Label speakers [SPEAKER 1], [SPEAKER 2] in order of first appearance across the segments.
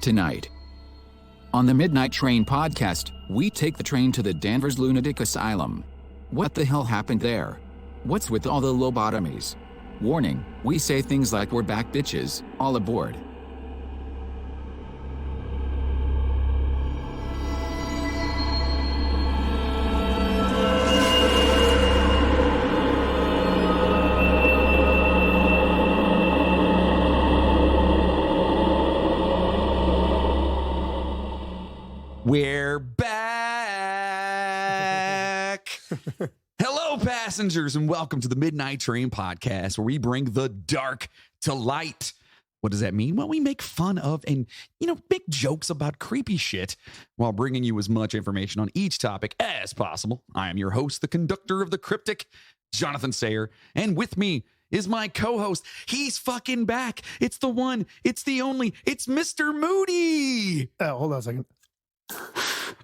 [SPEAKER 1] tonight. On the Midnight Train podcast, we take the train to the Danvers Lunatic Asylum. What the hell happened there? What's with all the lobotomies? Warning, we say things like "we're back bitches," all aboard.
[SPEAKER 2] We're back. Hello, passengers, and welcome to the Midnight Train podcast, where we bring the dark to light. What does that mean? Well, we make fun of and, make jokes about creepy shit while bringing you as much information on each topic as possible. I am your host, the conductor of the cryptic, Jonathan Sayer, and with me is my co-host. He's fucking back. It's the one, it's the only, it's Mr. Moody.
[SPEAKER 3] Oh, hold on a second.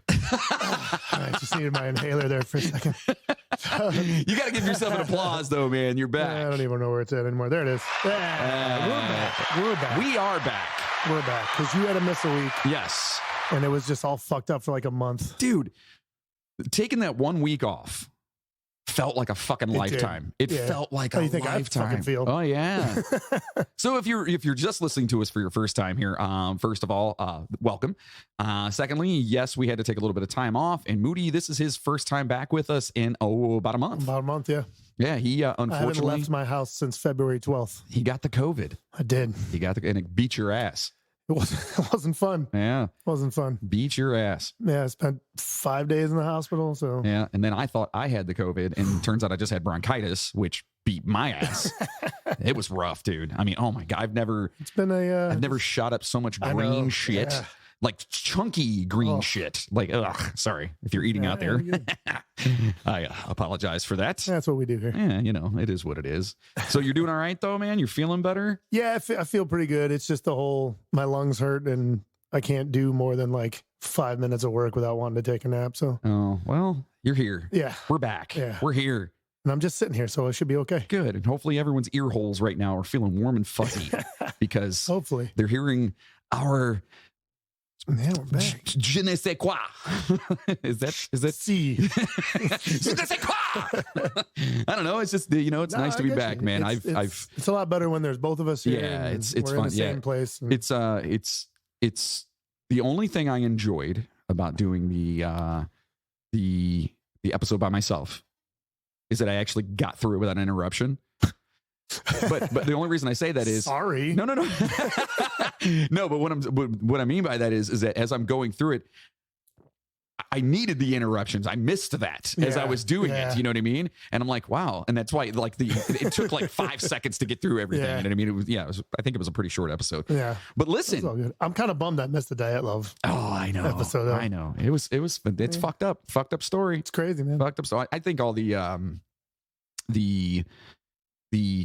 [SPEAKER 3] I just needed my inhaler there for a second.
[SPEAKER 2] You got to give yourself an applause, though, man. You're back.
[SPEAKER 3] I don't even know where it's at anymore. There it is. We're back. We're back.
[SPEAKER 2] We are back.
[SPEAKER 3] We're back because you had to miss a week.
[SPEAKER 2] Yes.
[SPEAKER 3] And it was just all fucked up for like a month.
[SPEAKER 2] Dude, taking that 1 week off felt like a fucking lifetime. It felt like a lifetime.
[SPEAKER 3] I fucking feel?
[SPEAKER 2] Oh, yeah. So if you're just listening to us for your first time here, first of all, welcome. Secondly, yes, we had to take a little bit of time off. And Moody, this is his first time back with us in, about a month.
[SPEAKER 3] About a month, yeah.
[SPEAKER 2] Yeah, he unfortunately... I
[SPEAKER 3] haven't left my house since February 12th.
[SPEAKER 2] He got the COVID.
[SPEAKER 3] I did.
[SPEAKER 2] And it beat your ass.
[SPEAKER 3] It wasn't fun.
[SPEAKER 2] Yeah. It
[SPEAKER 3] wasn't fun.
[SPEAKER 2] Beat your ass.
[SPEAKER 3] Yeah, I spent 5 days in the hospital, so...
[SPEAKER 2] Yeah, and then I thought I had the COVID, and turns out I just had bronchitis, which beat my ass. It was rough, dude. I mean, oh my God, I've never shot up so much green shit. Yeah. Like chunky green shit. Like, ugh, sorry if you're eating out there. I apologize for that.
[SPEAKER 3] That's what we do here.
[SPEAKER 2] Yeah, it is what it is. So you're doing all right though, man? You're feeling better?
[SPEAKER 3] Yeah, I feel pretty good. It's just my lungs hurt and I can't do more than like 5 minutes of work without wanting to take a nap. So,
[SPEAKER 2] oh, well, you're here.
[SPEAKER 3] Yeah.
[SPEAKER 2] We're back.
[SPEAKER 3] Yeah.
[SPEAKER 2] We're here.
[SPEAKER 3] And I'm just sitting here, so it should be okay.
[SPEAKER 2] Good. And hopefully everyone's ear holes right now are feeling warm and fuzzy because
[SPEAKER 3] hopefully
[SPEAKER 2] they're hearing our...
[SPEAKER 3] Yeah, we're back.
[SPEAKER 2] Je ne sais quoi. Is that
[SPEAKER 3] Si.
[SPEAKER 2] Je ne sais quoi. I don't know. It's just, it's nice to be back, man.
[SPEAKER 3] It's a lot better when there's both of us here.
[SPEAKER 2] Yeah, it's
[SPEAKER 3] we're
[SPEAKER 2] fun.
[SPEAKER 3] In the same place. And...
[SPEAKER 2] It's the only thing I enjoyed about doing the episode by myself is that I actually got through it without interruption. But the only reason I say that is
[SPEAKER 3] sorry.
[SPEAKER 2] No. No, but what I mean by that is that as I'm going through it, I needed the interruptions. I missed that as I was doing it. You know what I mean? And I'm like, wow. And that's why it took like 5 seconds to get through everything.
[SPEAKER 3] Yeah.
[SPEAKER 2] You know what I mean? I think it was a pretty short episode.
[SPEAKER 3] Yeah.
[SPEAKER 2] But listen,
[SPEAKER 3] all good. I'm kind of bummed I missed the Diet Love.
[SPEAKER 2] Oh, I know.
[SPEAKER 3] Episode.
[SPEAKER 2] I know. It's fucked up. Fucked up story.
[SPEAKER 3] It's crazy, man.
[SPEAKER 2] Fucked up. So I think all the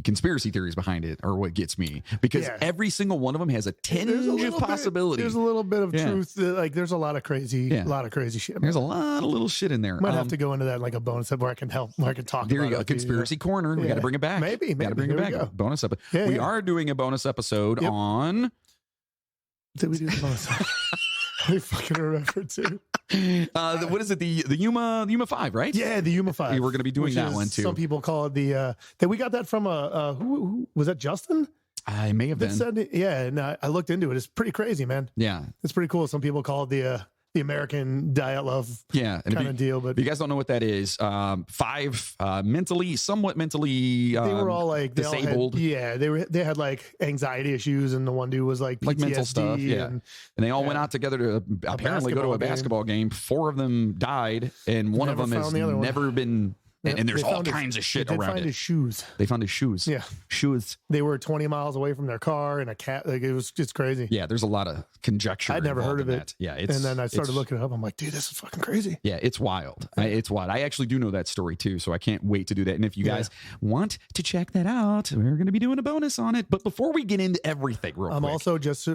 [SPEAKER 2] conspiracy theories behind it are what gets me, because every single one of them has a tinge of possibility.
[SPEAKER 3] There's a little bit of truth. Like there's a lot of crazy shit.
[SPEAKER 2] There's a lot of little shit in there.
[SPEAKER 3] Might have to go into that like a bonus where I can talk
[SPEAKER 2] there
[SPEAKER 3] about
[SPEAKER 2] you go. Conspiracy corner. We got to bring it back.
[SPEAKER 3] Maybe.
[SPEAKER 2] Got to bring it back. Bonus episode. We are doing a bonus episode on.
[SPEAKER 3] Did we do the bonus? I fucking remember too.
[SPEAKER 2] What is it? The Yuma 5, right?
[SPEAKER 3] Yeah, the Yuma 5.
[SPEAKER 2] We're going to be doing that one too.
[SPEAKER 3] Some people call it the. That we got that from who was that? Justin?
[SPEAKER 2] I may have been.
[SPEAKER 3] And I looked into it. It's pretty crazy, man.
[SPEAKER 2] Yeah,
[SPEAKER 3] it's pretty cool. Some people call it the American Diet Love.
[SPEAKER 2] Yeah,
[SPEAKER 3] kind of deal. But
[SPEAKER 2] if you guys don't know what that is, 5 somewhat mentally.
[SPEAKER 3] They were all like
[SPEAKER 2] disabled.
[SPEAKER 3] They had like anxiety issues, and the one dude was like PTSD
[SPEAKER 2] mental stuff. Yeah, and they all went out together to apparently go to a basketball game. 4 of them died, and one of them has never been. And there's all kinds of shit around it. They found
[SPEAKER 3] his shoes.
[SPEAKER 2] They found his shoes.
[SPEAKER 3] Yeah.
[SPEAKER 2] Shoes.
[SPEAKER 3] They were 20 miles away from their car and a cat. Like it was just crazy.
[SPEAKER 2] Yeah, there's a lot of conjecture.
[SPEAKER 3] I'd never heard of it.
[SPEAKER 2] Yeah.
[SPEAKER 3] And then I started looking it up. I'm like, dude, this is fucking crazy.
[SPEAKER 2] Yeah, it's wild. It's wild. I actually do know that story too, so I can't wait to do that. And if you guys want to check that out, we're going to be doing a bonus on it. But before we get into everything real quick.
[SPEAKER 3] I'm also just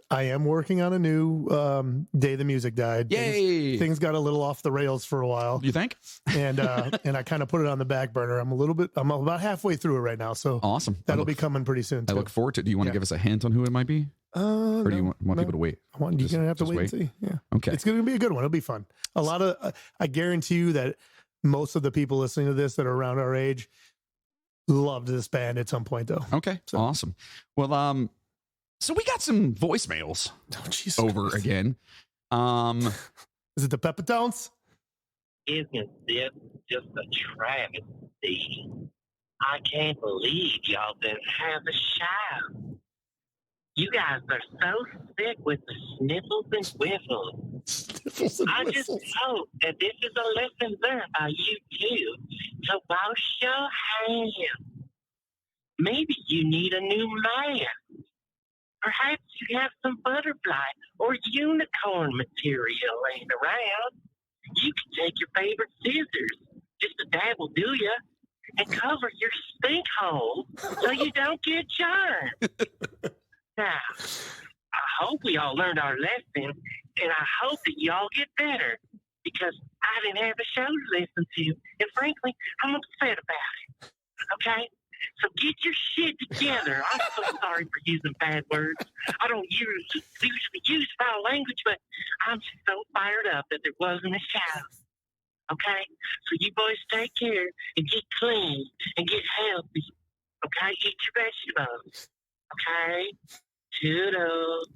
[SPEAKER 3] I am working on a new Day the Music Died.
[SPEAKER 2] Yay!
[SPEAKER 3] Things got a little off the rails for a while.
[SPEAKER 2] You think?
[SPEAKER 3] And I kind of put it on the back burner. I'm about halfway through it right now. So
[SPEAKER 2] awesome.
[SPEAKER 3] That'll be coming pretty soon too.
[SPEAKER 2] I look forward to it. Do you want to give us a hint on who it might be? Or do you want people to wait?
[SPEAKER 3] You're going to have to wait and see. Yeah.
[SPEAKER 2] Okay.
[SPEAKER 3] It's going to be a good one. It'll be fun. A lot of, I guarantee you that most of the people listening to this that are around our age loved this band at some point, though.
[SPEAKER 2] Okay. So. Awesome. Well, so we got some voicemails over again.
[SPEAKER 3] Is it the Pepitones?
[SPEAKER 4] Isn't this just a travesty? I can't believe y'all didn't have a show. You guys are so sick with the sniffles and whistles. I just hope that this is a lesson learned by you two to wash your hands. Maybe you need a new mask. Perhaps you have some butterfly or unicorn material laying around. You can take your favorite scissors, just a dab will do ya, and cover your stink hole so you don't get germs. Now, I hope we all learned our lesson, and I hope that y'all get better, because I didn't have a show to listen to, and frankly, I'm upset about it. Okay? So get your shit together. I'm so sorry for using bad words. I don't usually use foul language, but I'm just so fired up that there wasn't a show. Okay? So you boys take care and get clean and get healthy. Okay? Eat your vegetables. Okay? Toodles.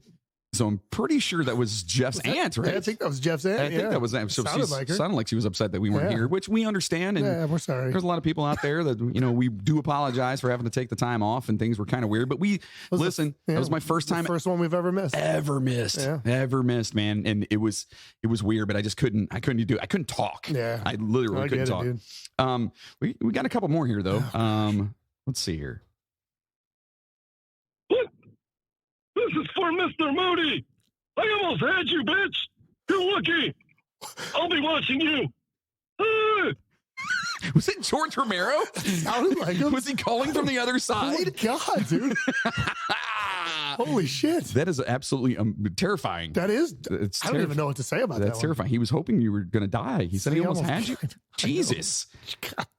[SPEAKER 2] So I'm pretty sure that was Jeff's aunt, right?
[SPEAKER 3] Yeah, I think that was Jeff's aunt.
[SPEAKER 2] I think that was that. So sounded like she was upset that we weren't here, which we understand. And
[SPEAKER 3] we're sorry.
[SPEAKER 2] There's a lot of people out there that, we do apologize for having to take the time off and things were kind of weird. But that was my first time.
[SPEAKER 3] First one we've ever missed.
[SPEAKER 2] Ever missed, man. And it was weird, but I couldn't talk.
[SPEAKER 3] Yeah.
[SPEAKER 2] I literally couldn't talk. Dude. We got a couple more here though. Let's see here.
[SPEAKER 5] This is for Mr. Moody. I almost had you, bitch. You're lucky. I'll be watching you.
[SPEAKER 2] Was it George Romero?
[SPEAKER 3] Sounded like him.
[SPEAKER 2] Was he calling from the other side?
[SPEAKER 3] Oh my God, dude. Holy shit.
[SPEAKER 2] That is absolutely terrifying.
[SPEAKER 3] That is. I don't even know what to say about that.
[SPEAKER 2] That's terrifying. He was hoping you were going to die. He said he almost had you. Jesus.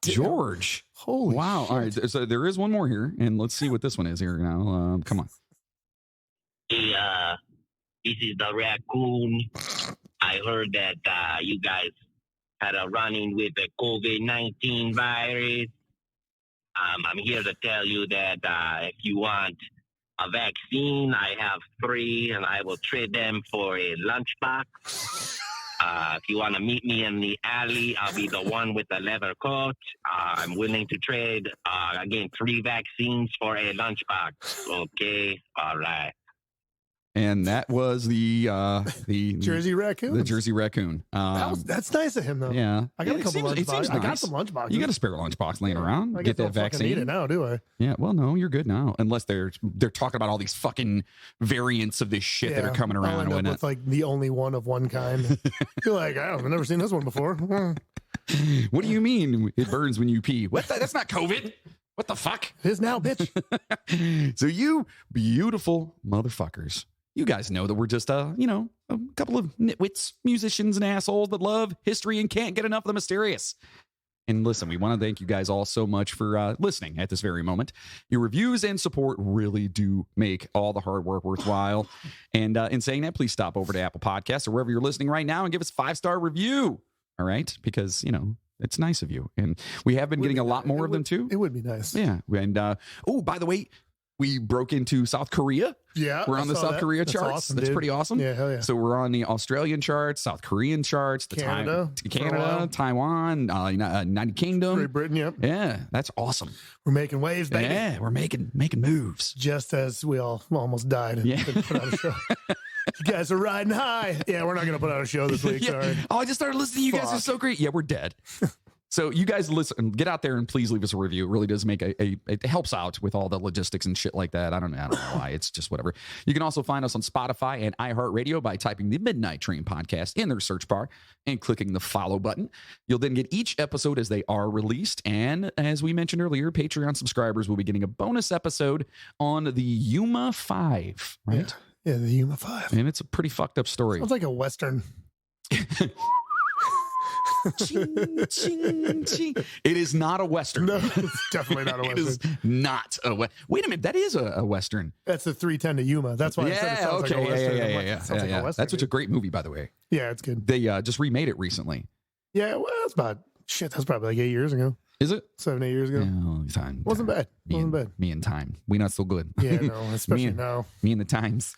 [SPEAKER 2] George.
[SPEAKER 3] Holy
[SPEAKER 2] wow.
[SPEAKER 3] Shit.
[SPEAKER 2] All right. So there is one more here, and let's see what this one is here now. Come on.
[SPEAKER 4] Hey, this is the raccoon. I heard that you guys had a run-in with the COVID-19 virus. I'm here to tell you that if you want a vaccine, I have 3, and I will trade them for a lunchbox. If you want to meet me in the alley, I'll be the one with the leather coat. I'm willing to trade, again, 3 vaccines for a lunchbox. Okay? All right.
[SPEAKER 2] And that was the
[SPEAKER 3] Jersey Raccoon.
[SPEAKER 2] The Jersey Raccoon.
[SPEAKER 3] That's nice of him, though.
[SPEAKER 2] Yeah,
[SPEAKER 3] I got a couple lunchboxes.
[SPEAKER 2] Nice.
[SPEAKER 3] I got some lunchboxes.
[SPEAKER 2] You got a spare lunchbox laying around.
[SPEAKER 3] I
[SPEAKER 2] Get that vaccine.
[SPEAKER 3] Need it now, do I?
[SPEAKER 2] Yeah. Well, no, you're good now. Unless they're talking about all these fucking variants of this shit that are coming around.
[SPEAKER 3] I'll end up with like the only one of one kind. You're like, I've never seen this one before.
[SPEAKER 2] What do you mean it burns when you pee? That's not COVID. What the fuck?
[SPEAKER 3] It is now, bitch.
[SPEAKER 2] So you beautiful motherfuckers. You guys know that we're just, a couple of nitwits, musicians, and assholes that love history and can't get enough of the mysterious. And listen, we want to thank you guys all so much for listening at this very moment. Your reviews and support really do make all the hard work worthwhile. And in saying that, please stop over to Apple Podcasts or wherever you're listening right now and give us a 5-star review. All right? Because, it's nice of you. And we have been getting a lot more of them, too.
[SPEAKER 3] It would be nice.
[SPEAKER 2] Yeah. And, by the way, we broke into South Korea.
[SPEAKER 3] Yeah.
[SPEAKER 2] We're on the South Korea charts.
[SPEAKER 3] Awesome,
[SPEAKER 2] That's
[SPEAKER 3] dude.
[SPEAKER 2] pretty awesome.
[SPEAKER 3] Yeah, hell yeah.
[SPEAKER 2] So we're on the Australian charts, South Korean charts,
[SPEAKER 3] Canada,
[SPEAKER 2] Taiwan, United Kingdom.
[SPEAKER 3] Great Britain, yep.
[SPEAKER 2] Yeah, that's awesome.
[SPEAKER 3] We're making waves, baby.
[SPEAKER 2] Yeah, we're making moves.
[SPEAKER 3] Just as we all almost died.
[SPEAKER 2] Yeah.
[SPEAKER 3] Put out a show. You guys are riding high. Yeah, we're not going to put out a show this week.
[SPEAKER 2] Yeah.
[SPEAKER 3] Sorry.
[SPEAKER 2] Oh, I just started listening. You guys are so great. Yeah, we're dead. So you guys listen, get out there and please leave us a review. It really does make it helps out with all the logistics and shit like that. I don't know why. It's just whatever. You can also find us on Spotify and iHeartRadio by typing the Midnight Train podcast in their search bar and clicking the follow button. You'll then get each episode as they are released. And as we mentioned earlier, Patreon subscribers will be getting a bonus episode on the Yuma 5, right?
[SPEAKER 3] Yeah, the Yuma 5.
[SPEAKER 2] And it's a pretty fucked up story.
[SPEAKER 3] Sounds like a Western.
[SPEAKER 2] Ching, ching, ching. It is not a Western.
[SPEAKER 3] No, it's definitely not a Western.
[SPEAKER 2] It is not a Western. Wait a minute. That is a Western.
[SPEAKER 3] That's a 310 to Yuma. That's why I said it sounds like a Western.
[SPEAKER 2] Yeah.
[SPEAKER 3] Sounds like a Western.
[SPEAKER 2] That's such a great movie, by the way.
[SPEAKER 3] Yeah, it's good.
[SPEAKER 2] They just remade it recently.
[SPEAKER 3] Yeah, well, that's probably like 8 years ago.
[SPEAKER 2] Is it?
[SPEAKER 3] 7, 8 years ago.
[SPEAKER 2] Yeah, time.
[SPEAKER 3] Wasn't bad. Wasn't bad.
[SPEAKER 2] Me and time. We not so good.
[SPEAKER 3] Yeah, no, especially now.
[SPEAKER 2] Me and the times.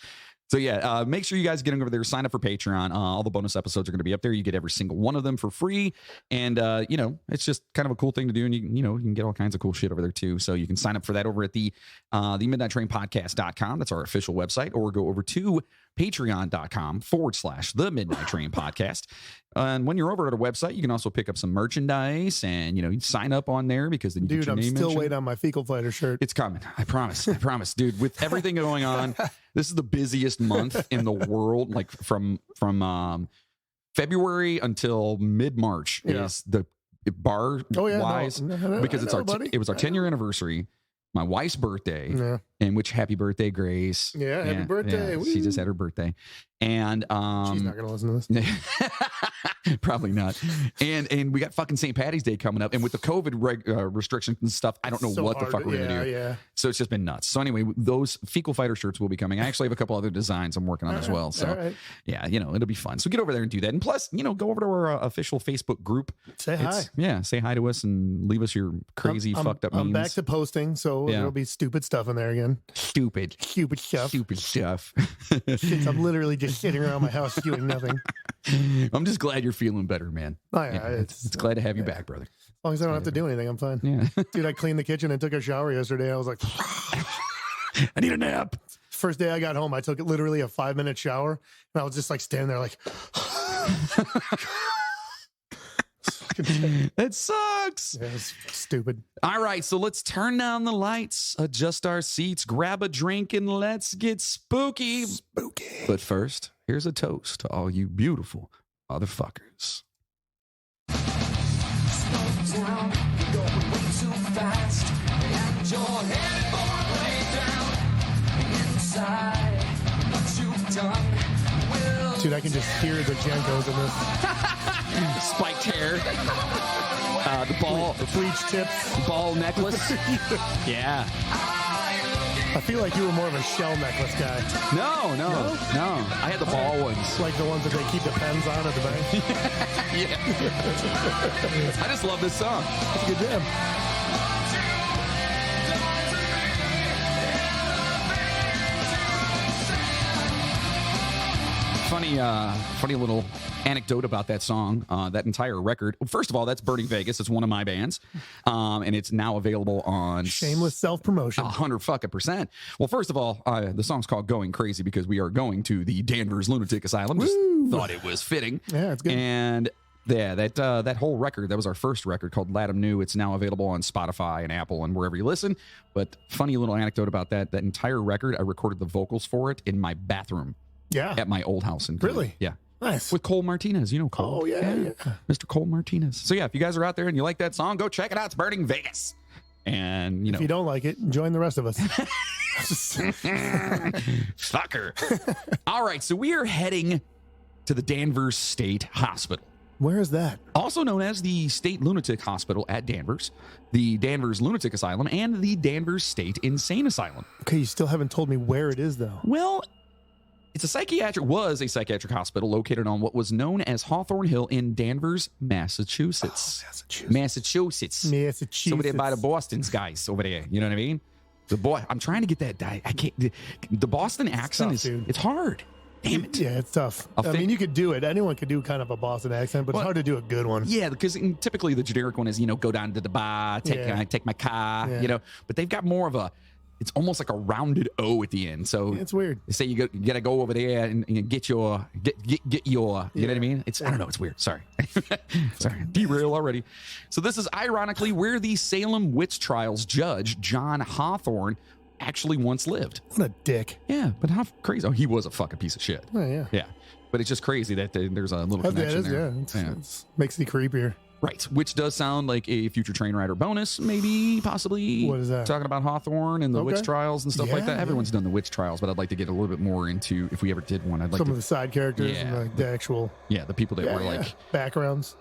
[SPEAKER 2] So yeah, make sure you guys get over there, sign up for Patreon. All the bonus episodes are going to be up there. You get every single one of them for free. And, it's just kind of a cool thing to do. And, you can get all kinds of cool shit over there too. So you can sign up for that over at the midnighttrainpodcast.com. That's our official website. Or go over to patreon.com/the Midnight Train Podcast. And when you're over at our website, you can also pick up some merchandise and, you sign up on there because then you get your name
[SPEAKER 3] I'm still
[SPEAKER 2] mentioned.
[SPEAKER 3] waiting on my fecal fighter shirt.
[SPEAKER 2] It's coming. I promise. Dude, with everything going on, this is the busiest month in the world. Like from February until mid-March is the bar wise because it was our 10-year anniversary. My wife's birthday, and which happy birthday, Grace.
[SPEAKER 3] Yeah, happy birthday.
[SPEAKER 2] Yeah, she just had her birthday. And
[SPEAKER 3] she's not going to listen to this.
[SPEAKER 2] Probably not. And we got fucking St. Patty's Day coming up. And with the COVID restrictions and stuff, I don't know what the fuck we're going to do.
[SPEAKER 3] Yeah.
[SPEAKER 2] So it's just been nuts. So anyway, those fecal fighter shirts will be coming. I actually have a couple other designs I'm working on as well. So yeah, it'll be fun. So get over there and do that. And plus, go over to our official Facebook group.
[SPEAKER 3] Say hi.
[SPEAKER 2] Yeah, say hi to us and leave us your crazy fucked up memes.
[SPEAKER 3] I'm back to posting, so there'll be stupid stuff in there again.
[SPEAKER 2] Stupid
[SPEAKER 3] stuff.
[SPEAKER 2] Since
[SPEAKER 3] I'm literally just sitting around my house doing nothing.
[SPEAKER 2] I'm just glad you're feeling better, man.
[SPEAKER 3] Oh, yeah,
[SPEAKER 2] it's glad to have you back, brother.
[SPEAKER 3] As long as I don't have to do anything, I'm fine.
[SPEAKER 2] Yeah.
[SPEAKER 3] Dude, I cleaned the kitchen and took a shower yesterday. I was like,
[SPEAKER 2] I need a nap.
[SPEAKER 3] First day I got home, I took literally a 5-minute shower, and I was just like standing there like,
[SPEAKER 2] it sucks.
[SPEAKER 3] Yeah, it's stupid.
[SPEAKER 2] All right, so let's turn down the lights, adjust our seats, grab a drink, and let's get spooky. But first, here's a toast to all you beautiful motherfuckers. Slow down, you're going way too fast, and your head for way down inside. What you've done will.
[SPEAKER 3] Dude, I can just hear the Jenkos in this.
[SPEAKER 2] Spiked hair. The ball.
[SPEAKER 3] Bleach tips.
[SPEAKER 2] Ball necklace. Yeah.
[SPEAKER 3] I feel like you were more of a shell necklace guy.
[SPEAKER 2] No. I had the ball ones.
[SPEAKER 3] Like the ones that they keep the pens on at the bank.
[SPEAKER 2] Yeah. I just love this song.
[SPEAKER 3] It's a good jam.
[SPEAKER 2] Funny little anecdote about that song, that entire record. First of all, that's Burning Vegas. It's one of my bands, and it's now available on
[SPEAKER 3] shameless self-promotion.
[SPEAKER 2] 100%. Well, first of all, the song's called "Going Crazy" because we are going to the Danvers Lunatic Asylum. Just thought it was fitting.
[SPEAKER 3] Yeah, it's good.
[SPEAKER 2] And yeah, that whole record, that was our first record called Latum New. It's now available on Spotify and Apple and wherever you listen. But funny little anecdote about that entire record, I recorded the vocals for it in my bathroom.
[SPEAKER 3] Yeah.
[SPEAKER 2] At my old house in Cleveland.
[SPEAKER 3] Really?
[SPEAKER 2] Yeah.
[SPEAKER 3] Nice.
[SPEAKER 2] With Cole Martinez. You know Cole.
[SPEAKER 3] Oh, yeah.
[SPEAKER 2] Mr. Cole Martinez. So, yeah, if you guys are out there and you like that song, go check it out. It's Burning Vegas. And,
[SPEAKER 3] if you don't like it, join the rest of us.
[SPEAKER 2] Fucker. All right. So, we are heading to the Danvers State Hospital.
[SPEAKER 3] Where is that?
[SPEAKER 2] Also known as the State Lunatic Hospital at Danvers, the Danvers Lunatic Asylum, and the Danvers State Insane Asylum.
[SPEAKER 3] Okay, you still haven't told me where it is, though.
[SPEAKER 2] Well, was a psychiatric hospital located on what was known as Hawthorne Hill in Danvers, Massachusetts.
[SPEAKER 3] Oh,
[SPEAKER 2] Massachusetts. Over there by the Boston's guys over there. You know what I mean? I'm trying to get that. I can't. The Boston accent it's hard. Damn it.
[SPEAKER 3] Yeah, it's tough. I mean, you could do it. Anyone could do kind of a Boston accent, but it's hard to do a good one.
[SPEAKER 2] Yeah, because typically the generic one is, go down to the bar, take my car, but they've got more of it's almost like a rounded O at the end. So
[SPEAKER 3] it's weird.
[SPEAKER 2] They say you got to go over there and get your, you know what I mean? I don't know. It's weird. Sorry. Sorry. Derail already. So this is ironically where the Salem Witch Trials judge, John Hathorne, actually once lived.
[SPEAKER 3] What a dick.
[SPEAKER 2] Yeah, but how crazy. Oh, he was a fucking piece of shit.
[SPEAKER 3] Oh, yeah.
[SPEAKER 2] Yeah. But it's just crazy that there's a little connection there.
[SPEAKER 3] Yeah, it makes it creepier.
[SPEAKER 2] Right, which does sound like a future Train Rider bonus, maybe, possibly.
[SPEAKER 3] What is that?
[SPEAKER 2] Talking about Hawthorne and the witch trials and stuff like that. Everyone's done the witch trials, but I'd like to get a little bit more into, if we ever did one, I'd like
[SPEAKER 3] some of the side characters and the actual...
[SPEAKER 2] Yeah, the people that were like...
[SPEAKER 3] backgrounds.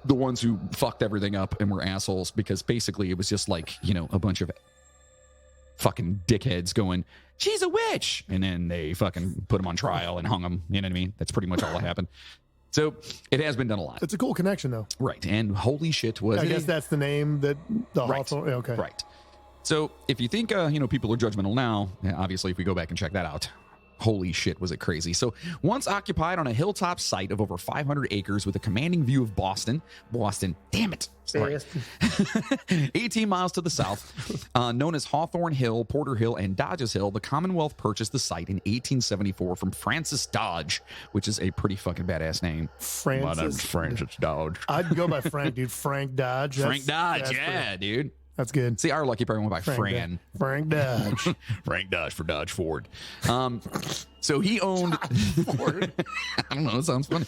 [SPEAKER 2] the ones who fucked everything up and were assholes, because basically it was just like, you know, a bunch of fucking dickheads going, she's a witch, and then they fucking put them on trial and hung them. You know what I mean? That's pretty much all that happened. So it has been done a lot.
[SPEAKER 3] It's a cool connection, though.
[SPEAKER 2] Right. And holy shit was
[SPEAKER 3] I guess that's the name that the
[SPEAKER 2] Right.
[SPEAKER 3] Hawthorne. Okay.
[SPEAKER 2] Right. So if you think, you know, people are judgmental now, obviously, if we go back and check that out, holy shit, was it crazy. So once occupied on a hilltop site of over 500 acres with a commanding view of Boston, damn it. Sorry. 18 miles to the south, known as Hawthorne Hill, Porter Hill, and Dodge's Hill, the Commonwealth purchased the site in 1874 from Francis Dodge, which is a pretty fucking badass name.
[SPEAKER 3] Francis.
[SPEAKER 2] My name's Francis Dodge.
[SPEAKER 3] I'd go by Frank, dude. Frank Dodge.
[SPEAKER 2] Frank Dodge, yeah, dude.
[SPEAKER 3] That's good.
[SPEAKER 2] See, our lucky probably went by Fran.
[SPEAKER 3] Frank Dodge.
[SPEAKER 2] Frank Dodge for Dodge Ford. So he owned Ford. I don't know, it sounds funny.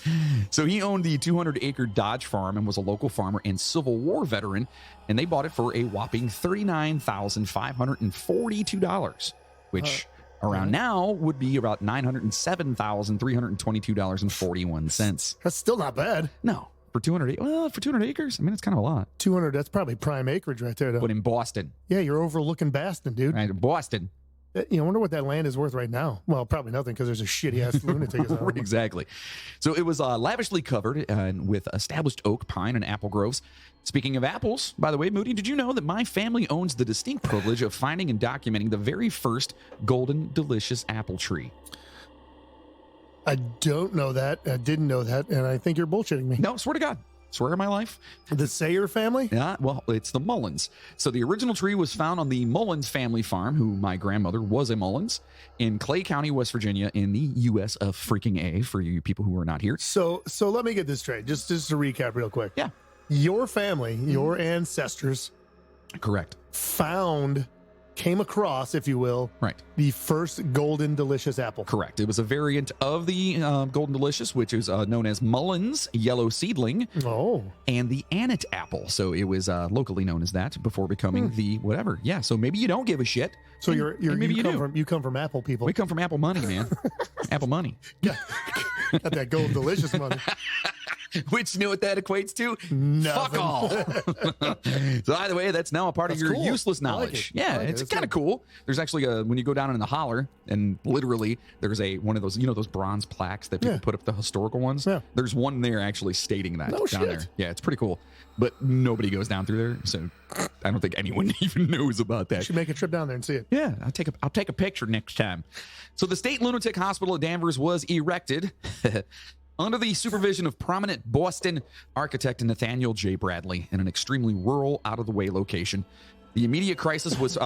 [SPEAKER 2] So he owned the 200-acre Dodge farm and was a local farmer and Civil War veteran, and they bought it for a whopping $39,542, which around now would be about $907,322.41.
[SPEAKER 3] That's still not bad.
[SPEAKER 2] No. For 200 acres? I mean, it's kind of a lot.
[SPEAKER 3] 200, that's probably prime acreage right there, though.
[SPEAKER 2] But in Boston.
[SPEAKER 3] Yeah, you're overlooking Boston, dude.
[SPEAKER 2] Right, Boston.
[SPEAKER 3] You know, I wonder what that land is worth right now. Well, probably nothing, because there's a shitty-ass lunatic asylum.
[SPEAKER 2] Exactly. So it was lavishly covered with established oak, pine, and apple groves. Speaking of apples, by the way, Moody, did you know that my family owns the distinct privilege of finding and documenting the very first golden delicious apple tree?
[SPEAKER 3] I don't know that. I didn't know that, and I think you're bullshitting me.
[SPEAKER 2] No, swear to God. Swear on my life.
[SPEAKER 3] The Sayer family?
[SPEAKER 2] Yeah, well, it's the Mullins. So the original tree was found on the Mullins family farm, who my grandmother was a Mullins, in Clay County, West Virginia, in the U.S. of freaking A, for you people who are not here.
[SPEAKER 3] So let me get this straight, just to recap real quick.
[SPEAKER 2] Yeah.
[SPEAKER 3] Your family, your ancestors,
[SPEAKER 2] Correct.
[SPEAKER 3] came across, if you will,
[SPEAKER 2] Right.
[SPEAKER 3] the first golden delicious apple.
[SPEAKER 2] Correct. It was a variant of the Golden Delicious, which is known as Mullins Yellow Seedling,
[SPEAKER 3] Oh.
[SPEAKER 2] and the Annit apple. So it was locally known as that before becoming the whatever. Yeah. So maybe you don't give a shit.
[SPEAKER 3] So
[SPEAKER 2] and maybe you do.
[SPEAKER 3] you come from apple people.
[SPEAKER 2] We come from Apple Money, man. Apple Money.
[SPEAKER 3] Got that golden delicious money.
[SPEAKER 2] Which, you know what that equates to?
[SPEAKER 3] Nothing.
[SPEAKER 2] Fuck all. So either way, that's now a part
[SPEAKER 3] That's
[SPEAKER 2] of your
[SPEAKER 3] cool.
[SPEAKER 2] useless
[SPEAKER 3] I like
[SPEAKER 2] knowledge.
[SPEAKER 3] it.
[SPEAKER 2] Yeah,
[SPEAKER 3] I like it.
[SPEAKER 2] it's
[SPEAKER 3] That's
[SPEAKER 2] kind of
[SPEAKER 3] good.
[SPEAKER 2] cool. There's actually when you go down in the holler, and literally there's one of those, you know, those bronze plaques that people
[SPEAKER 3] Yeah.
[SPEAKER 2] put up, the historical ones.
[SPEAKER 3] Yeah.
[SPEAKER 2] There's one there actually stating that
[SPEAKER 3] No
[SPEAKER 2] down
[SPEAKER 3] shit.
[SPEAKER 2] there. Yeah, it's pretty cool. But nobody goes down through there, so I don't think anyone even knows about
[SPEAKER 3] You
[SPEAKER 2] that.
[SPEAKER 3] should make a trip down there and see it.
[SPEAKER 2] Yeah, I'll take a picture next time. So the State Lunatic Hospital at Danvers was erected under the supervision of prominent Boston architect Nathaniel J. Bradley in an extremely rural, out-of-the-way location. The immediate crisis was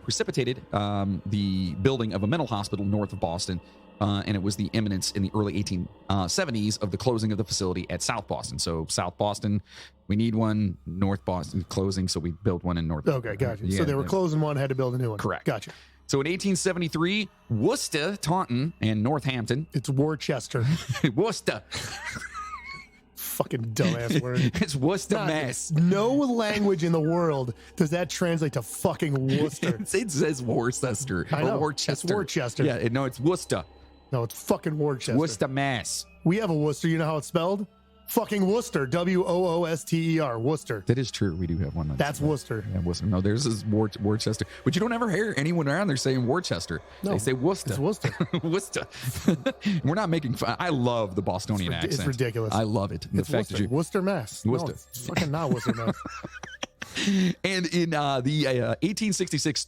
[SPEAKER 2] precipitated the building of a mental hospital north of Boston, and it was the imminence in the early 1870s of the closing of the facility at South Boston. So South Boston, we need one. North Boston closing, so we built one in North.
[SPEAKER 3] Okay, gotcha. So they were closing one, had to build a new one.
[SPEAKER 2] Correct.
[SPEAKER 3] Gotcha.
[SPEAKER 2] So in 1873, Worcester, Taunton, and Northampton.
[SPEAKER 3] It's Worcester.
[SPEAKER 2] Worcester.
[SPEAKER 3] Fucking dumbass word.
[SPEAKER 2] It's Worcester,
[SPEAKER 3] God,
[SPEAKER 2] Mass.
[SPEAKER 3] No language in the world does that translate to fucking Worcester.
[SPEAKER 2] It says Worcester.
[SPEAKER 3] I know.
[SPEAKER 2] Or Worcester.
[SPEAKER 3] It's Worcester.
[SPEAKER 2] Yeah, no, it's Worcester.
[SPEAKER 3] No, it's fucking Worcester.
[SPEAKER 2] Worcester, Mass.
[SPEAKER 3] We have a Worcester. You know how it's spelled? Fucking Worcester. Wooster. Worcester.
[SPEAKER 2] That is true. We do have one.
[SPEAKER 3] That's Worcester.
[SPEAKER 2] Yeah, Worcester. No, theirs is Worcester. But you don't ever hear anyone around there saying Worcester.
[SPEAKER 3] No,
[SPEAKER 2] they say Worcester.
[SPEAKER 3] It's Worcester.
[SPEAKER 2] Worcester. We're not making fun. I love the Bostonian accent.
[SPEAKER 3] It's ridiculous.
[SPEAKER 2] I love it. And
[SPEAKER 3] It's Worcester. Worcester, Mass.
[SPEAKER 2] Worcester.
[SPEAKER 3] No, it's fucking not Worcester, Mass.
[SPEAKER 2] And in the 1866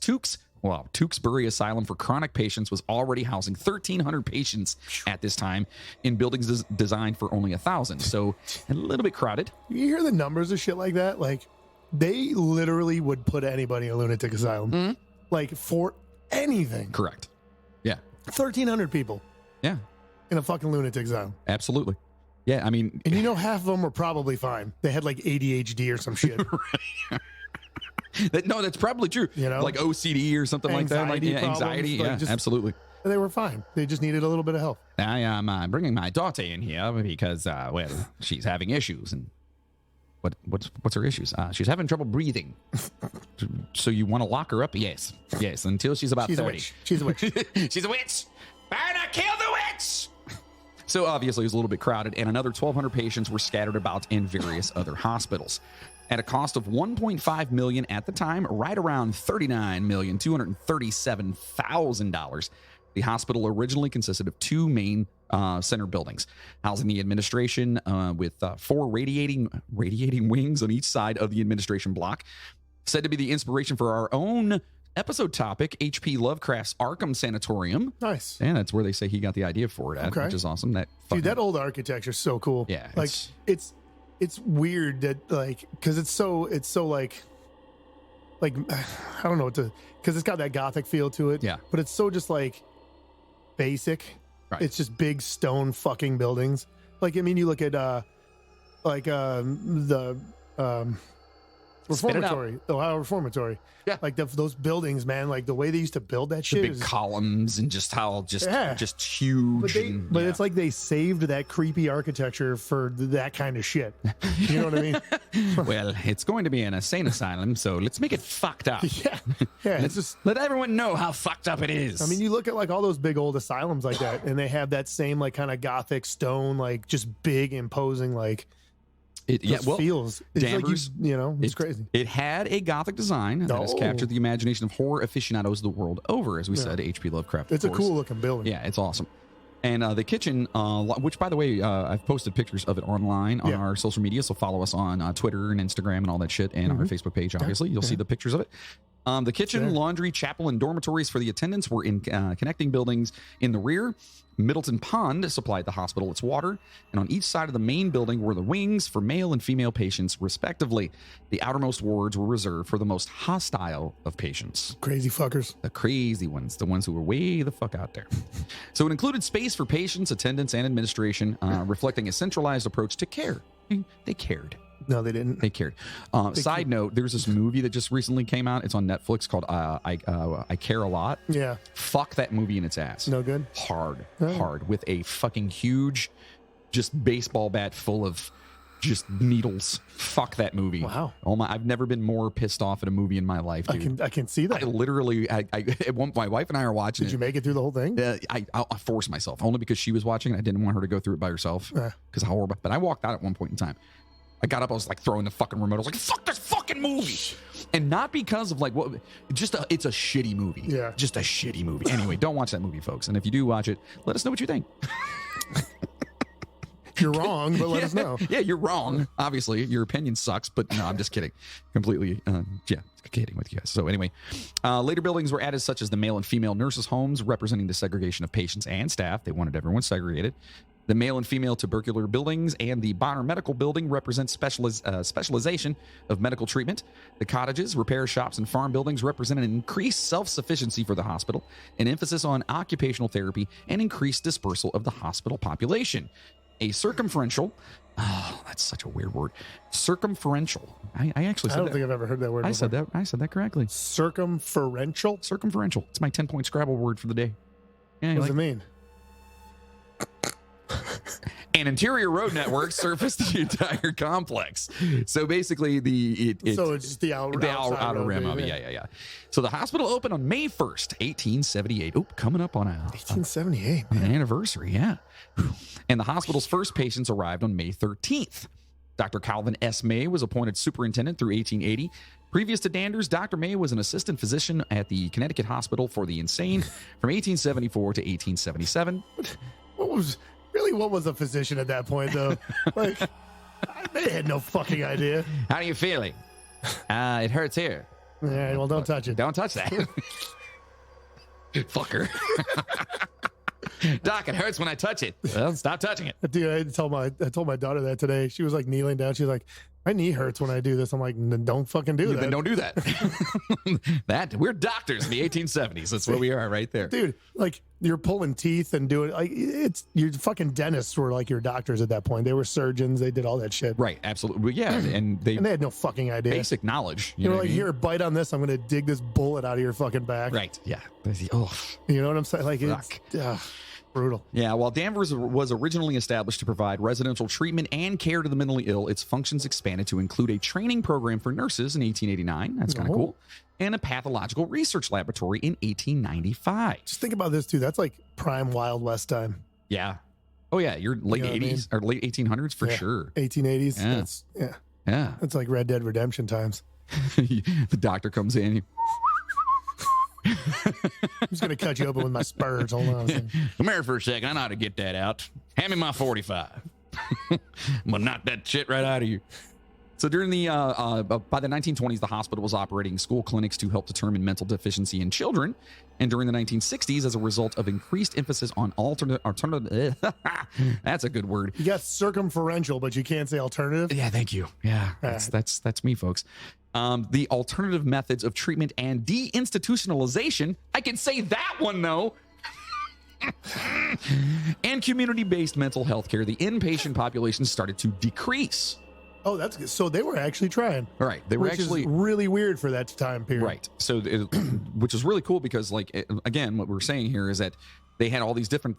[SPEAKER 2] Tewksbury Asylum for chronic patients was already housing 1,300 patients at this time in buildings designed for only 1,000. So a little bit crowded.
[SPEAKER 3] You hear the numbers of shit like that? Like, they literally would put anybody in a lunatic asylum. Like, for anything.
[SPEAKER 2] Correct. Yeah.
[SPEAKER 3] 1,300 people
[SPEAKER 2] Yeah.
[SPEAKER 3] in a fucking lunatic asylum.
[SPEAKER 2] Absolutely. Yeah. I mean,
[SPEAKER 3] And you know, half of them were probably fine. They had like ADHD or some shit.
[SPEAKER 2] no, that's probably true.
[SPEAKER 3] You know?
[SPEAKER 2] Like OCD or something like that. Like
[SPEAKER 3] Anxiety problems,
[SPEAKER 2] anxiety.
[SPEAKER 3] like
[SPEAKER 2] Yeah,
[SPEAKER 3] just-
[SPEAKER 2] absolutely.
[SPEAKER 3] And they were fine. They just needed a little bit of help.
[SPEAKER 2] I am bringing my daughter in here because, well, she's having issues. And what's her issues? She's having trouble breathing. So you want to lock her up? Yes. Until she's about
[SPEAKER 3] She's a
[SPEAKER 2] 30.
[SPEAKER 3] witch. She's a witch.
[SPEAKER 2] She's a witch. Better kill the witch. So obviously it was a little bit crowded, and another 1,200 patients were scattered about in various other hospitals. At a cost of $1.5 million at the time, right around $39,237,000, the hospital originally consisted of two main center buildings, housing the administration with 4 radiating wings on each side of the administration block. Said to be the inspiration for our own episode topic, H.P. Lovecraft's Arkham Sanatorium.
[SPEAKER 3] Nice.
[SPEAKER 2] And that's where they say he got the idea for it at, which is awesome.
[SPEAKER 3] Dude, that old architecture is so cool.
[SPEAKER 2] Yeah.
[SPEAKER 3] Like it's weird that like, cause it's so like I don't know what to, cause it's got that Gothic feel to it.
[SPEAKER 2] Yeah.
[SPEAKER 3] But it's so just like basic.
[SPEAKER 2] Right.
[SPEAKER 3] It's just big stone fucking buildings. Like, I mean, you look at the reformatory, the Ohio Reformatory.
[SPEAKER 2] Yeah.
[SPEAKER 3] Like those buildings, man, like the way they used to build that shit.
[SPEAKER 2] The big columns and just how just huge.
[SPEAKER 3] But it's like they saved that creepy architecture for that kind of shit. You know what I mean?
[SPEAKER 2] Well, it's going to be an insane asylum, so let's make it fucked up.
[SPEAKER 3] Yeah. It's just,
[SPEAKER 2] let everyone know how fucked up it is.
[SPEAKER 3] I mean, you look at like all those big old asylums like that, and they have that same like kind of Gothic stone, like just big, imposing, like feels. It's
[SPEAKER 2] Danvers,
[SPEAKER 3] like it's crazy.
[SPEAKER 2] It had a Gothic design that has captured the imagination of horror aficionados the world over, as we said, H.P. Lovecraft.
[SPEAKER 3] It's a cool looking building.
[SPEAKER 2] Yeah, it's awesome. And the kitchen, which, by the way, I've posted pictures of it online on our social media, so follow us on Twitter and Instagram and all that shit, and our Facebook page, obviously. You'll see the pictures of it. The kitchen, laundry, chapel, and dormitories for the attendants were in connecting buildings in the rear. Middleton Pond supplied the hospital its water, and on each side of the main building were the wings for male and female patients, respectively. The outermost wards were reserved for the most hostile of patients.
[SPEAKER 3] Crazy fuckers.
[SPEAKER 2] The crazy ones, the ones who were way the fuck out there. So it included space for patients, attendants, and administration, reflecting a centralized approach to care. They cared.
[SPEAKER 3] No, they didn't.
[SPEAKER 2] They cared. Side note, there's this movie that just recently came out. It's on Netflix called I Care a Lot.
[SPEAKER 3] Yeah.
[SPEAKER 2] Fuck that movie in its ass.
[SPEAKER 3] No good?
[SPEAKER 2] Hard. With a fucking huge, just baseball bat full of just needles. Fuck that movie.
[SPEAKER 3] Wow.
[SPEAKER 2] Oh my! I've never been more pissed off at a movie in my life, dude.
[SPEAKER 3] I can see that.
[SPEAKER 2] I literally, my wife and I are watching.
[SPEAKER 3] Did you make it through the whole thing?
[SPEAKER 2] I forced myself, only because she was watching it. I didn't want her to go through it by herself because how horrible. But I walked out at one point in time. I got up, I was like throwing the fucking remote. I was like, fuck this fucking movie. And not because of like what, it's a shitty movie.
[SPEAKER 3] Yeah.
[SPEAKER 2] Just a shitty movie. Anyway, don't watch that movie, folks. And if you do watch it, let us know what you think.
[SPEAKER 3] You're wrong, but let us know.
[SPEAKER 2] Yeah, you're wrong. Obviously, your opinion sucks, but no, I'm just kidding. Completely, kidding with you guys. So anyway, later buildings were added, such as the male and female nurses' homes, representing the segregation of patients and staff. They wanted everyone segregated. The male and female tubercular buildings and the Bonner Medical Building represent specialization of medical treatment. The cottages, repair shops, and farm buildings represent an increased self-sufficiency for the hospital, an emphasis on occupational therapy, and increased dispersal of the hospital population. A circumferential, that's such a weird word. Circumferential. I actually said that.
[SPEAKER 3] I don't think I've ever heard that word before.
[SPEAKER 2] I said that correctly.
[SPEAKER 3] Circumferential?
[SPEAKER 2] Circumferential. It's my 10-point Scrabble word for the day. Yeah,
[SPEAKER 3] what does it mean?
[SPEAKER 2] An interior road network surfaced the entire complex. So basically,
[SPEAKER 3] so it's just the outer
[SPEAKER 2] rim of it. Yeah. So the hospital opened on May 1st, 1878. Oop, coming up on
[SPEAKER 3] 1878,
[SPEAKER 2] an anniversary. Yeah. And the hospital's first patients arrived on May 13th. Dr. Calvin S. May was appointed superintendent through 1880. Previous to Danvers, Dr. May was an assistant physician at the Connecticut Hospital for the Insane from 1874 to 1877.
[SPEAKER 3] What was a physician at that point, though? Like, they had no fucking idea.
[SPEAKER 2] How are you feeling? It hurts here.
[SPEAKER 3] All right, well, don't touch it.
[SPEAKER 2] Don't touch that. Fucker. Doc, it hurts when I touch it. Well, stop touching it.
[SPEAKER 3] Dude, I told my daughter that today. She was like kneeling down. She's like, my knee hurts when I do this. I'm like, don't fucking do that.
[SPEAKER 2] Then don't do that. We're doctors in the 1870s. That's where we are right there.
[SPEAKER 3] Dude, like you're pulling teeth and doing like your fucking dentists were like your doctors at that point. They were surgeons. They did all that shit.
[SPEAKER 2] Right. Absolutely. Yeah. And they
[SPEAKER 3] had no fucking idea.
[SPEAKER 2] Basic knowledge.
[SPEAKER 3] You know like, here, bite on this. I'm going to dig this bullet out of your fucking back.
[SPEAKER 2] Right. Yeah. Oh.
[SPEAKER 3] You know what I'm saying? Like it's brutal.
[SPEAKER 2] Yeah, while Danvers was originally established to provide residential treatment and care to the mentally ill, its functions expanded to include a training program for nurses in 1889. That's kind of cool. And a pathological research laboratory in 1895.
[SPEAKER 3] Just think about this, too. That's like prime Wild West time.
[SPEAKER 2] Yeah. Oh yeah, you're late
[SPEAKER 3] You know what I
[SPEAKER 2] 80s or late 1800s for sure.
[SPEAKER 3] 1880s.
[SPEAKER 2] Yeah.
[SPEAKER 3] That's,
[SPEAKER 2] Yeah.
[SPEAKER 3] It's like Red Dead Redemption times.
[SPEAKER 2] The doctor comes in.
[SPEAKER 3] I'm just going to cut you open with my spurs. Hold on a second.
[SPEAKER 2] Come here for a second. I know how to get that out. Hand me my 45. I'm gonna knock that shit right out of you. So during the by the 1920s, the hospital was operating school clinics to help determine mental deficiency in children, and during the 1960s, as a result of increased emphasis on alternative, that's a good word.
[SPEAKER 3] You got circumferential, but you can't say alternative.
[SPEAKER 2] Yeah, thank you. Yeah, that's me, folks. The alternative methods of treatment and deinstitutionalization. I can say that one though. And community-based mental health care, the inpatient population started to decrease.
[SPEAKER 3] Oh, that's good. So they were actually trying.
[SPEAKER 2] All right, they were
[SPEAKER 3] which
[SPEAKER 2] actually
[SPEAKER 3] is really weird for that time period.
[SPEAKER 2] right. So, which is really cool because, like, again, what we're saying here is that they had all these different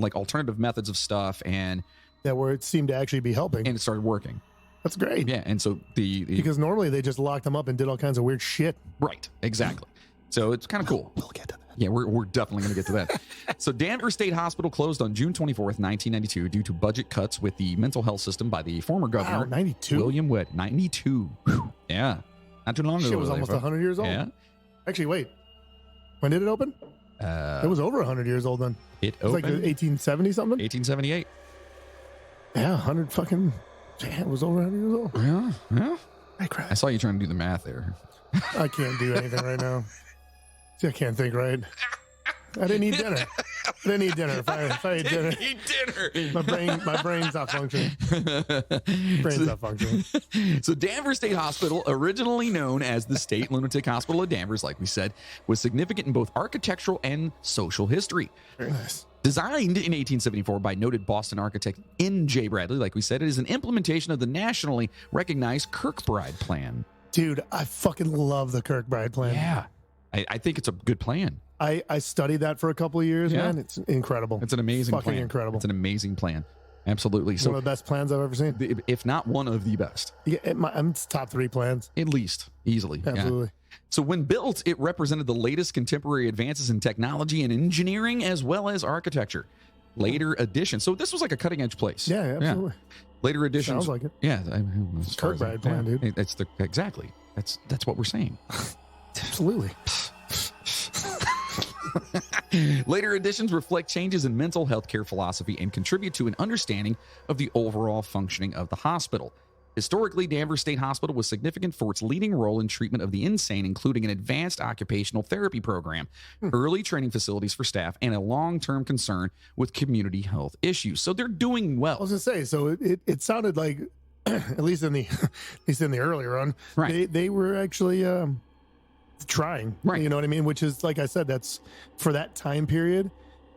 [SPEAKER 2] like alternative methods of stuff, and
[SPEAKER 3] That where it seemed to actually be helping.
[SPEAKER 2] it started working.
[SPEAKER 3] That's great.
[SPEAKER 2] Yeah, and so
[SPEAKER 3] Because normally they just locked them up and did all kinds of weird shit.
[SPEAKER 2] right, exactly. So it's kind of cool.
[SPEAKER 3] We'll get to that.
[SPEAKER 2] Yeah, we're definitely going to get to that. So Danvers State Hospital closed on June 24th, 1992 due to budget cuts with the mental health system by the former governor,
[SPEAKER 3] Wow, 92?
[SPEAKER 2] William Witt. 92. Yeah. Not too long ago.
[SPEAKER 3] Shit was almost 100 years old.
[SPEAKER 2] Yeah.
[SPEAKER 3] Actually, wait. When did it open? It was over 100 years old then.
[SPEAKER 2] It
[SPEAKER 3] It was like
[SPEAKER 2] opened
[SPEAKER 3] 1870 something?
[SPEAKER 2] 1878.
[SPEAKER 3] Yeah, 100 fucking... Yeah, it was over 100 years old.
[SPEAKER 2] Yeah. Yeah.
[SPEAKER 3] I crap.
[SPEAKER 2] I saw you trying to do the math there.
[SPEAKER 3] I can't do anything right now. See, I can't think right. I didn't eat dinner. I didn't eat dinner. If I ate dinner,
[SPEAKER 2] Eat dinner.
[SPEAKER 3] my brain's not functioning. Brain's not functioning.
[SPEAKER 2] So Danvers State Hospital, originally known as the State Lunatic Hospital of Danvers, like we said, was significant in both architectural and social history.
[SPEAKER 3] Very nice.
[SPEAKER 2] Designed in 1874 by noted Boston architect N.J. Bradley, like we said, it is an implementation of the nationally recognized Kirkbride Plan.
[SPEAKER 3] Dude, I fucking love the Kirkbride Plan.
[SPEAKER 2] Yeah. I think it's a good plan.
[SPEAKER 3] I studied that for a couple of years,
[SPEAKER 2] Yeah.
[SPEAKER 3] man. It's incredible.
[SPEAKER 2] It's an amazing
[SPEAKER 3] fucking
[SPEAKER 2] plan.
[SPEAKER 3] incredible.
[SPEAKER 2] It's an amazing plan. Absolutely. So
[SPEAKER 3] One of the best plans I've ever seen.
[SPEAKER 2] if not one of the best,
[SPEAKER 3] Yeah, it's top 3 plans.
[SPEAKER 2] at least easily. Yeah.
[SPEAKER 3] Absolutely.
[SPEAKER 2] So when built, it represented the latest contemporary advances in technology and engineering as well as architecture. Later additions. So this was like a cutting edge place.
[SPEAKER 3] Yeah, absolutely.
[SPEAKER 2] Later additions.
[SPEAKER 3] Sounds like it.
[SPEAKER 2] Yeah.
[SPEAKER 3] Kirkbride Plan, dude.
[SPEAKER 2] It's exactly. That's what we're saying.
[SPEAKER 3] Absolutely.
[SPEAKER 2] Later additions reflect changes in mental health care philosophy and contribute to an understanding of the overall functioning of the hospital. Historically, Danvers State Hospital was significant for its leading role in treatment of the insane, including an advanced occupational therapy program, early training facilities for staff, and a long-term concern with community health issues. So they're doing
[SPEAKER 3] I
[SPEAKER 2] well.
[SPEAKER 3] was gonna say, so it sounded like, at least in the early run,
[SPEAKER 2] Right.
[SPEAKER 3] they were actually trying.
[SPEAKER 2] Right.
[SPEAKER 3] You know what I mean? Which is, like I said, that's for that time period.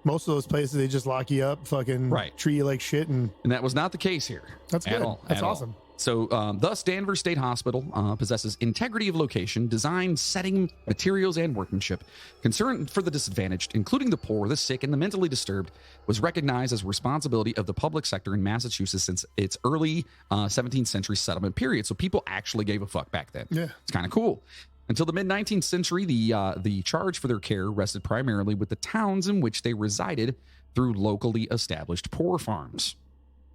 [SPEAKER 3] Most of those places, they just lock you up, fucking
[SPEAKER 2] Right.
[SPEAKER 3] treat you like shit, and
[SPEAKER 2] And that was not the case here.
[SPEAKER 3] that's
[SPEAKER 2] At
[SPEAKER 3] good.
[SPEAKER 2] all,
[SPEAKER 3] That's
[SPEAKER 2] at all.
[SPEAKER 3] awesome.
[SPEAKER 2] So, thus, Danvers State Hospital possesses integrity of location, design, setting, materials, and workmanship. Concern for the disadvantaged, including the poor, the sick, and the mentally disturbed, was recognized as a responsibility of the public sector in Massachusetts since its early 17th century settlement period. So people actually gave a fuck back then.
[SPEAKER 3] Yeah.
[SPEAKER 2] It's kind of cool. Until the mid-19th century, the charge for their care rested primarily with the towns in which they resided through locally established poor farms.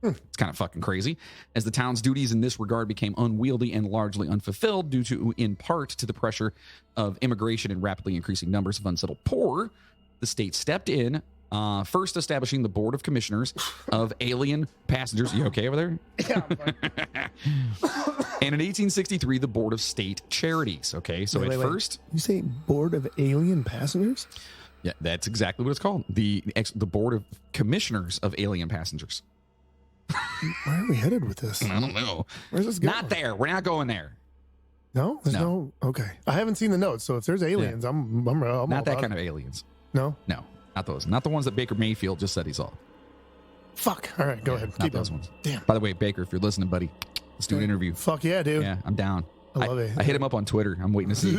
[SPEAKER 2] It's kind of fucking crazy, as the town's duties in this regard became unwieldy and largely unfulfilled due to, in part, to the pressure of immigration and rapidly increasing numbers of unsettled poor. The state stepped in, first establishing the Board of Commissioners of Alien Passengers. You okay over there?
[SPEAKER 3] Yeah.
[SPEAKER 2] And in 1863, the Board of State Charities. Okay, so
[SPEAKER 3] Wait.
[SPEAKER 2] first,
[SPEAKER 3] You say Board of Alien Passengers?
[SPEAKER 2] yeah, that's exactly what it's called. The Board of Commissioners of Alien Passengers.
[SPEAKER 3] Where are we headed with this?
[SPEAKER 2] I don't know.
[SPEAKER 3] Where's this going?
[SPEAKER 2] Not there. We're not going there.
[SPEAKER 3] No, there's no. Okay, I haven't seen the notes, so if there's aliens, I'm
[SPEAKER 2] Not that kind of aliens.
[SPEAKER 3] No,
[SPEAKER 2] No, not those. Not the ones that Baker Mayfield just said he saw.
[SPEAKER 3] fuck. All right, go ahead.
[SPEAKER 2] Not
[SPEAKER 3] Keep
[SPEAKER 2] those
[SPEAKER 3] going.
[SPEAKER 2] ones.
[SPEAKER 3] Damn.
[SPEAKER 2] By the way, Baker, if you're listening, buddy, let's do an interview.
[SPEAKER 3] Fuck yeah, dude.
[SPEAKER 2] Yeah, I'm down.
[SPEAKER 3] I love it.
[SPEAKER 2] I hit him up on Twitter. I'm waiting to see.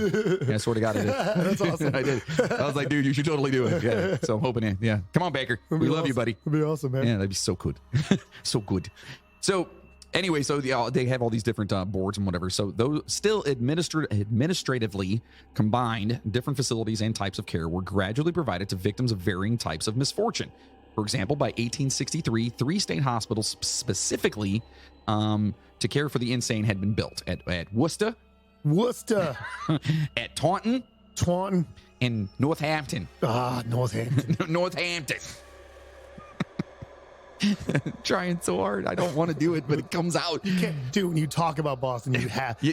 [SPEAKER 2] Yeah, I swear to God, I did.
[SPEAKER 3] That's awesome.
[SPEAKER 2] I did. I was like, dude, you should totally do it. Yeah. So I'm hoping. Yeah. Come on, Baker.
[SPEAKER 3] That'd
[SPEAKER 2] We
[SPEAKER 3] be
[SPEAKER 2] love you,
[SPEAKER 3] awesome.
[SPEAKER 2] buddy.
[SPEAKER 3] That'd be awesome, man.
[SPEAKER 2] Yeah, that'd be so good. So good. So anyway, so they have all these different boards and whatever. So those still administratively combined different facilities and types of care were gradually provided to victims of varying types of misfortune. For example, by 1863, 3 state hospitals specifically to care for the insane had been built at Worcester, at Taunton, and Northampton.
[SPEAKER 3] Northampton.
[SPEAKER 2] Northampton. Trying so hard. I don't want to do it, but it comes out.
[SPEAKER 3] You can't do it when you talk about Boston. You have to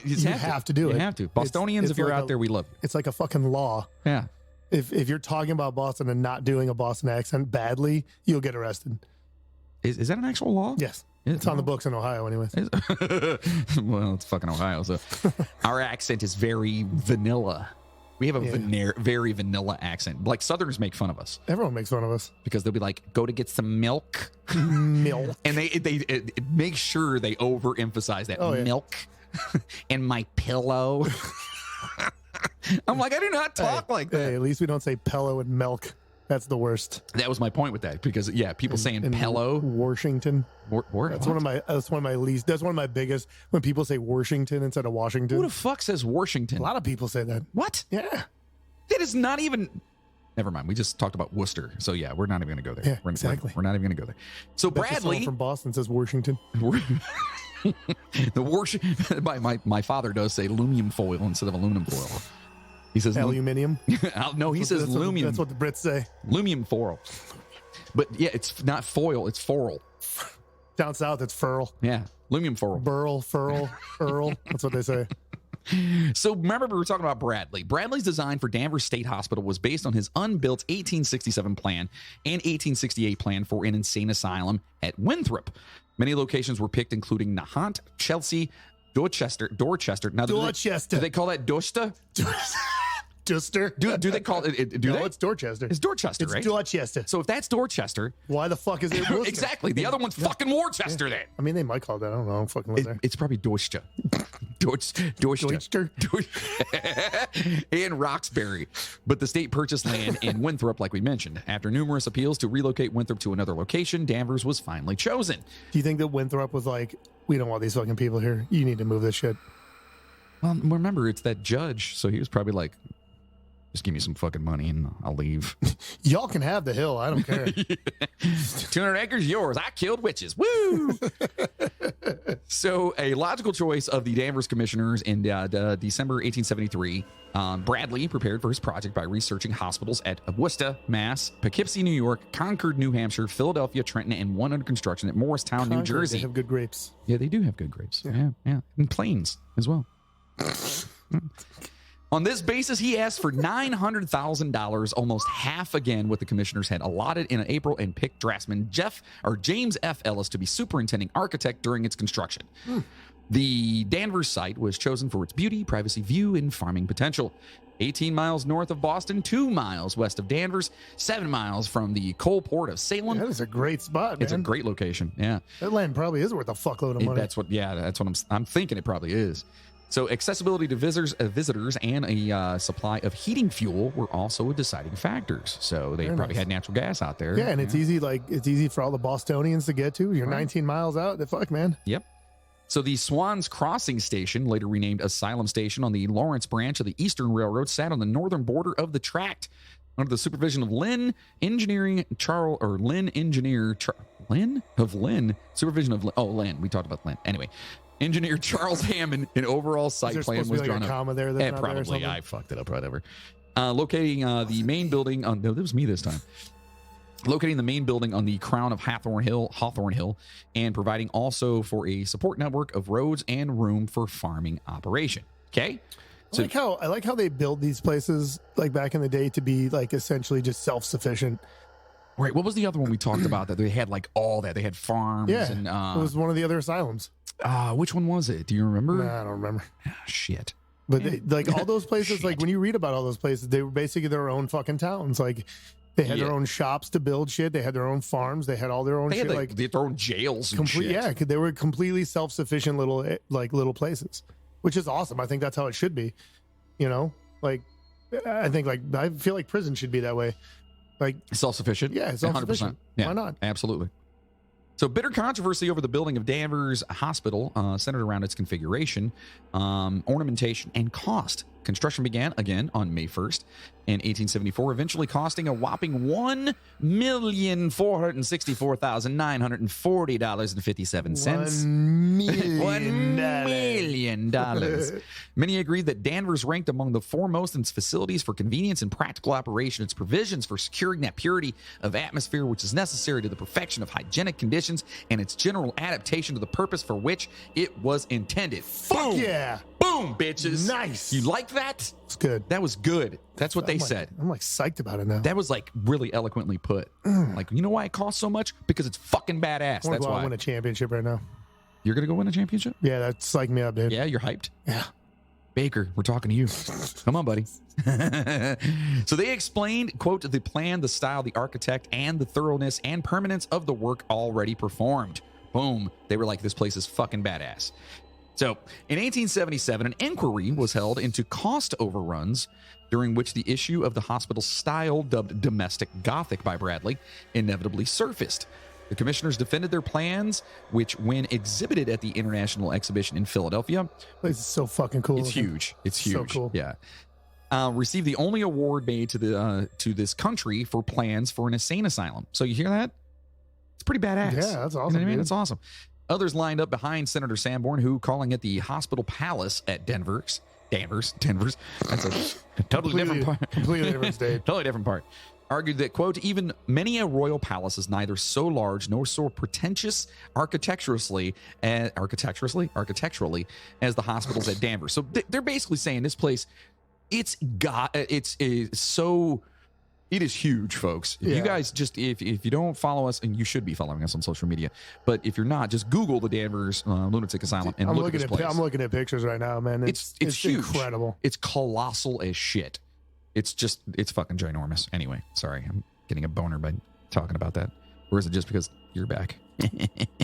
[SPEAKER 3] do it.
[SPEAKER 2] You have to. Bostonians, if you're
[SPEAKER 3] like
[SPEAKER 2] out there, we love you.
[SPEAKER 3] It's like a fucking law.
[SPEAKER 2] Yeah.
[SPEAKER 3] If you're talking about Boston and not doing a Boston accent badly, you'll get arrested.
[SPEAKER 2] Is that an actual law?
[SPEAKER 3] Yes. It's on the books in Ohio anyways.
[SPEAKER 2] Well, it's fucking Ohio, so our accent is very vanilla. We have a very vanilla accent. Like Southerners make fun of us.
[SPEAKER 3] Everyone makes fun of us.
[SPEAKER 2] Because they'll be like, go to get some milk.
[SPEAKER 3] Milk.
[SPEAKER 2] And they make sure they overemphasize that milk and my pillow. I'm like, I do not talk like that.
[SPEAKER 3] Hey, at least we don't say pillow and milk. That's the worst.
[SPEAKER 2] That was my point with that, because people saying pillow.
[SPEAKER 3] Washington. That's one of my least. That's one of my biggest. When people say Washington instead of Washington.
[SPEAKER 2] Who the fuck says Washington?
[SPEAKER 3] A lot of people say that.
[SPEAKER 2] What?
[SPEAKER 3] Yeah.
[SPEAKER 2] That is not even. Never mind. We just talked about Worcester, so yeah, we're not even going to go there.
[SPEAKER 3] Yeah, exactly.
[SPEAKER 2] We're not even going to go there. So Bradley
[SPEAKER 3] from Boston says Washington.
[SPEAKER 2] My father does say aluminum foil instead of aluminum foil. He says
[SPEAKER 3] aluminium.
[SPEAKER 2] No, he says aluminum.
[SPEAKER 3] That's what the Brits say.
[SPEAKER 2] Aluminum foil. But yeah, it's not foil, it's foil.
[SPEAKER 3] Down south, it's furl.
[SPEAKER 2] Yeah, aluminum foil.
[SPEAKER 3] Burl, furl, Earl. That's what they say.
[SPEAKER 2] So remember, we were talking about Bradley. Bradley's design for Danvers State Hospital was based on his unbuilt 1867 plan and 1868 plan for an insane asylum at Winthrop. Many locations were picked, including Nahant, Chelsea, Dorchester. Now,
[SPEAKER 3] Dorchester.
[SPEAKER 2] Do they call that Dorchester?
[SPEAKER 3] Dorchester.
[SPEAKER 2] Do they call it? No,
[SPEAKER 3] it's Dorchester.
[SPEAKER 2] It's Dorchester, right?
[SPEAKER 3] It's Dorchester.
[SPEAKER 2] So if that's Dorchester,
[SPEAKER 3] why the fuck is it Worcester?
[SPEAKER 2] Exactly. The other one's fucking Worcester then.
[SPEAKER 3] I mean, they might call it that. I don't know. I don't fucking live there.
[SPEAKER 2] It's probably Dorchester. Dorchester. And Roxbury. But the state purchased land in Winthrop, like we mentioned. After numerous appeals to relocate Winthrop to another location, Danvers was finally chosen.
[SPEAKER 3] Do you think that Winthrop was like, we don't want these fucking people here. You need to move this shit.
[SPEAKER 2] Well, remember, it's that judge. So he was probably like, just give me some fucking money and I'll leave.
[SPEAKER 3] Y'all can have the hill. I don't care.
[SPEAKER 2] 200 acres yours. I killed witches. Woo! So a logical choice of the Danvers commissioners in December 1873, Bradley prepared for his project by researching hospitals at Worcester, Mass., Poughkeepsie, New York, Concord, New Hampshire, Philadelphia, Trenton, and one under construction at Morristown, New Jersey.
[SPEAKER 3] They have good grapes.
[SPEAKER 2] Yeah, they do have good grapes. Yeah. And plains as well. On this basis, he asked for $900,000, almost half again what the commissioners had allotted in April, and picked draftsman James F. Ellis to be superintending architect during its construction. The Danvers site was chosen for its beauty, privacy, view, and farming potential. 18 miles north of Boston, 2 miles west of Danvers, 7 miles from the coal port of Salem.
[SPEAKER 3] That is a great spot, man.
[SPEAKER 2] It's a great location. Yeah,
[SPEAKER 3] that land probably is worth a fuckload of money.
[SPEAKER 2] That's what I'm thinking. It probably is. So accessibility to visitors and a supply of heating fuel were also deciding factors. So they probably had natural gas out there.
[SPEAKER 3] Yeah, and it's easy. Like, it's easy for all the Bostonians to get to. You're 19 miles out. The fuck, man.
[SPEAKER 2] Yep. So the Swans Crossing Station, later renamed Asylum Station on the Lawrence branch of the Eastern Railroad, sat on the northern border of the tract under the supervision of Lynn Engineer. We talked about Lynn. Anyway. Engineer Charles Hammond, an overall site plan was drawn up.
[SPEAKER 3] Comma there that's not
[SPEAKER 2] probably.
[SPEAKER 3] there
[SPEAKER 2] I fucked it up. Whatever. Locating the main building. No, that was me this time. Locating the main building on the crown of Hawthorne Hill, and providing also for a support network of roads and room for farming operation. Okay.
[SPEAKER 3] So I like how they build these places like back in the day to be like essentially just self-sufficient.
[SPEAKER 2] Right. What was the other one we talked about that they had like all that? They had farms.
[SPEAKER 3] Yeah.
[SPEAKER 2] And
[SPEAKER 3] it was one of the other asylums.
[SPEAKER 2] Which one was it? Do you remember?
[SPEAKER 3] Nah, I don't remember.
[SPEAKER 2] Shit.
[SPEAKER 3] But they, like all those places, like when you read about all those places, they were basically their own fucking towns. Like they had their own shops to build shit. They had their own farms. They had all their own shit.
[SPEAKER 2] They had their own jails and shit.
[SPEAKER 3] Yeah, they were completely self-sufficient little places, which is awesome. I think that's how it should be. You know, like I feel like prison should be that way. Like
[SPEAKER 2] self-sufficient.
[SPEAKER 3] Yeah, self-sufficient.
[SPEAKER 2] 100%. Yeah,
[SPEAKER 3] why not?
[SPEAKER 2] Absolutely. So bitter controversy over the building of Danvers Hospital centered around its configuration, ornamentation, and cost. Construction began again on May 1st in 1874, eventually costing a whopping $1,464,940.57.
[SPEAKER 3] $1 million.
[SPEAKER 2] $1 million. Many agreed that Danvers ranked among the foremost in its facilities for convenience and practical operation, its provisions for securing that purity of atmosphere which is necessary to the perfection of hygienic conditions, and its general adaptation to the purpose for which it was intended.
[SPEAKER 3] Fuck yeah.
[SPEAKER 2] Boom, bitches.
[SPEAKER 3] Nice.
[SPEAKER 2] You like that?
[SPEAKER 3] It's good.
[SPEAKER 2] That was good. That's what they said.
[SPEAKER 3] I'm like psyched about it now.
[SPEAKER 2] That was like really eloquently put. Like, you know why it costs so much? Because it's fucking badass. That's why.
[SPEAKER 3] I win a championship right now.
[SPEAKER 2] You're going to go win a championship?
[SPEAKER 3] Yeah, that psyched me up, dude.
[SPEAKER 2] Yeah, you're hyped?
[SPEAKER 3] Yeah.
[SPEAKER 2] Baker, we're talking to you. Come on, buddy. So they explained, quote, the plan, the style, the architect, and the thoroughness and permanence of the work already performed. Boom. They were like, this place is fucking badass. So in 1877, an inquiry was held into cost overruns, during which the issue of the hospital's style, dubbed domestic Gothic by Bradley, inevitably surfaced. The commissioners defended their plans, which, when exhibited at the International Exhibition in Philadelphia,
[SPEAKER 3] Place is so fucking cool.
[SPEAKER 2] it's huge. It's huge.
[SPEAKER 3] So cool.
[SPEAKER 2] Yeah. Received the only award made to this country for plans for an insane asylum. So you hear that? It's pretty badass.
[SPEAKER 3] Yeah, that's awesome.
[SPEAKER 2] You know what I mean?
[SPEAKER 3] Dude.
[SPEAKER 2] It's awesome. Others lined up behind Senator Sanborn, who, calling it the Hospital Palace at Danvers. That's a totally different part.
[SPEAKER 3] Completely different state.
[SPEAKER 2] Totally different part. Argued that, quote, even many a royal palace is neither so large nor so pretentious architecturally as the hospitals at Danvers. So they're basically saying this place, it is huge, folks. If you guys just, if you don't follow us, and you should be following us on social media, but if you're not, just Google the Danvers Lunatic Asylum and look at this place.
[SPEAKER 3] I'm looking at pictures right now, man.
[SPEAKER 2] It's huge.
[SPEAKER 3] Incredible.
[SPEAKER 2] It's colossal as shit. It's fucking ginormous. Anyway, sorry, I'm getting a boner by talking about that. Or is it just because you're back?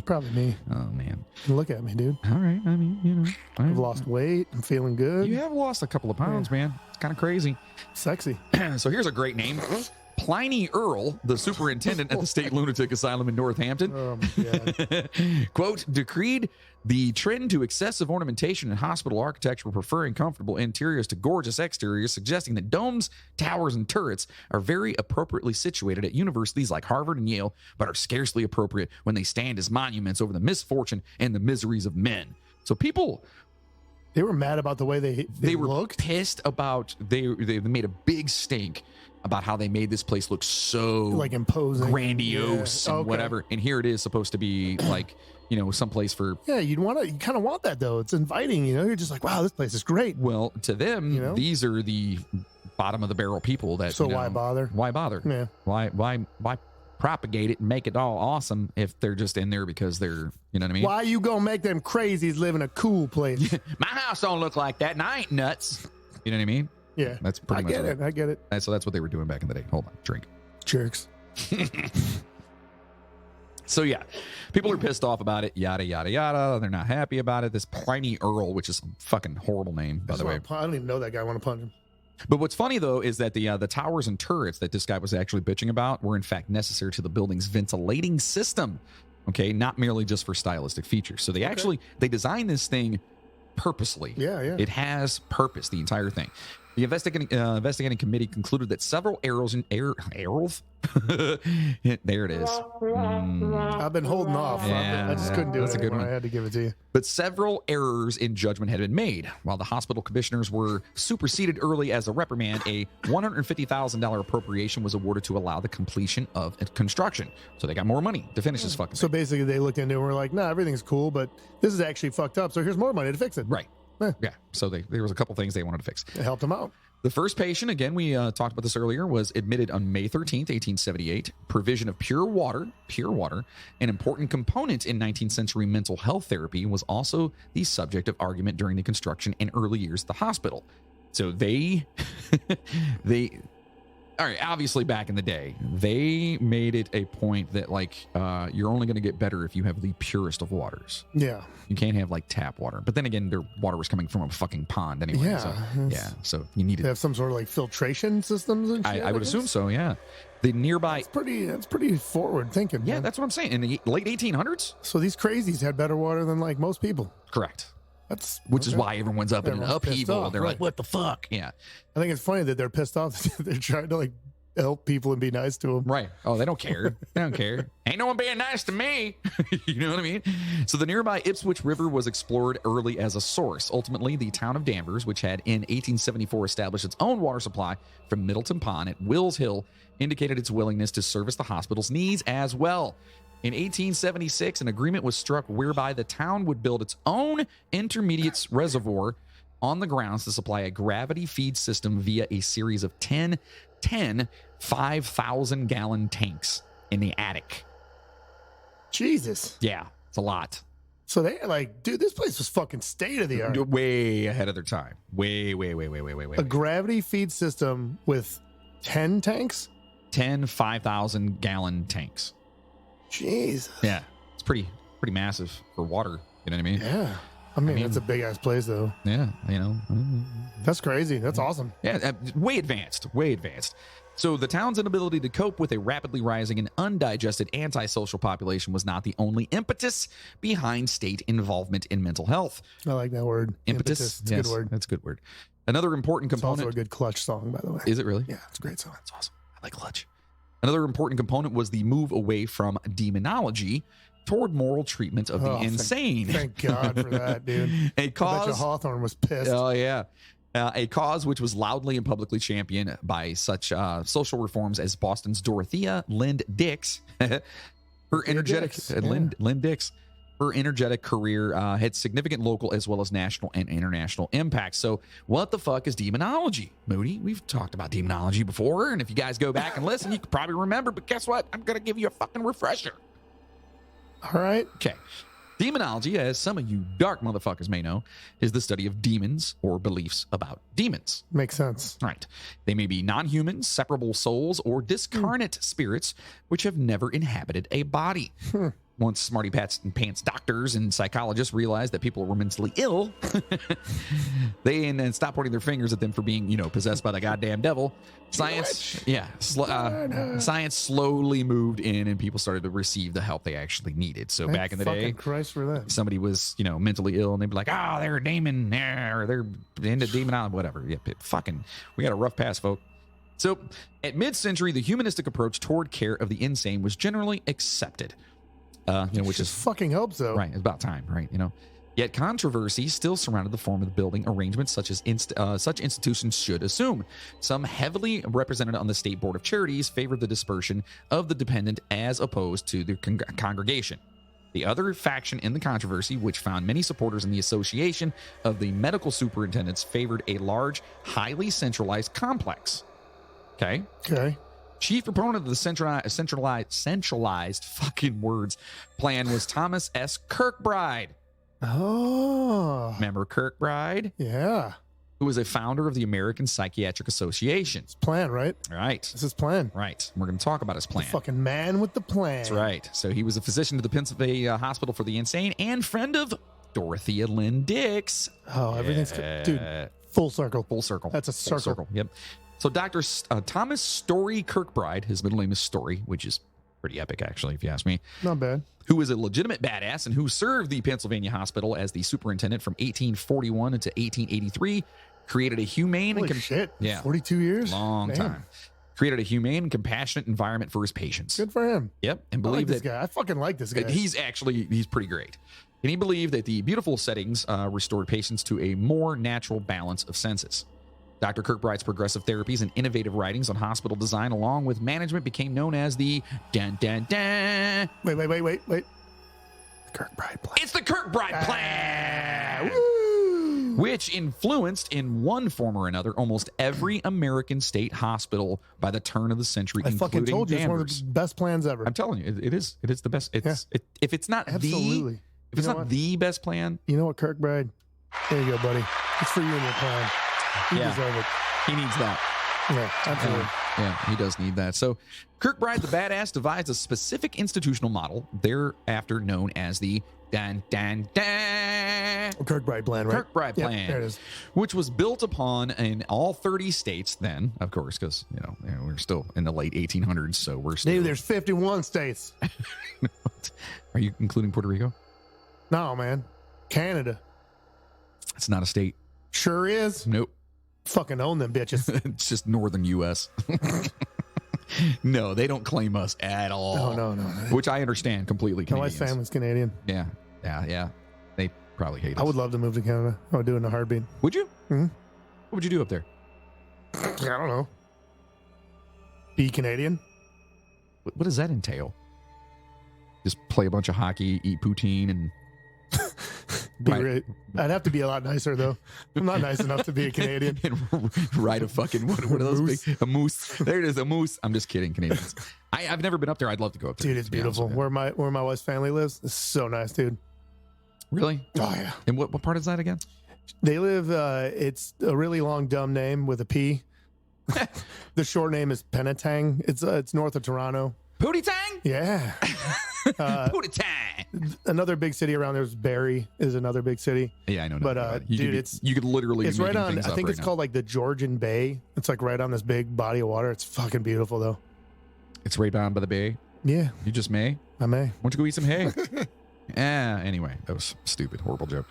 [SPEAKER 3] Probably me.
[SPEAKER 2] Oh, man.
[SPEAKER 3] Look at me, dude.
[SPEAKER 2] All right. I mean, you know.
[SPEAKER 3] I've lost weight. I'm feeling good.
[SPEAKER 2] You have lost a couple of pounds, man. It's kind of crazy.
[SPEAKER 3] Sexy.
[SPEAKER 2] So here's a great name. Pliny Earl, the superintendent at the State Lunatic Asylum in Northampton,
[SPEAKER 3] Oh, my God.
[SPEAKER 2] quote, decreed the trend to excessive ornamentation in hospital architecture, preferring comfortable interiors to gorgeous exteriors, suggesting that domes, towers, and turrets are very appropriately situated at universities like Harvard and Yale, but are scarcely appropriate when they stand as monuments over the misfortune and the miseries of men. So people...
[SPEAKER 3] They were mad about the way they
[SPEAKER 2] were
[SPEAKER 3] looked.
[SPEAKER 2] pissed about, they made a big stink about how they made this place look so
[SPEAKER 3] Like imposing.
[SPEAKER 2] grandiose
[SPEAKER 3] Yeah.
[SPEAKER 2] and
[SPEAKER 3] Okay.
[SPEAKER 2] whatever. And here it is supposed to be like, you know, someplace for,
[SPEAKER 3] Yeah, you kind of want that though. It's inviting, you know. You're just like, wow, this place is great.
[SPEAKER 2] well, to them,
[SPEAKER 3] You know?
[SPEAKER 2] these are the bottom of the barrel people that,
[SPEAKER 3] So
[SPEAKER 2] you know,
[SPEAKER 3] why bother?
[SPEAKER 2] Why bother?
[SPEAKER 3] Yeah.
[SPEAKER 2] Why propagate it and make it all awesome if they're just in there because they're, you know what I mean?
[SPEAKER 3] Why you gonna make them crazies live in a cool place?
[SPEAKER 2] My house don't look like that and I ain't nuts. You know what I mean?
[SPEAKER 3] Yeah,
[SPEAKER 2] That's pretty much
[SPEAKER 3] I get it.
[SPEAKER 2] So that's what they were doing back in the day. Hold on, drink.
[SPEAKER 3] Jerks.
[SPEAKER 2] So yeah, people are pissed off about it, yada, yada, yada. They're not happy about it. This Pliny Earl, which is a fucking horrible name, by the way.
[SPEAKER 3] I don't even know that guy. I want to punch him.
[SPEAKER 2] But what's funny, though, is that the towers and turrets that this guy was actually bitching about were, in fact, necessary to the building's ventilating system, okay? Not merely just for stylistic features. So they designed this thing purposely.
[SPEAKER 3] Yeah.
[SPEAKER 2] It has purpose, the entire thing. The investigating committee concluded that several arrows there it is.
[SPEAKER 3] I've been holding off.
[SPEAKER 2] Yeah,
[SPEAKER 3] I just couldn't do
[SPEAKER 2] that's
[SPEAKER 3] it
[SPEAKER 2] a good
[SPEAKER 3] anymore.
[SPEAKER 2] one.
[SPEAKER 3] I had to give it to you.
[SPEAKER 2] But several errors in judgment had been made. While the hospital commissioners were superseded early as a reprimand, a $150,000 appropriation was awarded to allow the completion of construction. So they got more money to finish this fucking
[SPEAKER 3] So
[SPEAKER 2] thing.
[SPEAKER 3] basically, they looked into it and were like, "Nah, everything's cool, but this is actually fucked up. So here's more money to fix it."
[SPEAKER 2] Right. Yeah. So there was a couple things they wanted to fix.
[SPEAKER 3] It helped them out.
[SPEAKER 2] The first patient, again, we talked about this earlier, was admitted on May 13th, 1878. Provision of pure water, an important component in 19th century mental health therapy, was also the subject of argument during the construction and early years of the hospital. So they all right, obviously back in the day, they made it a point that, like, you're only going to get better if you have the purest of waters.
[SPEAKER 3] Yeah.
[SPEAKER 2] You can't have, like, tap water. But then again, their water was coming from a fucking pond anyway.
[SPEAKER 3] Yeah.
[SPEAKER 2] So you need
[SPEAKER 3] They
[SPEAKER 2] it.
[SPEAKER 3] have some sort of like filtration systems and shit.
[SPEAKER 2] I would assume so, yeah. The nearby...
[SPEAKER 3] That's pretty forward thinking.
[SPEAKER 2] Yeah,
[SPEAKER 3] man.
[SPEAKER 2] that's what I'm saying. In the late 1800s?
[SPEAKER 3] So these crazies had better water than like most people.
[SPEAKER 2] Correct. which is why everyone's up in an
[SPEAKER 3] Everyone's pissed
[SPEAKER 2] upheaval.
[SPEAKER 3] off,
[SPEAKER 2] They're
[SPEAKER 3] right.
[SPEAKER 2] like, what the fuck? Yeah.
[SPEAKER 3] I think it's funny that they're pissed off. They're trying to like help people and be nice to them.
[SPEAKER 2] Right. Oh, they don't care. They don't care. Ain't no one being nice to me. You know what I mean? So the nearby Ipswich River was explored early as a source. Ultimately, the town of Danvers, which had in 1874 established its own water supply from Middleton Pond at Wills Hill, indicated its willingness to service the hospital's needs as well. In 1876, an agreement was struck whereby the town would build its own intermediate reservoir on the grounds to supply a gravity feed system via a series of 10 5,000-gallon tanks in the attic.
[SPEAKER 3] Jesus.
[SPEAKER 2] Yeah, it's a lot.
[SPEAKER 3] So they like, dude, this place was fucking state of the art.
[SPEAKER 2] Way ahead of their time. Way.
[SPEAKER 3] A gravity feed system with 10 tanks?
[SPEAKER 2] 10 5,000-gallon tanks.
[SPEAKER 3] Jesus.
[SPEAKER 2] Yeah, it's pretty massive for water. You know what I mean?
[SPEAKER 3] Yeah. I mean, that's a big ass place, though.
[SPEAKER 2] Yeah, you know.
[SPEAKER 3] That's crazy. That's awesome.
[SPEAKER 2] Yeah, way advanced. So the town's inability to cope with a rapidly rising and undigested antisocial population was not the only impetus behind state involvement in mental health.
[SPEAKER 3] I like that word.
[SPEAKER 2] Impetus?
[SPEAKER 3] It's a good word.
[SPEAKER 2] That's a good word. Another important
[SPEAKER 3] It's
[SPEAKER 2] component.
[SPEAKER 3] also a good Clutch song, by the way.
[SPEAKER 2] Is it really?
[SPEAKER 3] Yeah, it's a great song.
[SPEAKER 2] That's awesome. I like Clutch. Another important component was the move away from demonology toward moral treatment of the insane.
[SPEAKER 3] Thank God for that, dude.
[SPEAKER 2] A cause.
[SPEAKER 3] I bet you Hawthorne was pissed.
[SPEAKER 2] Oh, yeah. A cause which was loudly and publicly championed by such social reforms as Boston's Dorothea Lynde Dix. Her energetic Lynde Dix. Her energetic career had significant local as well as national and international impact. So what the fuck is demonology, Moody? We've talked about demonology before, and if you guys go back and listen, you could probably remember, but guess what? I'm going to give you a fucking refresher.
[SPEAKER 3] All right.
[SPEAKER 2] Okay. Demonology, as some of you dark motherfuckers may know, is the study of demons or beliefs about demons.
[SPEAKER 3] Makes sense.
[SPEAKER 2] Right. They may be non-human, separable souls, or discarnate spirits which have never inhabited a body. Once smarty pants doctors and psychologists realized that people were mentally ill, they and stopped pointing their fingers at them for being, possessed by the goddamn devil. Science slowly moved in, and people started to receive the help they actually needed. So back in the day,
[SPEAKER 3] Christ for that.
[SPEAKER 2] somebody was, mentally ill, and they'd be like, "Oh, they're a demon, or they're into demonology, whatever." Yep, we got a rough pass, folk. So, at mid-century, the humanistic approach toward care of the insane was generally accepted. Which is
[SPEAKER 3] fucking helps, though.
[SPEAKER 2] Right, it's about time, right? Yet controversy still surrounded the form of the building arrangements, such as such institutions should assume. Some heavily represented on the State Board of Charities favored the dispersion of the dependent as opposed to the congregation. The other faction in the controversy, which found many supporters in the Association of the Medical Superintendents, favored a large, highly centralized complex. Okay. Chief proponent of the centralized fucking words plan was Thomas S. Kirkbride.
[SPEAKER 3] Oh.
[SPEAKER 2] Remember Kirkbride?
[SPEAKER 3] Yeah.
[SPEAKER 2] Who was a founder of the American Psychiatric Association.
[SPEAKER 3] It's plan, right?
[SPEAKER 2] Right.
[SPEAKER 3] This is plan.
[SPEAKER 2] Right. We're going to talk about his plan.
[SPEAKER 3] The fucking man with the plan.
[SPEAKER 2] That's right. So he was a physician to the Pennsylvania Hospital for the Insane and friend of Dorothea Lynde Dix.
[SPEAKER 3] Oh, everything's... Dude, full circle.
[SPEAKER 2] Full circle.
[SPEAKER 3] That's a circle.
[SPEAKER 2] Full circle. Yep. So Dr. Thomas Story Kirkbride, his middle name is Story, which is pretty epic, actually, if you ask me.
[SPEAKER 3] Not bad.
[SPEAKER 2] Who is a legitimate badass and who served the Pennsylvania Hospital as the superintendent from 1841 to 1883, created a humane...
[SPEAKER 3] Holy shit.
[SPEAKER 2] Yeah.
[SPEAKER 3] 42 years?
[SPEAKER 2] Long time. Created a humane and compassionate environment for his patients.
[SPEAKER 3] Good for him.
[SPEAKER 2] Yep. And
[SPEAKER 3] I like
[SPEAKER 2] believed
[SPEAKER 3] this guy. I fucking like this guy.
[SPEAKER 2] He's pretty great. And he believed that the beautiful settings restored patients to a more natural balance of senses. Dr. Kirkbride's progressive therapies and innovative writings on hospital design, along with management, became known as the Wait.
[SPEAKER 3] The Kirkbride Plan.
[SPEAKER 2] It's the Kirkbride Plan!
[SPEAKER 3] Woo!
[SPEAKER 2] Which influenced, in one form or another, almost every American state hospital by the turn of the century,
[SPEAKER 3] I fucking
[SPEAKER 2] including
[SPEAKER 3] told you
[SPEAKER 2] Danvers.
[SPEAKER 3] it's one of the best plans ever.
[SPEAKER 2] I'm telling you, it is the best. If it's not
[SPEAKER 3] Absolutely.
[SPEAKER 2] the best plan,
[SPEAKER 3] you know what, Kirkbride? There you go, buddy. It's for you and your plan. You deserve it.
[SPEAKER 2] He needs that.
[SPEAKER 3] Yeah, absolutely.
[SPEAKER 2] Yeah, he does need that. So Kirkbride, the badass, devised a specific institutional model, thereafter known as the
[SPEAKER 3] Kirkbride Plan, right?
[SPEAKER 2] Kirkbride Plan,
[SPEAKER 3] there it is.
[SPEAKER 2] which was built upon in all 30 states then, of course, because, we're still in the late 1800s, so we're still...
[SPEAKER 3] Dude, there's 51 states.
[SPEAKER 2] Are you including Puerto Rico?
[SPEAKER 3] No, man. Canada.
[SPEAKER 2] It's not a state.
[SPEAKER 3] Sure is.
[SPEAKER 2] Nope.
[SPEAKER 3] Fucking own them bitches.
[SPEAKER 2] It's just northern U.S. No, they don't claim us at all.
[SPEAKER 3] No.
[SPEAKER 2] Which I understand completely.
[SPEAKER 3] My wife's
[SPEAKER 2] Canadians.
[SPEAKER 3] family's Canadian.
[SPEAKER 2] Yeah. They probably hate us.
[SPEAKER 3] I would love to move to Canada. I would do it in a heartbeat.
[SPEAKER 2] Would you?
[SPEAKER 3] Mm-hmm.
[SPEAKER 2] What would you do up there?
[SPEAKER 3] I don't know. Be Canadian?
[SPEAKER 2] What does that entail? Just play a bunch of hockey, eat poutine, and
[SPEAKER 3] I'd have to be a lot nicer, though. I'm not nice enough to be a Canadian.
[SPEAKER 2] and ride a fucking what are those
[SPEAKER 3] Moose.
[SPEAKER 2] big? A moose. There it is, a moose. I'm just kidding, Canadians. I've never been up there. I'd love to go up there.
[SPEAKER 3] Dude, it's beautiful. Where my wife's family lives, it's so nice, dude.
[SPEAKER 2] Really?
[SPEAKER 3] Oh yeah.
[SPEAKER 2] And what part is that again?
[SPEAKER 3] They live. It's a really long, dumb name with a P. The short name is Penetang. It's north of Toronto.
[SPEAKER 2] Pootie Tang.
[SPEAKER 3] Yeah.
[SPEAKER 2] Pootie Tang.
[SPEAKER 3] Another big city around there is Barrie. Is another big city.
[SPEAKER 2] Yeah, I know.
[SPEAKER 3] But
[SPEAKER 2] dude, you could literally.
[SPEAKER 3] It's
[SPEAKER 2] be
[SPEAKER 3] right
[SPEAKER 2] making
[SPEAKER 3] on.
[SPEAKER 2] things
[SPEAKER 3] I
[SPEAKER 2] up
[SPEAKER 3] think
[SPEAKER 2] right
[SPEAKER 3] it's
[SPEAKER 2] now.
[SPEAKER 3] called like the Georgian Bay. It's like right on this big body of water. It's fucking beautiful though.
[SPEAKER 2] It's right down by the bay.
[SPEAKER 3] Yeah,
[SPEAKER 2] You just may.
[SPEAKER 3] I may.
[SPEAKER 2] Why don't you go eat some hay? Anyway, that was stupid, horrible joke.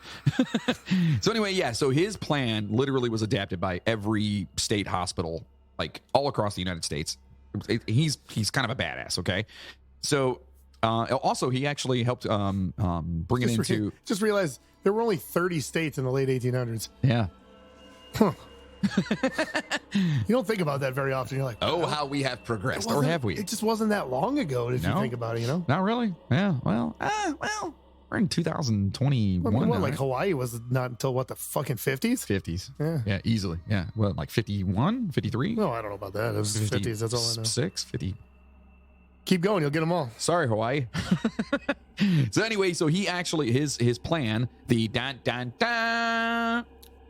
[SPEAKER 2] So anyway, yeah. So his plan literally was adapted by every state hospital, like all across the United States. He's kind of a badass. Okay. So also he actually helped bring it into.
[SPEAKER 3] Just realized there were only 30 states in the late 1800s.
[SPEAKER 2] Yeah.
[SPEAKER 3] Huh. You don't think about that very often. You're like,
[SPEAKER 2] Oh,
[SPEAKER 3] well,
[SPEAKER 2] how we have
[SPEAKER 3] it
[SPEAKER 2] progressed, or
[SPEAKER 3] wasn't-
[SPEAKER 2] have we?
[SPEAKER 3] It just wasn't that long ago if you
[SPEAKER 2] No.
[SPEAKER 3] think about it, you know?
[SPEAKER 2] Not really. Yeah. Well, we're in 2021.
[SPEAKER 3] What,
[SPEAKER 2] now,
[SPEAKER 3] like
[SPEAKER 2] right?
[SPEAKER 3] Hawaii was not until what, the fucking 50s?
[SPEAKER 2] 50s.
[SPEAKER 3] Yeah.
[SPEAKER 2] Yeah, easily. Yeah. Well, like 51, 53?
[SPEAKER 3] No, I don't know about that. It was 50s. That's all I know.
[SPEAKER 2] 6, 50.
[SPEAKER 3] Keep going. You'll get them all.
[SPEAKER 2] Sorry, Hawaii. So anyway, so he actually, his plan, the
[SPEAKER 3] The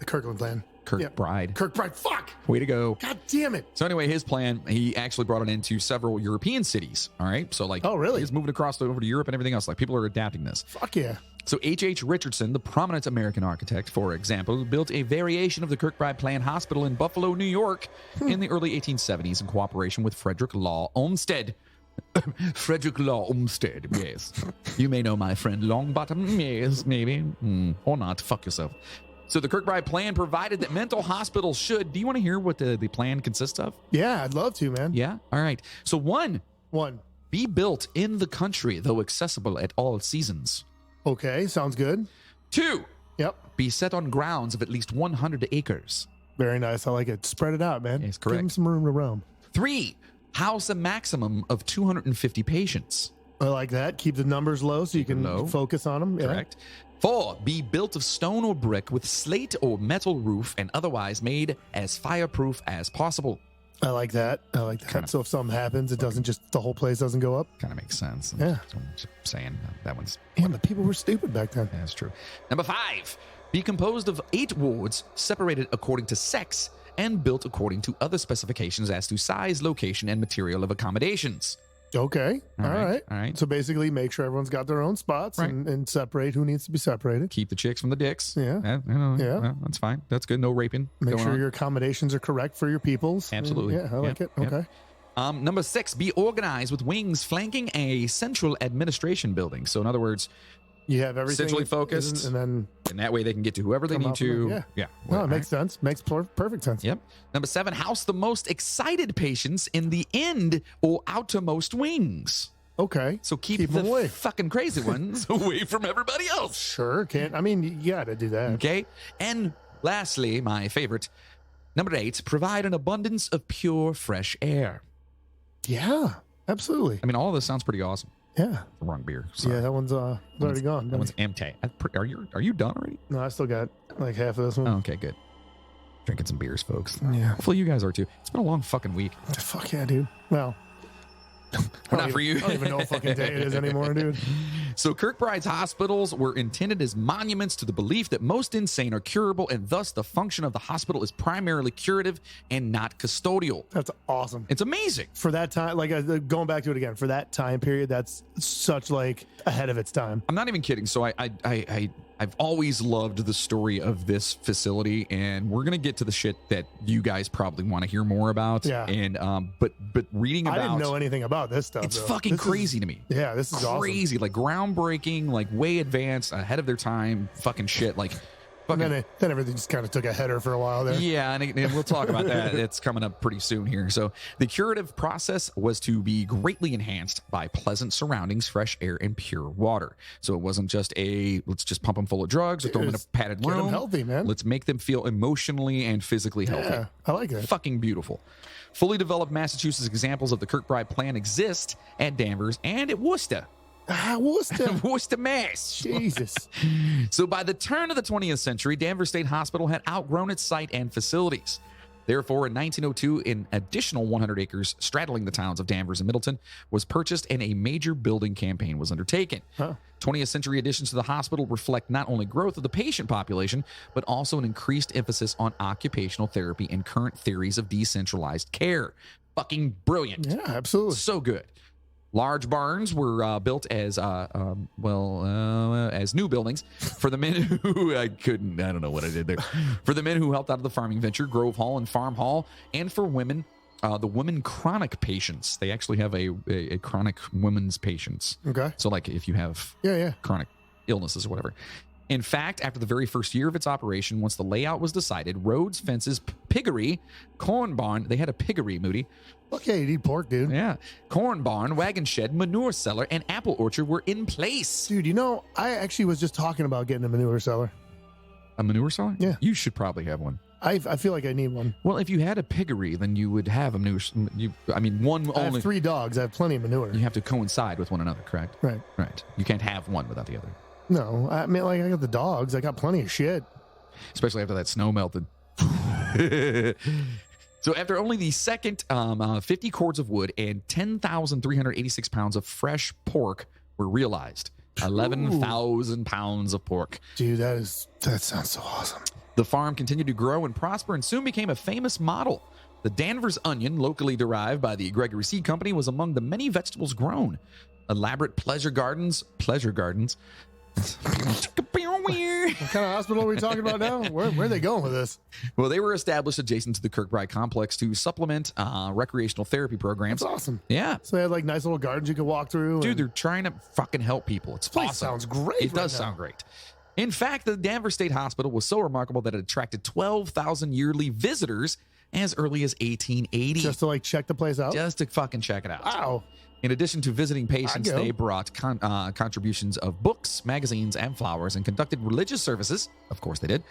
[SPEAKER 3] Kirkland Plan.
[SPEAKER 2] Kirkbride.
[SPEAKER 3] Kirkbride. Fuck.
[SPEAKER 2] Way to go.
[SPEAKER 3] God damn it.
[SPEAKER 2] So anyway, his plan, he actually brought it into several European cities. All right. So like,
[SPEAKER 3] Oh, really?
[SPEAKER 2] he's moving across over to Europe and everything else. Like people are adapting this.
[SPEAKER 3] Fuck yeah.
[SPEAKER 2] So H.H. Richardson, the prominent American architect, for example, built a variation of the Kirkbride Plan Hospital in Buffalo, New York in the early 1870s in cooperation with Frederick Law Olmsted. Frederick Law Olmsted, yes. You may know my friend Longbottom, yes, maybe. Or not, fuck yourself. So the Kirkbride Plan provided that mental hospitals should... Do you want to hear what the plan consists of?
[SPEAKER 3] Yeah, I'd love to, man.
[SPEAKER 2] Yeah? All right. So 1,
[SPEAKER 3] One.
[SPEAKER 2] be built in the country, though accessible at all seasons.
[SPEAKER 3] Okay, sounds good.
[SPEAKER 2] 2,
[SPEAKER 3] Yep.
[SPEAKER 2] be set on grounds of at least 100 acres.
[SPEAKER 3] Very nice. I like it. Spread it out, man.
[SPEAKER 2] Yes,
[SPEAKER 3] Give them
[SPEAKER 2] correct.
[SPEAKER 3] some room to roam.
[SPEAKER 2] 3, house a maximum of 250 patients.
[SPEAKER 3] I like that. Keep the numbers low so you
[SPEAKER 2] Keep it
[SPEAKER 3] can
[SPEAKER 2] low.
[SPEAKER 3] focus on them. Yeah.
[SPEAKER 2] Correct. 4, be built of stone or brick with slate or metal roof and otherwise made as fireproof as possible.
[SPEAKER 3] I like that. I like that.
[SPEAKER 2] Kinda
[SPEAKER 3] so if something happens, it doesn't just, the whole place doesn't go up.
[SPEAKER 2] Kind of makes sense.
[SPEAKER 3] Yeah.
[SPEAKER 2] So I'm just saying that one's...
[SPEAKER 3] Yeah, but people were stupid back then.
[SPEAKER 2] That's true. Number 5, be composed of 8 wards separated according to sex and built according to other specifications as to size, location, and material of accommodations.
[SPEAKER 3] Okay. All right.
[SPEAKER 2] All right.
[SPEAKER 3] So basically, make sure everyone's got their own spots
[SPEAKER 2] Right.
[SPEAKER 3] and separate who needs to be separated.
[SPEAKER 2] Keep the chicks from the dicks.
[SPEAKER 3] Yeah. Yeah.
[SPEAKER 2] Well, that's fine. That's good. No raping.
[SPEAKER 3] Make
[SPEAKER 2] going
[SPEAKER 3] sure
[SPEAKER 2] on.
[SPEAKER 3] your accommodations are correct for your peoples.
[SPEAKER 2] Absolutely.
[SPEAKER 3] Yeah, I like
[SPEAKER 2] Yep,
[SPEAKER 3] it.
[SPEAKER 2] yep.
[SPEAKER 3] Okay.
[SPEAKER 2] Number 6, be organized with wings flanking a central administration building. So in other words,
[SPEAKER 3] You have everything
[SPEAKER 2] Centrally focused.
[SPEAKER 3] and then
[SPEAKER 2] and that way they can get to whoever they
[SPEAKER 3] Come
[SPEAKER 2] need
[SPEAKER 3] up with
[SPEAKER 2] to.
[SPEAKER 3] it,
[SPEAKER 2] Yeah.
[SPEAKER 3] no,
[SPEAKER 2] All
[SPEAKER 3] it makes sense. Makes perfect sense.
[SPEAKER 2] Yep. Number 7, house the most excited patients in the end or outermost wings.
[SPEAKER 3] Okay.
[SPEAKER 2] So keep
[SPEAKER 3] Keep
[SPEAKER 2] the
[SPEAKER 3] 'em away.
[SPEAKER 2] fucking crazy ones away from everybody else.
[SPEAKER 3] Sure. Can't. I mean, you got to do that.
[SPEAKER 2] Okay. And lastly, my favorite, number 8, provide an abundance of pure, fresh air.
[SPEAKER 3] Yeah. Absolutely.
[SPEAKER 2] I mean, all of this sounds pretty awesome.
[SPEAKER 3] Yeah.
[SPEAKER 2] The wrong beer. Sorry.
[SPEAKER 3] Yeah. That one's already gone.
[SPEAKER 2] That one's empty. Are you done already?
[SPEAKER 3] No, I still got like half of this one.
[SPEAKER 2] Oh, okay, good. Drinking some beers, folks.
[SPEAKER 3] Yeah.
[SPEAKER 2] Hopefully you guys are too. It's been a long fucking week.
[SPEAKER 3] Fuck yeah, dude. Well,
[SPEAKER 2] Not for you.
[SPEAKER 3] I don't even know what fucking day it is anymore, dude.
[SPEAKER 2] So Kirkbride's hospitals were intended as monuments to the belief that most insane are curable, and thus the function of the hospital is primarily curative and not custodial.
[SPEAKER 3] That's awesome.
[SPEAKER 2] It's amazing.
[SPEAKER 3] For that time, like going back to it again, for that time period, that's such like ahead of its time.
[SPEAKER 2] I'm not even kidding. So I've always loved the story of this facility, and we're gonna get to the shit that you guys probably want to hear more about.
[SPEAKER 3] Yeah.
[SPEAKER 2] And but reading about,
[SPEAKER 3] I didn't know anything about this stuff.
[SPEAKER 2] it's
[SPEAKER 3] though.
[SPEAKER 2] fucking
[SPEAKER 3] This is-
[SPEAKER 2] crazy to me.
[SPEAKER 3] Yeah, this is
[SPEAKER 2] Crazy, like groundbreaking, like way advanced, ahead of their time, fucking shit. Like
[SPEAKER 3] And then everything just kind of took a header for a while there.
[SPEAKER 2] Yeah, and we'll talk about that. It's coming up pretty soon here. So the curative process was to be greatly enhanced by pleasant surroundings, fresh air, and pure water. So it wasn't just let's just pump them full of drugs or throw them in a padded room.
[SPEAKER 3] Get them healthy, man.
[SPEAKER 2] Let's make them feel emotionally and physically healthy.
[SPEAKER 3] Yeah, I like that.
[SPEAKER 2] Fucking beautiful. Fully developed Massachusetts examples of the Kirkbride Plan exist at Danvers and at Worcester.
[SPEAKER 3] Worcester.
[SPEAKER 2] Worcester, Mass.
[SPEAKER 3] Jesus.
[SPEAKER 2] So by the turn of the 20th century, Danvers State Hospital had outgrown its site and facilities. Therefore, in 1902, an additional 100 acres straddling the towns of Danvers and Middleton was purchased and a major building campaign was undertaken. 20th century additions to the hospital reflect not only growth of the patient population, but also an increased emphasis on occupational therapy and current theories of decentralized care. Fucking brilliant.
[SPEAKER 3] Yeah, absolutely.
[SPEAKER 2] So good. Large barns were built as new buildings for the men who I don't know what I did there. For the men who helped out of the farming venture, Grove Hall and Farm Hall, and for women, the women chronic patients. They actually have a chronic women's patients.
[SPEAKER 3] Okay.
[SPEAKER 2] So like if you have chronic illnesses or whatever. In fact, after the very first year of its operation, once the layout was decided, roads, fences, piggery, corn barn, they had a piggery, Moody.
[SPEAKER 3] Okay, you eat pork, dude.
[SPEAKER 2] Yeah. Corn barn, wagon shed, manure cellar, and apple orchard were in place.
[SPEAKER 3] Dude, I actually was just talking about getting a manure cellar.
[SPEAKER 2] A manure cellar?
[SPEAKER 3] Yeah.
[SPEAKER 2] You should probably have one.
[SPEAKER 3] I feel like I need one.
[SPEAKER 2] Well, if you had a piggery, then you would have a manure. One
[SPEAKER 3] I
[SPEAKER 2] only.
[SPEAKER 3] have 3 dogs. I have plenty of manure.
[SPEAKER 2] You have to coincide with one another, correct?
[SPEAKER 3] Right.
[SPEAKER 2] Right. You can't have one without the other.
[SPEAKER 3] No, I mean, like, I got the dogs. I got plenty of shit.
[SPEAKER 2] Especially after that snow melted. So after only the second 50 cords of wood and 10,386 pounds of fresh pork were realized. 11,000 pounds of pork.
[SPEAKER 3] Dude, that sounds so awesome.
[SPEAKER 2] The farm continued to grow and prosper and soon became a famous model. The Danvers onion, locally derived by the Gregory Seed Company, was among the many vegetables grown. Elaborate pleasure gardens.
[SPEAKER 3] What kind of hospital are we talking about now? Where are they going with this?
[SPEAKER 2] Well, they were established adjacent to the Kirkbride complex to supplement recreational therapy programs.
[SPEAKER 3] That's awesome.
[SPEAKER 2] Yeah.
[SPEAKER 3] So they had like nice little gardens you could walk through.
[SPEAKER 2] Dude, they're trying to fucking help people. It's
[SPEAKER 3] place
[SPEAKER 2] awesome.
[SPEAKER 3] sounds great.
[SPEAKER 2] It does sound great. In fact, the Danvers State Hospital was so remarkable that it attracted 12,000 yearly visitors as early as 1880.
[SPEAKER 3] Just to like check the place out?
[SPEAKER 2] Just to fucking check it out.
[SPEAKER 3] Wow.
[SPEAKER 2] In addition to visiting patients, they brought contributions of books, magazines, and flowers and conducted religious services. Of course they did.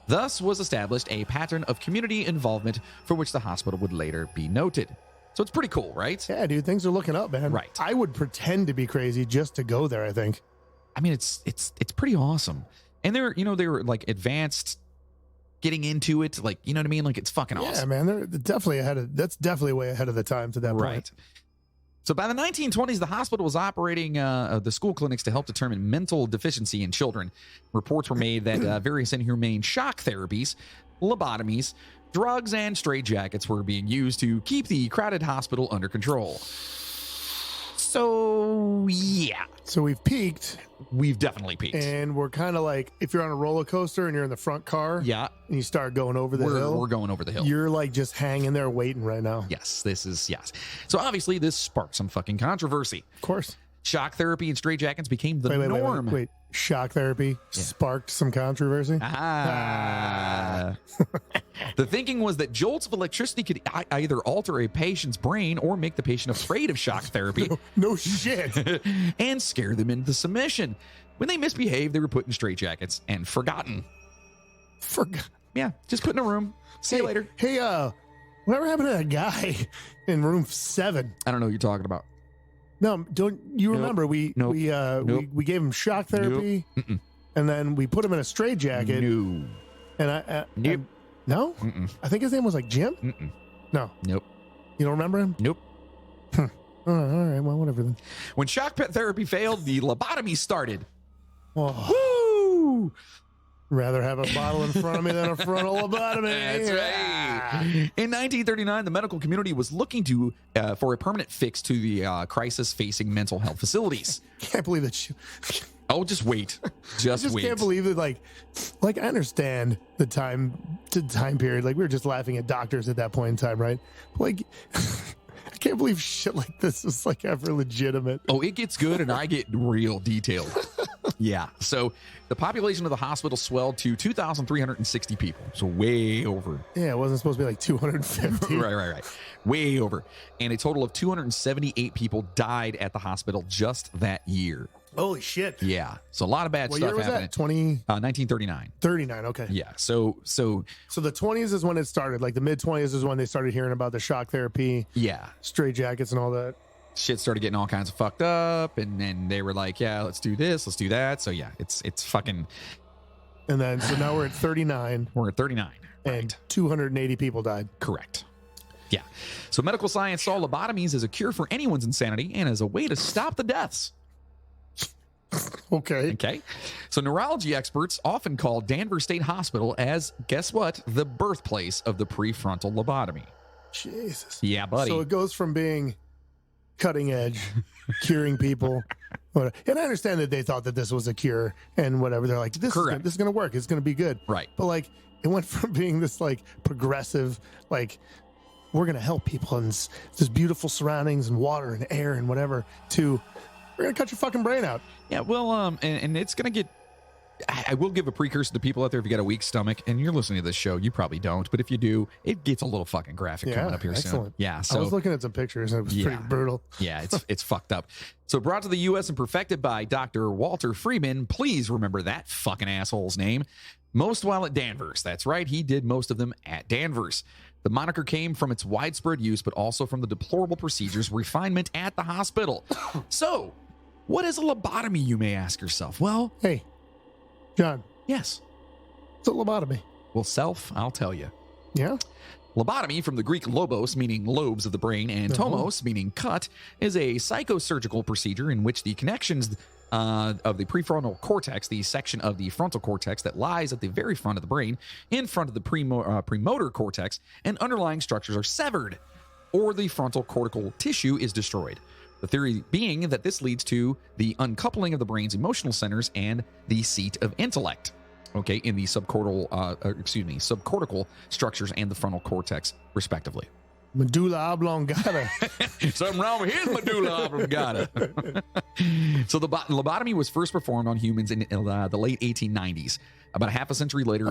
[SPEAKER 2] Thus was established a pattern of community involvement for which the hospital would later be noted. So it's pretty cool, right?
[SPEAKER 3] Yeah, dude, things are looking up, man.
[SPEAKER 2] Right.
[SPEAKER 3] I would pretend to be crazy just to go there, I think.
[SPEAKER 2] I mean, it's pretty awesome. And they were like advanced getting into it. Like, you know what I mean? Like, it's fucking awesome.
[SPEAKER 3] Yeah, man, they're definitely that's definitely way ahead of the time to that point.
[SPEAKER 2] Right. So by the 1920s, the hospital was operating the school clinics to help determine mental deficiency in children. Reports were made that various inhumane shock therapies, lobotomies, drugs, and straitjackets were being used to keep the crowded hospital under control. So, yeah.
[SPEAKER 3] So we've peaked.
[SPEAKER 2] We've definitely peaked.
[SPEAKER 3] And we're kind of like, if you're on a roller coaster and you're in the front car.
[SPEAKER 2] Yeah.
[SPEAKER 3] And you start going over the hill.
[SPEAKER 2] We're going over the hill.
[SPEAKER 3] You're like just hanging there waiting right now.
[SPEAKER 2] Yes. So obviously this sparked some fucking controversy.
[SPEAKER 3] Of course.
[SPEAKER 2] Shock therapy and straitjackets became the norm.
[SPEAKER 3] Wait. Shock therapy sparked some controversy?
[SPEAKER 2] The thinking was that jolts of electricity could either alter a patient's brain or make the patient afraid of shock therapy.
[SPEAKER 3] No shit.
[SPEAKER 2] And scare them into submission. When they misbehaved, they were put in straitjackets and forgotten. Yeah, just put in a room. See you later.
[SPEAKER 3] Hey, whatever happened to that guy in room 7?
[SPEAKER 2] I don't know what you're talking about.
[SPEAKER 3] No, don't you remember? We gave him shock therapy, and then we put him in a straitjacket.
[SPEAKER 2] No.
[SPEAKER 3] And no?
[SPEAKER 2] Mm-mm.
[SPEAKER 3] I think his name was like Jim?
[SPEAKER 2] Mm-mm.
[SPEAKER 3] No.
[SPEAKER 2] Nope.
[SPEAKER 3] You don't remember him?
[SPEAKER 2] Nope.
[SPEAKER 3] All right, well, whatever then.
[SPEAKER 2] When shock therapy failed, the lobotomy started.
[SPEAKER 3] Oh. Woo! Rather have a bottle in front of me than a frontal lobotomy.
[SPEAKER 2] That's right. In 1939, the medical community was looking for a permanent fix to the crisis facing mental health facilities.
[SPEAKER 3] Can't believe that.
[SPEAKER 2] Oh, just wait. Just wait.
[SPEAKER 3] Can't believe that. Like I understand the time period. Like we were just laughing at doctors at that point in time, right? Like I can't believe shit like this is like ever legitimate.
[SPEAKER 2] Oh, it gets good, and I get real detailed. Yeah. So the population of the hospital swelled to 2,360 people. So way over.
[SPEAKER 3] Yeah, it wasn't supposed to be like 250.
[SPEAKER 2] Right. Way over. And a total of 278 people died at the hospital just that year.
[SPEAKER 3] Holy shit.
[SPEAKER 2] Yeah. So a lot of bad
[SPEAKER 3] What
[SPEAKER 2] stuff
[SPEAKER 3] year was
[SPEAKER 2] happening.
[SPEAKER 3] that?
[SPEAKER 2] 1939.
[SPEAKER 3] 39. Okay.
[SPEAKER 2] Yeah. So
[SPEAKER 3] the 20s is when it started. Like the mid 20s is when they started hearing about the shock therapy,
[SPEAKER 2] yeah,
[SPEAKER 3] straight jackets, and all that.
[SPEAKER 2] shit started getting all kinds of fucked up, and then they were like, yeah, let's do this, let's do that. So yeah, it's fucking.
[SPEAKER 3] And then so now we're at 39.
[SPEAKER 2] We're at 39.
[SPEAKER 3] And
[SPEAKER 2] Right.
[SPEAKER 3] 280 people died.
[SPEAKER 2] Correct. Yeah. So medical science saw lobotomies as a cure for anyone's insanity and as a way to stop the deaths.
[SPEAKER 3] Okay.
[SPEAKER 2] Okay. So neurology experts often call Danvers State Hospital as, guess what, the birthplace of the prefrontal lobotomy.
[SPEAKER 3] Jesus.
[SPEAKER 2] Yeah, buddy.
[SPEAKER 3] So it goes from being cutting edge, curing people. And I understand that they thought that this was a cure and whatever. They're like, this is going to work. It's going to be good.
[SPEAKER 2] Right.
[SPEAKER 3] But like, it went from being this like progressive, like, we're going to help people in this beautiful surroundings and water and air and whatever, to we're going to cut your fucking brain out.
[SPEAKER 2] Yeah, well, and it's going to get, I will give a precursor to people out there if you got a weak stomach and you're listening to this show, you probably don't, but if you do, it gets a little fucking graphic coming up here soon. Yeah, so
[SPEAKER 3] I was looking at some pictures and it was pretty brutal.
[SPEAKER 2] Yeah, it's fucked up. So brought to the U.S. and perfected by Dr. Walter Freeman. Please remember that fucking asshole's name. Most while at Danvers. That's right, he did most of them at Danvers. The moniker came from its widespread use, but also from the deplorable procedures refinement at the hospital. So, what is a lobotomy, you may ask yourself? Well,
[SPEAKER 3] hey, John.
[SPEAKER 2] Yes.
[SPEAKER 3] It's a lobotomy.
[SPEAKER 2] Well, self, I'll tell you.
[SPEAKER 3] Yeah?
[SPEAKER 2] Lobotomy, from the Greek lobos, meaning lobes of the brain, and tomos, meaning cut, is a psychosurgical procedure in which the connections of the prefrontal cortex, the section of the frontal cortex that lies at the very front of the brain, in front of the premotor cortex, and underlying structures are severed, or the frontal cortical tissue is destroyed. The theory being that this leads to the uncoupling of the brain's emotional centers and the seat of intellect, okay, in the subcortical structures and the frontal cortex, respectively.
[SPEAKER 3] Medulla oblongata.
[SPEAKER 2] Something wrong with his medulla oblongata. So the lobotomy was first performed on humans in the late 1890s. About a half a century later,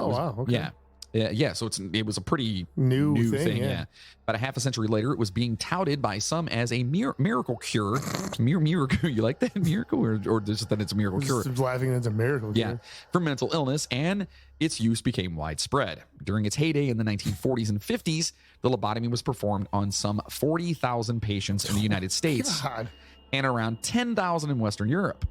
[SPEAKER 2] Yeah, so it was a pretty new thing. Yeah. About a half a century later, it was being touted by some as a miracle cure. Miracle, you like that miracle, or just that it's a miracle cure?
[SPEAKER 3] Just laughing that it's a miracle cure.
[SPEAKER 2] Yeah, for mental illness, and its use became widespread. During its heyday in the 1940s and 50s, the lobotomy was performed on some 40,000 patients in the United States and around 10,000 in Western Europe.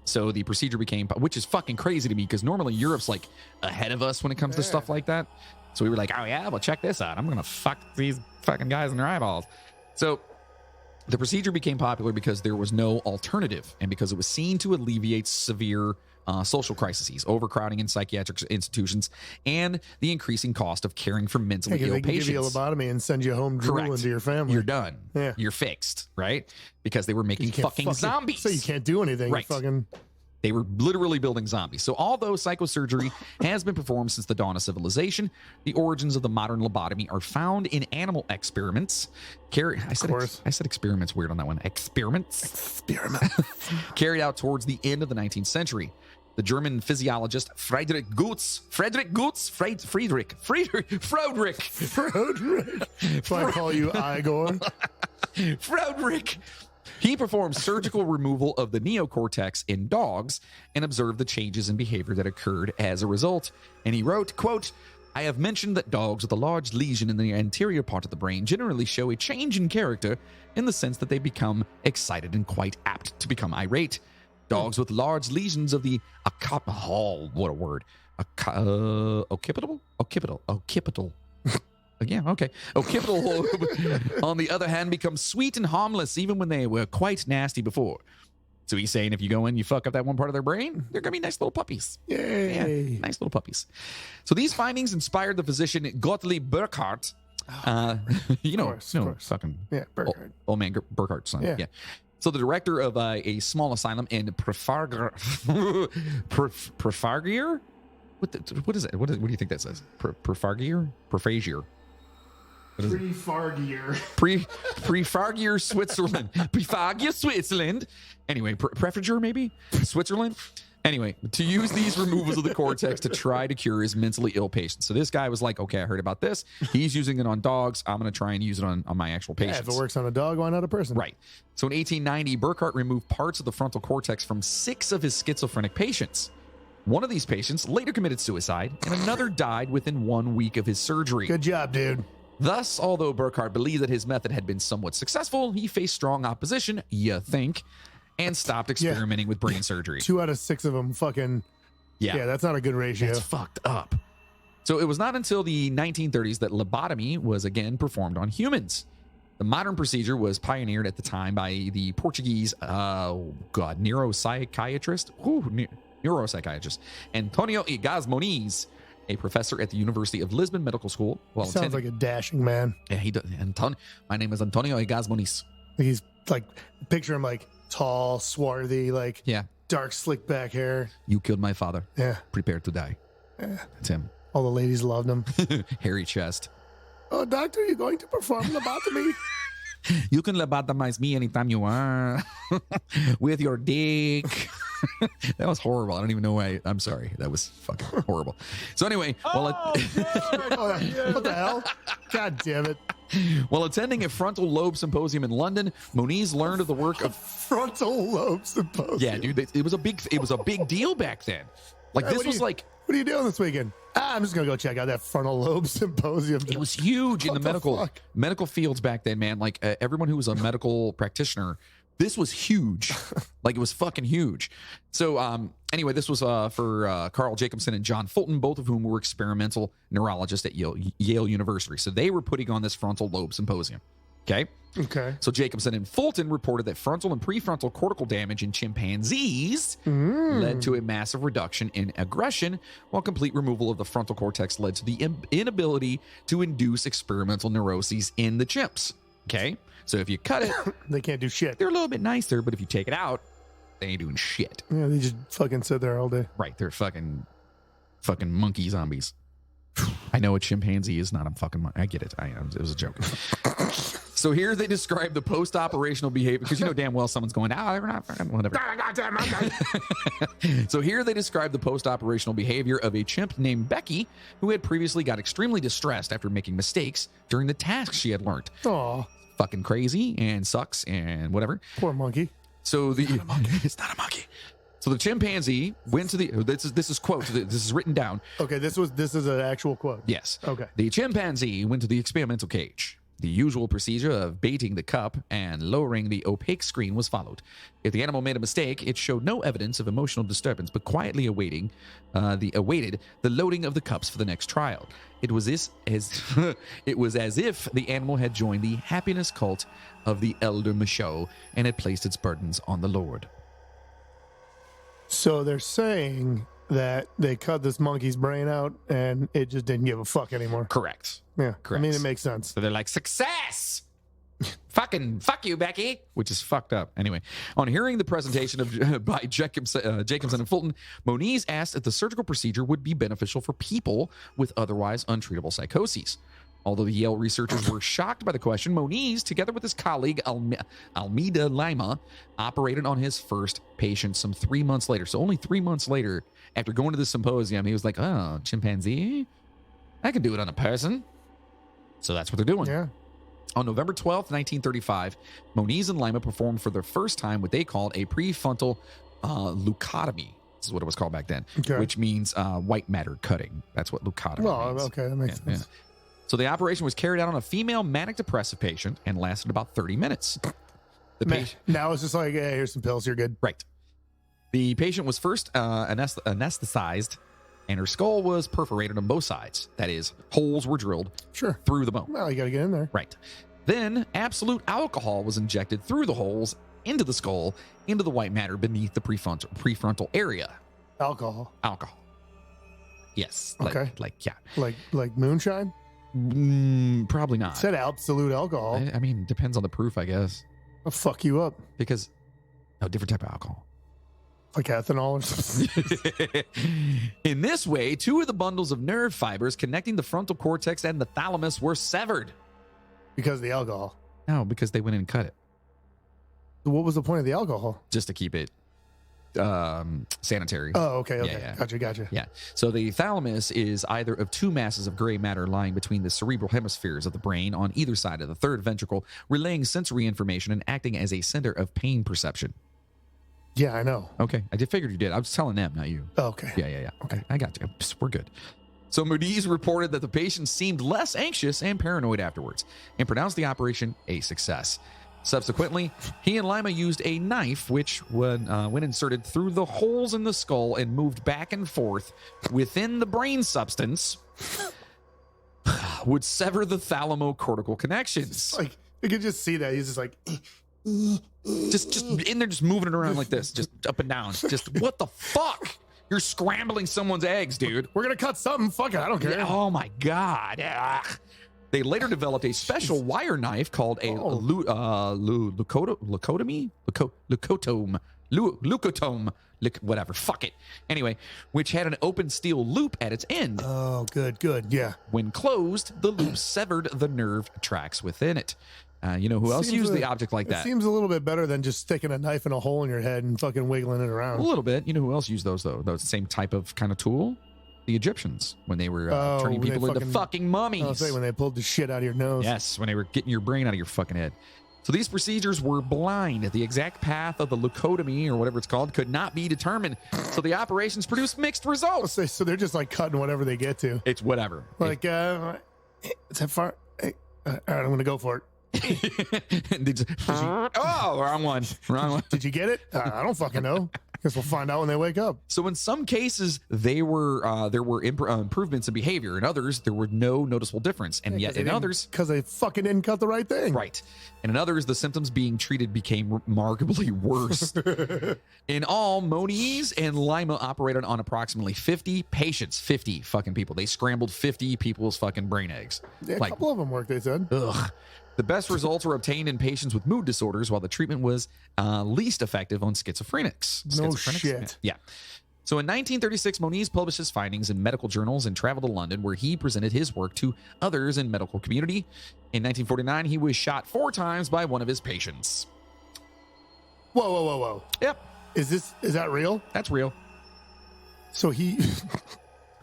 [SPEAKER 2] So the procedure became, which is fucking crazy to me, because normally Europe's like ahead of us when it comes to stuff like that. So we were like, oh yeah, well, check this out. I'm going to fuck these fucking guys in their eyeballs. So the procedure became popular because there was no alternative, and because it was seen to alleviate severe social crises, overcrowding in psychiatric institutions, and the increasing cost of caring for mentally ill patients. They
[SPEAKER 3] give you a lobotomy and send you home drooling to your family.
[SPEAKER 2] You're done. Yeah. You're fixed, right? Because they were making fucking zombies.
[SPEAKER 3] So you can't do anything.
[SPEAKER 2] Right. They were literally building zombies. So although psychosurgery has been performed since the dawn of civilization, the origins of the modern lobotomy are found in animal experiments. I said experiments weird on that one. Experiments. Carried out towards the end of the 19th century. The German physiologist Friedrich Gutz.
[SPEAKER 3] So I call you Igor.
[SPEAKER 2] Friedrich. He performed surgical removal of the neocortex in dogs and observed the changes in behavior that occurred as a result. And he wrote, quote, I have mentioned that dogs with a large lesion in the anterior part of the brain generally show a change in character in the sense that they become excited and quite apt to become irate. Dogs with large lesions of the occipital. Yeah, okay. Occipital lobe, on the other hand, becomes sweet and harmless even when they were quite nasty before. So he's saying if you go in, you fuck up that one part of their brain, they're going to be nice little puppies.
[SPEAKER 3] Yay.
[SPEAKER 2] Yeah, nice little puppies. So these findings inspired the physician Gottlieb Burckhardt. Fucking
[SPEAKER 3] Burckhardt.
[SPEAKER 2] Old man Burckhart's son. Yeah. So the director of a small asylum in Prefargier? What is it? What do you think that says? Prefargier? Prefargier, Switzerland. Prefargier, Switzerland. Anyway, Prefrager maybe? Switzerland. Anyway, to use these removals of the cortex to try to cure his mentally ill patients. So this guy was like, okay, I heard about this. He's using it on dogs. I'm going to try and use it on my actual
[SPEAKER 3] Yeah,
[SPEAKER 2] patients.
[SPEAKER 3] if it works on a dog, why not a person?
[SPEAKER 2] Right. So in 1890, Burkhart removed parts of the frontal cortex from 6 of his schizophrenic patients. One of these patients later committed suicide, and another died within 1 week of his surgery.
[SPEAKER 3] Good job, dude.
[SPEAKER 2] Thus, although Burkhart believed that his method had been somewhat successful, he faced strong opposition, you think, and stopped experimenting with brain surgery.
[SPEAKER 3] 2 out of 6 of them fucking. Yeah, that's not a good ratio.
[SPEAKER 2] That's fucked up. So it was not until the 1930s that lobotomy was again performed on humans. The modern procedure was pioneered at the time by the Portuguese, neuropsychiatrist Antonio Egas Moniz, a professor at the University of Lisbon Medical School. Well,
[SPEAKER 3] sounds like a dashing man.
[SPEAKER 2] Yeah, he does. My name is Antonio Egas Moniz.
[SPEAKER 3] He's like, picture him like tall, swarthy, like dark, slick back hair.
[SPEAKER 2] You killed my father.
[SPEAKER 3] Yeah.
[SPEAKER 2] Prepare to die.
[SPEAKER 3] Yeah.
[SPEAKER 2] That's him.
[SPEAKER 3] All the ladies loved him.
[SPEAKER 2] Hairy chest.
[SPEAKER 3] Oh, doctor, you're going to perform lobotomy?
[SPEAKER 2] You can lobotomize me anytime you want with your dick. That was horrible. I don't even know why. I'm sorry. That was fucking horrible. So anyway,
[SPEAKER 3] what the hell? God damn it.
[SPEAKER 2] While attending a frontal lobe symposium in London, Moniz learned of the work of
[SPEAKER 3] frontal lobe symposium.
[SPEAKER 2] Yeah, dude, it was a big deal back then. Like this was like,
[SPEAKER 3] what are you doing this weekend? I'm just gonna go check out that frontal lobe symposium.
[SPEAKER 2] It was huge in the medical fields back then, man. Like everyone who was a medical practitioner, this was huge. Like it was fucking huge. So anyway, this was for Carl Jacobson and John Fulton, both of whom were experimental neurologists at Yale University. So they were putting on this frontal lobe symposium. Okay. So Jacobson and Fulton reported that frontal and prefrontal cortical damage in chimpanzees led to a massive reduction in aggression, while complete removal of the frontal cortex led to the inability to induce experimental neuroses in the chimps. Okay. So if you cut it,
[SPEAKER 3] they can't do shit.
[SPEAKER 2] They're a little bit nicer, but if you take it out, they ain't doing shit.
[SPEAKER 3] Yeah, they just fucking sit there all day.
[SPEAKER 2] Right. They're fucking monkey zombies. I know a chimpanzee is not a fucking monkey. I get it. It was a joke. So here they describe the post-operational behavior, because you know damn well someone's going, they're not fucking whatever. So here they describe the post-operational behavior of a chimp named Becky, who had previously got extremely distressed after making mistakes during the tasks she had learned.
[SPEAKER 3] Aw.
[SPEAKER 2] Fucking crazy and sucks and whatever.
[SPEAKER 3] Poor monkey.
[SPEAKER 2] So it's not a monkey. So the chimpanzee went to the. This is quote. This is written down.
[SPEAKER 3] Okay, this is an actual quote.
[SPEAKER 2] Yes.
[SPEAKER 3] Okay.
[SPEAKER 2] The chimpanzee went to the experimental cage. The usual procedure of baiting the cup and lowering the opaque screen was followed. If the animal made a mistake, it showed no evidence of emotional disturbance, but quietly awaited the loading of the cups for the next trial. It was as if the animal had joined the happiness cult of the elder Michaud and had placed its burdens on the Lord.
[SPEAKER 3] So they're saying that they cut this monkey's brain out and it just didn't give a fuck anymore.
[SPEAKER 2] Correct.
[SPEAKER 3] Yeah.
[SPEAKER 2] Correct.
[SPEAKER 3] I mean, it makes sense.
[SPEAKER 2] So they're like, success! Fuck you, Becky! Which is fucked up. Anyway, on hearing the presentation by Jacobson and Fulton, Moniz asked if the surgical procedure would be beneficial for people with otherwise untreatable psychoses. Although the Yale researchers were shocked by the question, Moniz, together with his colleague Almeida Lima, operated on his first patient some 3 months later. So only 3 months later, after going to the symposium, he was like, oh, chimpanzee? I can do it on a person. So that's what they're doing.
[SPEAKER 3] Yeah.
[SPEAKER 2] On November 12th, 1935, Moniz and Lima performed for the first time what they called a prefrontal leucotomy. This is what it was called back then, which means white matter cutting. That's what leucotomy means.
[SPEAKER 3] Okay, that makes sense.
[SPEAKER 2] Yeah. So the operation was carried out on a female manic depressive patient and lasted about 30 minutes.
[SPEAKER 3] Now it's just like, hey, here's some pills, you're good.
[SPEAKER 2] Right. The patient was first anesthetized, and her skull was perforated on both sides. That is, holes were drilled through the bone.
[SPEAKER 3] Well, you got to get in there.
[SPEAKER 2] Right. Then absolute alcohol was injected through the holes, into the skull, into the white matter beneath the prefrontal area.
[SPEAKER 3] Alcohol.
[SPEAKER 2] Yes.
[SPEAKER 3] Okay. Like moonshine?
[SPEAKER 2] Probably not.
[SPEAKER 3] It said absolute alcohol.
[SPEAKER 2] I mean, depends on the proof, I guess.
[SPEAKER 3] I'll fuck you up.
[SPEAKER 2] Because, different type of alcohol.
[SPEAKER 3] Like ethanol or something.
[SPEAKER 2] In this way, 2 of the bundles of nerve fibers connecting the frontal cortex and the thalamus were severed.
[SPEAKER 3] Because of the alcohol?
[SPEAKER 2] No, because they went in and cut it.
[SPEAKER 3] What was the point of the alcohol?
[SPEAKER 2] Just to keep it sanitary.
[SPEAKER 3] Oh, okay.
[SPEAKER 2] Yeah.
[SPEAKER 3] Gotcha.
[SPEAKER 2] Yeah. So the thalamus is either of two masses of gray matter lying between the cerebral hemispheres of the brain on either side of the third ventricle, relaying sensory information and acting as a center of pain perception.
[SPEAKER 3] Yeah, I know.
[SPEAKER 2] Okay. I figured you did. I was telling them, not you.
[SPEAKER 3] Oh, okay.
[SPEAKER 2] Yeah.
[SPEAKER 3] Okay.
[SPEAKER 2] I got you. We're good. So Muniz reported that the patient seemed less anxious and paranoid afterwards and pronounced the operation a success. Subsequently, he and Lima used a knife, which, when inserted through the holes in the skull and moved back and forth within the brain substance, would sever the thalamocortical connections.
[SPEAKER 3] Like, you could just see that. He's just like...
[SPEAKER 2] Just in there, just moving it around like this, just up and down. Just, what the fuck? You're scrambling someone's eggs, dude.
[SPEAKER 3] We're going to cut something. Fuck it. I don't care.
[SPEAKER 2] Yeah, oh, my God. Ugh. They later developed a special wire knife called a leucotome, whatever, fuck it. Anyway, which had an open steel loop at its end.
[SPEAKER 3] Oh, good, yeah.
[SPEAKER 2] When closed, the loop severed the nerve tracks within it. You know who else used the object like that?
[SPEAKER 3] It seems a little bit better than just sticking a knife in a hole in your head and fucking wiggling it around.
[SPEAKER 2] A little bit. You know who else used those, though? Those same type of kind of tool? The Egyptians, when they were turning people into fucking mummies.
[SPEAKER 3] I'll say when they pulled the shit out of your nose.
[SPEAKER 2] Yes, when they were getting your brain out of your fucking head. So these procedures were blind. The exact path of the leucotomy, or whatever it's called, could not be determined. So the operations produced mixed results.
[SPEAKER 3] So they're just like cutting whatever they get to.
[SPEAKER 2] It's whatever.
[SPEAKER 3] Like, is that far? Hey, all right, I'm going to go for it.
[SPEAKER 2] Wrong one.
[SPEAKER 3] Did you get it? I don't fucking know. Guess we'll find out when they wake up.
[SPEAKER 2] So in some cases, there were improvements in behavior. In others, there were no noticeable difference. And yet in others...
[SPEAKER 3] Because they fucking didn't cut the right thing.
[SPEAKER 2] Right. And in others, the symptoms being treated became remarkably worse. In all, Moniz and Lima operated on approximately 50 patients. 50 fucking people. They scrambled 50 people's fucking brain eggs.
[SPEAKER 3] Yeah, a couple of them worked, they said.
[SPEAKER 2] Ugh. The best results were obtained in patients with mood disorders, while the treatment was least effective on schizophrenics.
[SPEAKER 3] No shit.
[SPEAKER 2] Yeah. So in 1936, Moniz published his findings in medical journals and traveled to London, where he presented his work to others in medical community. In 1949, he was shot 4 times by one of his patients.
[SPEAKER 3] Whoa.
[SPEAKER 2] Yep.
[SPEAKER 3] Is that real?
[SPEAKER 2] That's real.
[SPEAKER 3] So he...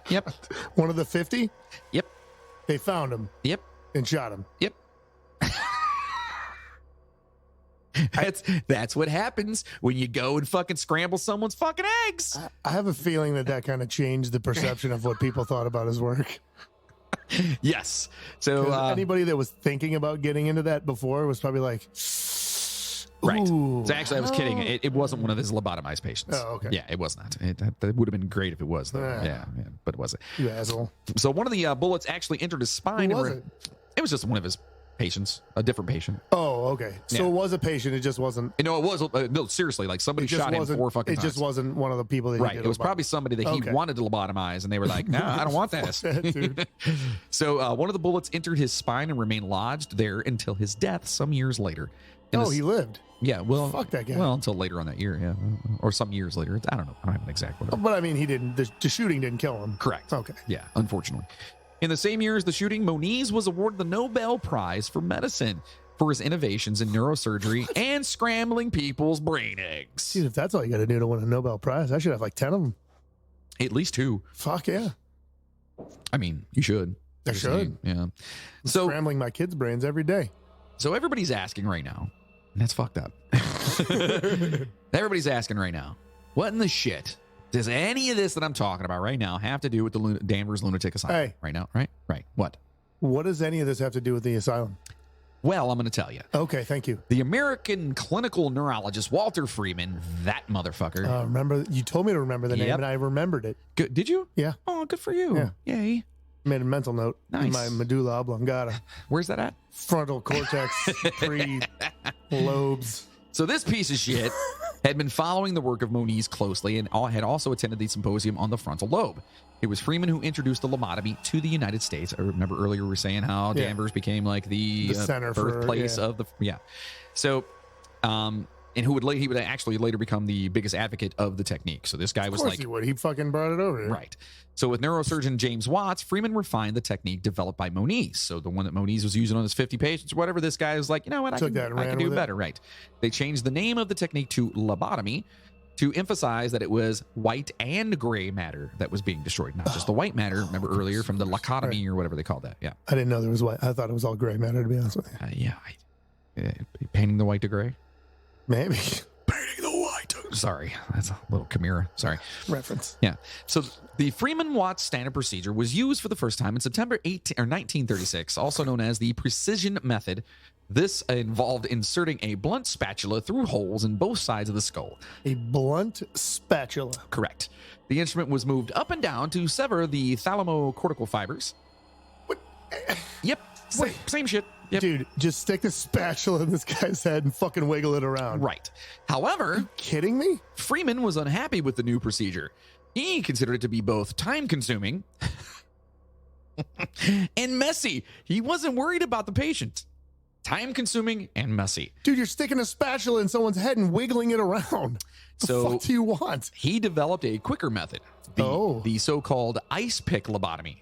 [SPEAKER 2] Yep.
[SPEAKER 3] One of the 50?
[SPEAKER 2] Yep.
[SPEAKER 3] They found him.
[SPEAKER 2] Yep.
[SPEAKER 3] And shot him.
[SPEAKER 2] Yep. That's what happens when you go and fucking scramble someone's fucking eggs.
[SPEAKER 3] I have a feeling that kind of changed the perception of what people thought about his work.
[SPEAKER 2] Yes. So
[SPEAKER 3] anybody that was thinking about getting into that before was probably like,
[SPEAKER 2] right.
[SPEAKER 3] Ooh.
[SPEAKER 2] So actually, I was kidding. It wasn't one of his lobotomized patients.
[SPEAKER 3] Oh, okay.
[SPEAKER 2] Yeah, it was not. That would have been great if it was, though. Yeah, but it wasn't.
[SPEAKER 3] You asshole.
[SPEAKER 2] So one of the bullets actually entered his spine.
[SPEAKER 3] Who was it?
[SPEAKER 2] It was just one of his patients, a different patient.
[SPEAKER 3] Oh, okay. So it was a patient. It just wasn't.
[SPEAKER 2] No, it was. No, seriously, like somebody shot him 4 fucking times.
[SPEAKER 3] It just wasn't one of the people that
[SPEAKER 2] right.
[SPEAKER 3] He did
[SPEAKER 2] It was probably somebody that he wanted to lobotomize, and they were like, "No, I don't want this." So one of the bullets entered his spine and remained lodged there until his death some years later.
[SPEAKER 3] He lived.
[SPEAKER 2] Yeah, well,
[SPEAKER 3] fuck that guy.
[SPEAKER 2] Well, until later on that year, yeah, or some years later. I don't know. I don't have an exact one.
[SPEAKER 3] But I mean, he didn't. The shooting didn't kill him.
[SPEAKER 2] Correct.
[SPEAKER 3] Okay.
[SPEAKER 2] Yeah, unfortunately. In the same year as the shooting, Moniz was awarded the Nobel Prize for Medicine for his innovations in neurosurgery and scrambling people's brain eggs.
[SPEAKER 3] Dude, if that's all you got to do to win a Nobel Prize, I should have like 10 of them.
[SPEAKER 2] At least 2.
[SPEAKER 3] Fuck yeah.
[SPEAKER 2] I mean, you should.
[SPEAKER 3] I should.
[SPEAKER 2] Yeah.
[SPEAKER 3] So scrambling my kids' brains every day.
[SPEAKER 2] So everybody's asking right now, and that's fucked up. Everybody's asking right now, what in the shit does any of this that I'm talking about right now have to do with the Danvers Lunatic Asylum?
[SPEAKER 3] Hey.
[SPEAKER 2] Right now, right? What?
[SPEAKER 3] What does any of this have to do with the asylum?
[SPEAKER 2] Well, I'm going to tell you.
[SPEAKER 3] Okay, thank you.
[SPEAKER 2] The American clinical neurologist Walter Freeman, that motherfucker.
[SPEAKER 3] Remember, you told me to remember the name, and I remembered it.
[SPEAKER 2] Good. Did you?
[SPEAKER 3] Yeah.
[SPEAKER 2] Oh, good for you.
[SPEAKER 3] Yeah.
[SPEAKER 2] Yay.
[SPEAKER 3] Made a mental note in my medulla oblongata.
[SPEAKER 2] Where's that at?
[SPEAKER 3] Frontal cortex, lobes.
[SPEAKER 2] So this piece of shit had been following the work of Moniz closely and had also attended the symposium on the frontal lobe. It was Freeman who introduced the lobotomy to the United States. I remember earlier we were saying how Danvers became like the
[SPEAKER 3] center
[SPEAKER 2] birthplace of the So, and he would actually later become the biggest advocate of the technique. So this guy was like,
[SPEAKER 3] he would. He fucking brought it over here.
[SPEAKER 2] Right. So with neurosurgeon James Watts, Freeman refined the technique developed by Moniz. So the one that Moniz was using on his 50 patients or whatever, this guy was like, you know what, I can do better. Right. They changed the name of the technique to lobotomy to emphasize that it was white and gray matter that was being destroyed, not just the white matter. Remember earlier from the lobotomy or whatever they called that. Yeah.
[SPEAKER 3] I didn't know there was white. I thought it was all gray matter, to be honest with you.
[SPEAKER 2] Painting the white to gray?
[SPEAKER 3] Maybe.
[SPEAKER 2] Painting the white to... Sorry, that's a little Chimera. Sorry.
[SPEAKER 3] Reference.
[SPEAKER 2] Yeah. So the Freeman-Watts standard procedure was used for the first time in September 1936, also known as the precision method. This involved inserting a blunt spatula through holes in both sides of the skull.
[SPEAKER 3] A blunt spatula.
[SPEAKER 2] Correct. The instrument was moved up and down to sever the thalamocortical fibers.
[SPEAKER 3] What?
[SPEAKER 2] Yep. Same shit. Yep.
[SPEAKER 3] Dude, just stick the spatula in this guy's head and fucking wiggle it around.
[SPEAKER 2] Right. However,
[SPEAKER 3] are you kidding me?
[SPEAKER 2] Freeman was unhappy with the new procedure. He considered it to be both time-consuming and messy. He wasn't worried about the patient. Time-consuming and messy.
[SPEAKER 3] Dude, you're sticking a spatula in someone's head and wiggling it around. The fuck do you want?
[SPEAKER 2] He developed a quicker method. The so-called ice pick lobotomy.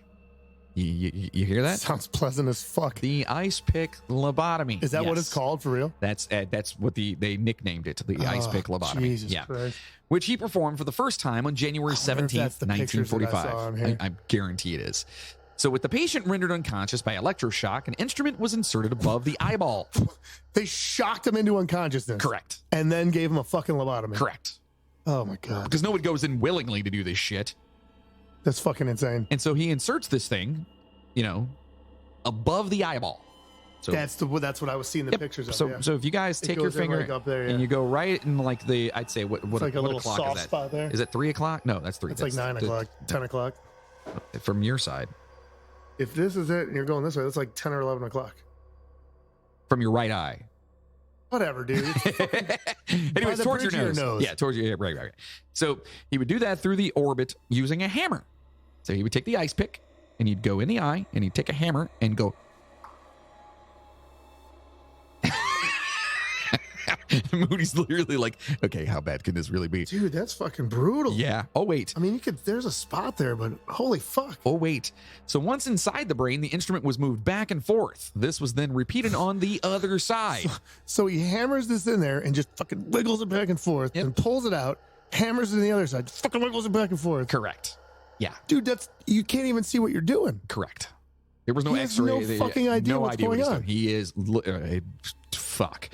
[SPEAKER 2] You hear that?
[SPEAKER 3] Sounds pleasant as fuck.
[SPEAKER 2] The ice pick lobotomy.
[SPEAKER 3] Is that what it's called for real?
[SPEAKER 2] That's what they nicknamed it, the ice pick lobotomy.
[SPEAKER 3] Jesus Christ.
[SPEAKER 2] Which he performed for the first time on January 17th, 1945. I guarantee it is. So with the patient rendered unconscious by electroshock, an instrument was inserted above the eyeball.
[SPEAKER 3] They shocked him into unconsciousness.
[SPEAKER 2] Correct.
[SPEAKER 3] And then gave him a fucking lobotomy.
[SPEAKER 2] Correct.
[SPEAKER 3] Oh my God.
[SPEAKER 2] Because no one goes in willingly to do this shit.
[SPEAKER 3] That's fucking insane.
[SPEAKER 2] And so he inserts this thing, above the eyeball. So
[SPEAKER 3] that's what I was seeing the pictures of.
[SPEAKER 2] So if you guys take your finger
[SPEAKER 3] up there,
[SPEAKER 2] and you go right in like I'd say what
[SPEAKER 3] like a little
[SPEAKER 2] o'clock
[SPEAKER 3] soft
[SPEAKER 2] is that?
[SPEAKER 3] spot there.
[SPEAKER 2] Is it 3 o'clock? No, that's 3.
[SPEAKER 3] It's like 9 o'clock, 10 o'clock.
[SPEAKER 2] From your side.
[SPEAKER 3] If this is it and you're going this way, that's like 10 or 11 o'clock.
[SPEAKER 2] From your right eye.
[SPEAKER 3] Whatever, dude.
[SPEAKER 2] Anyways, towards your nose. Yeah, towards your right. So he would do that through the orbit using a hammer. So he would take the ice pick and he'd go in the eye and he'd take a hammer and go. Moody's literally like, okay, how bad can this really be?
[SPEAKER 3] Dude, that's fucking brutal.
[SPEAKER 2] Yeah. Oh, wait.
[SPEAKER 3] I mean, there's a spot there, but holy fuck.
[SPEAKER 2] Oh, wait. So once inside the brain, the instrument was moved back and forth. This was then repeated on the other side.
[SPEAKER 3] So he hammers this in there and just fucking wiggles it back and forth and pulls it out, hammers it on the other side, fucking wiggles it back and forth.
[SPEAKER 2] Correct. Yeah.
[SPEAKER 3] Dude, you can't even see what you're doing.
[SPEAKER 2] Correct. There was no X-ray.
[SPEAKER 3] No fucking idea what's going on.
[SPEAKER 2] He is fuck.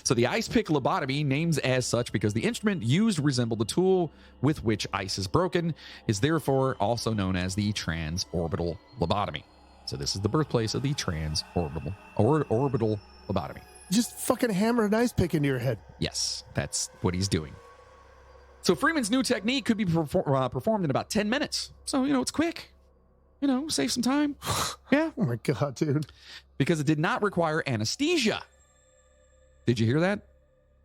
[SPEAKER 2] So the ice pick lobotomy, named as such because the instrument used resembled the tool with which ice is broken, is therefore also known as the transorbital lobotomy. So this is the birthplace of the transorbital orbital lobotomy.
[SPEAKER 3] Just fucking hammer an ice pick into your head.
[SPEAKER 2] Yes, that's what he's doing. So Freeman's new technique could be performed in about 10 minutes. So, it's quick. Save some time. Yeah.
[SPEAKER 3] Oh my God, dude.
[SPEAKER 2] Because it did not require anesthesia. Did you hear that?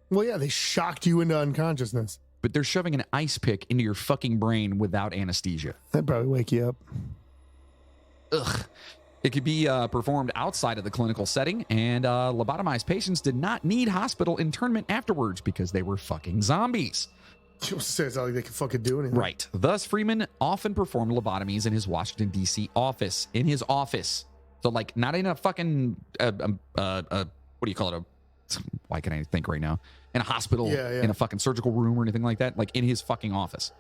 [SPEAKER 3] Well, yeah, they shocked you into unconsciousness.
[SPEAKER 2] But they're shoving an ice pick into your fucking brain without anesthesia.
[SPEAKER 3] That'd probably wake you up.
[SPEAKER 2] Ugh. It could be performed outside of the clinical setting, and lobotomized patients did not need hospital internment afterwards because they wit's not
[SPEAKER 3] like they can fucking do anything.
[SPEAKER 2] Right. Thus, Freeman often performed lobotomies in his Washington, D.C. office. In his office. So, not in a fucking, what do you call it? Why can't I think right now? In a hospital, in a fucking surgical room or anything like that. In his fucking office.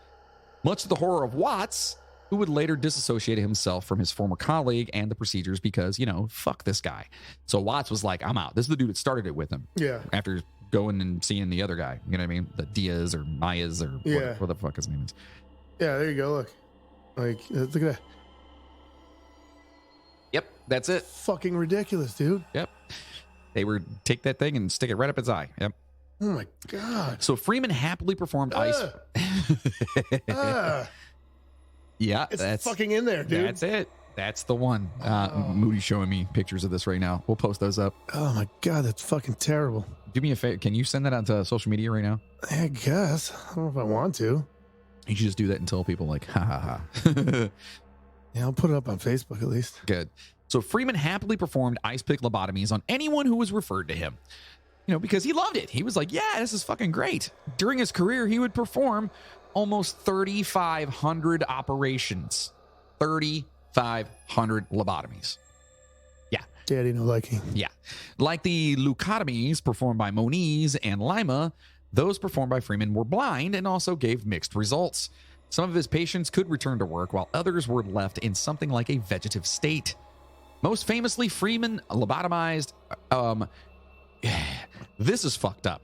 [SPEAKER 2] Much to the horror of Watts, who would later disassociate himself from his former colleague and the procedures because, fuck this guy. So Watts was like, I'm out. This is the dude that started it with him.
[SPEAKER 3] Yeah.
[SPEAKER 2] After going and seeing the other guy. You know what I mean? The Diaz or Mayas or what the fuck his name is.
[SPEAKER 3] Yeah, there you go. Look. Look at that.
[SPEAKER 2] Yep, that's it.
[SPEAKER 3] Fucking ridiculous, dude.
[SPEAKER 2] Yep. They would take that thing and stick it right up its eye. Yep.
[SPEAKER 3] Oh my God.
[SPEAKER 2] So Freeman happily performed ice. Yeah,
[SPEAKER 3] that's fucking in there, dude.
[SPEAKER 2] That's it. That's the one. Moody's showing me pictures of this right now. We'll post those up.
[SPEAKER 3] Oh my God, that's fucking terrible.
[SPEAKER 2] Do me a favor. Can you send that out to social media right now?
[SPEAKER 3] I guess. I don't know if I want to.
[SPEAKER 2] You should just do that and tell people ha ha
[SPEAKER 3] ha. Yeah, I'll put it up on Facebook at least.
[SPEAKER 2] Good. So Freeman happily performed ice pick lobotomies on anyone who was referred to him. Because he loved it. He was like, yeah, this is fucking great. During his career, he would perform almost 3,500 operations. 3,500 lobotomies. Yeah.
[SPEAKER 3] Daddy no liking.
[SPEAKER 2] Yeah. Like the leucotomies performed by Moniz and Lima, Those performed by Freeman were blind and also gave mixed results. Some of his patients could return to work, while others were left in something like a vegetative state. Most famously, Freeman lobotomized... this is fucked up.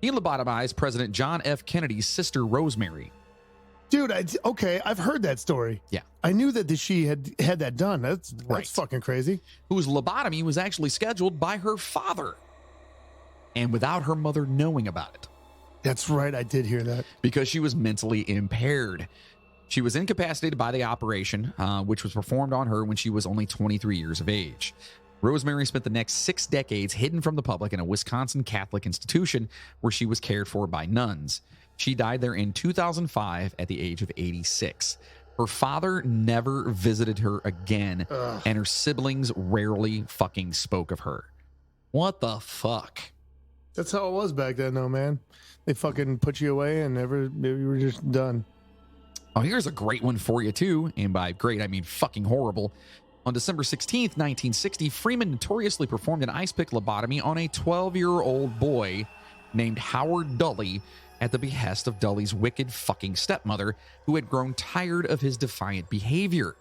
[SPEAKER 2] He lobotomized President John F. Kennedy's sister, Rosemary.
[SPEAKER 3] Dude, I've heard that story.
[SPEAKER 2] Yeah.
[SPEAKER 3] I knew that she had that done. That's
[SPEAKER 2] Right.
[SPEAKER 3] fucking crazy.
[SPEAKER 2] Whose lobotomy was actually scheduled by her father, and without her mother knowing about it.
[SPEAKER 3] That's right. I did hear that.
[SPEAKER 2] Because she was mentally impaired. She was incapacitated by the operation, which was performed on her when she was only 23 years of age. Rosemary spent the next 6 decades hidden from the public in a Wisconsin Catholic institution where she was cared for by nuns. She died there in 2005 at the age of 86. Her father never visited her again, and her siblings rarely fucking spoke of her. What the fuck?
[SPEAKER 3] That's how it was back then, though, man. They fucking put you away and you were just done.
[SPEAKER 2] Oh, here's a great one for you, too. And by great, I mean fucking horrible. On December 16th, 1960, Freeman notoriously performed an ice pick lobotomy on a 12-year-old boy named Howard Dully at the behest of Dully's wicked fucking stepmother, who had grown tired of his defiant behavior.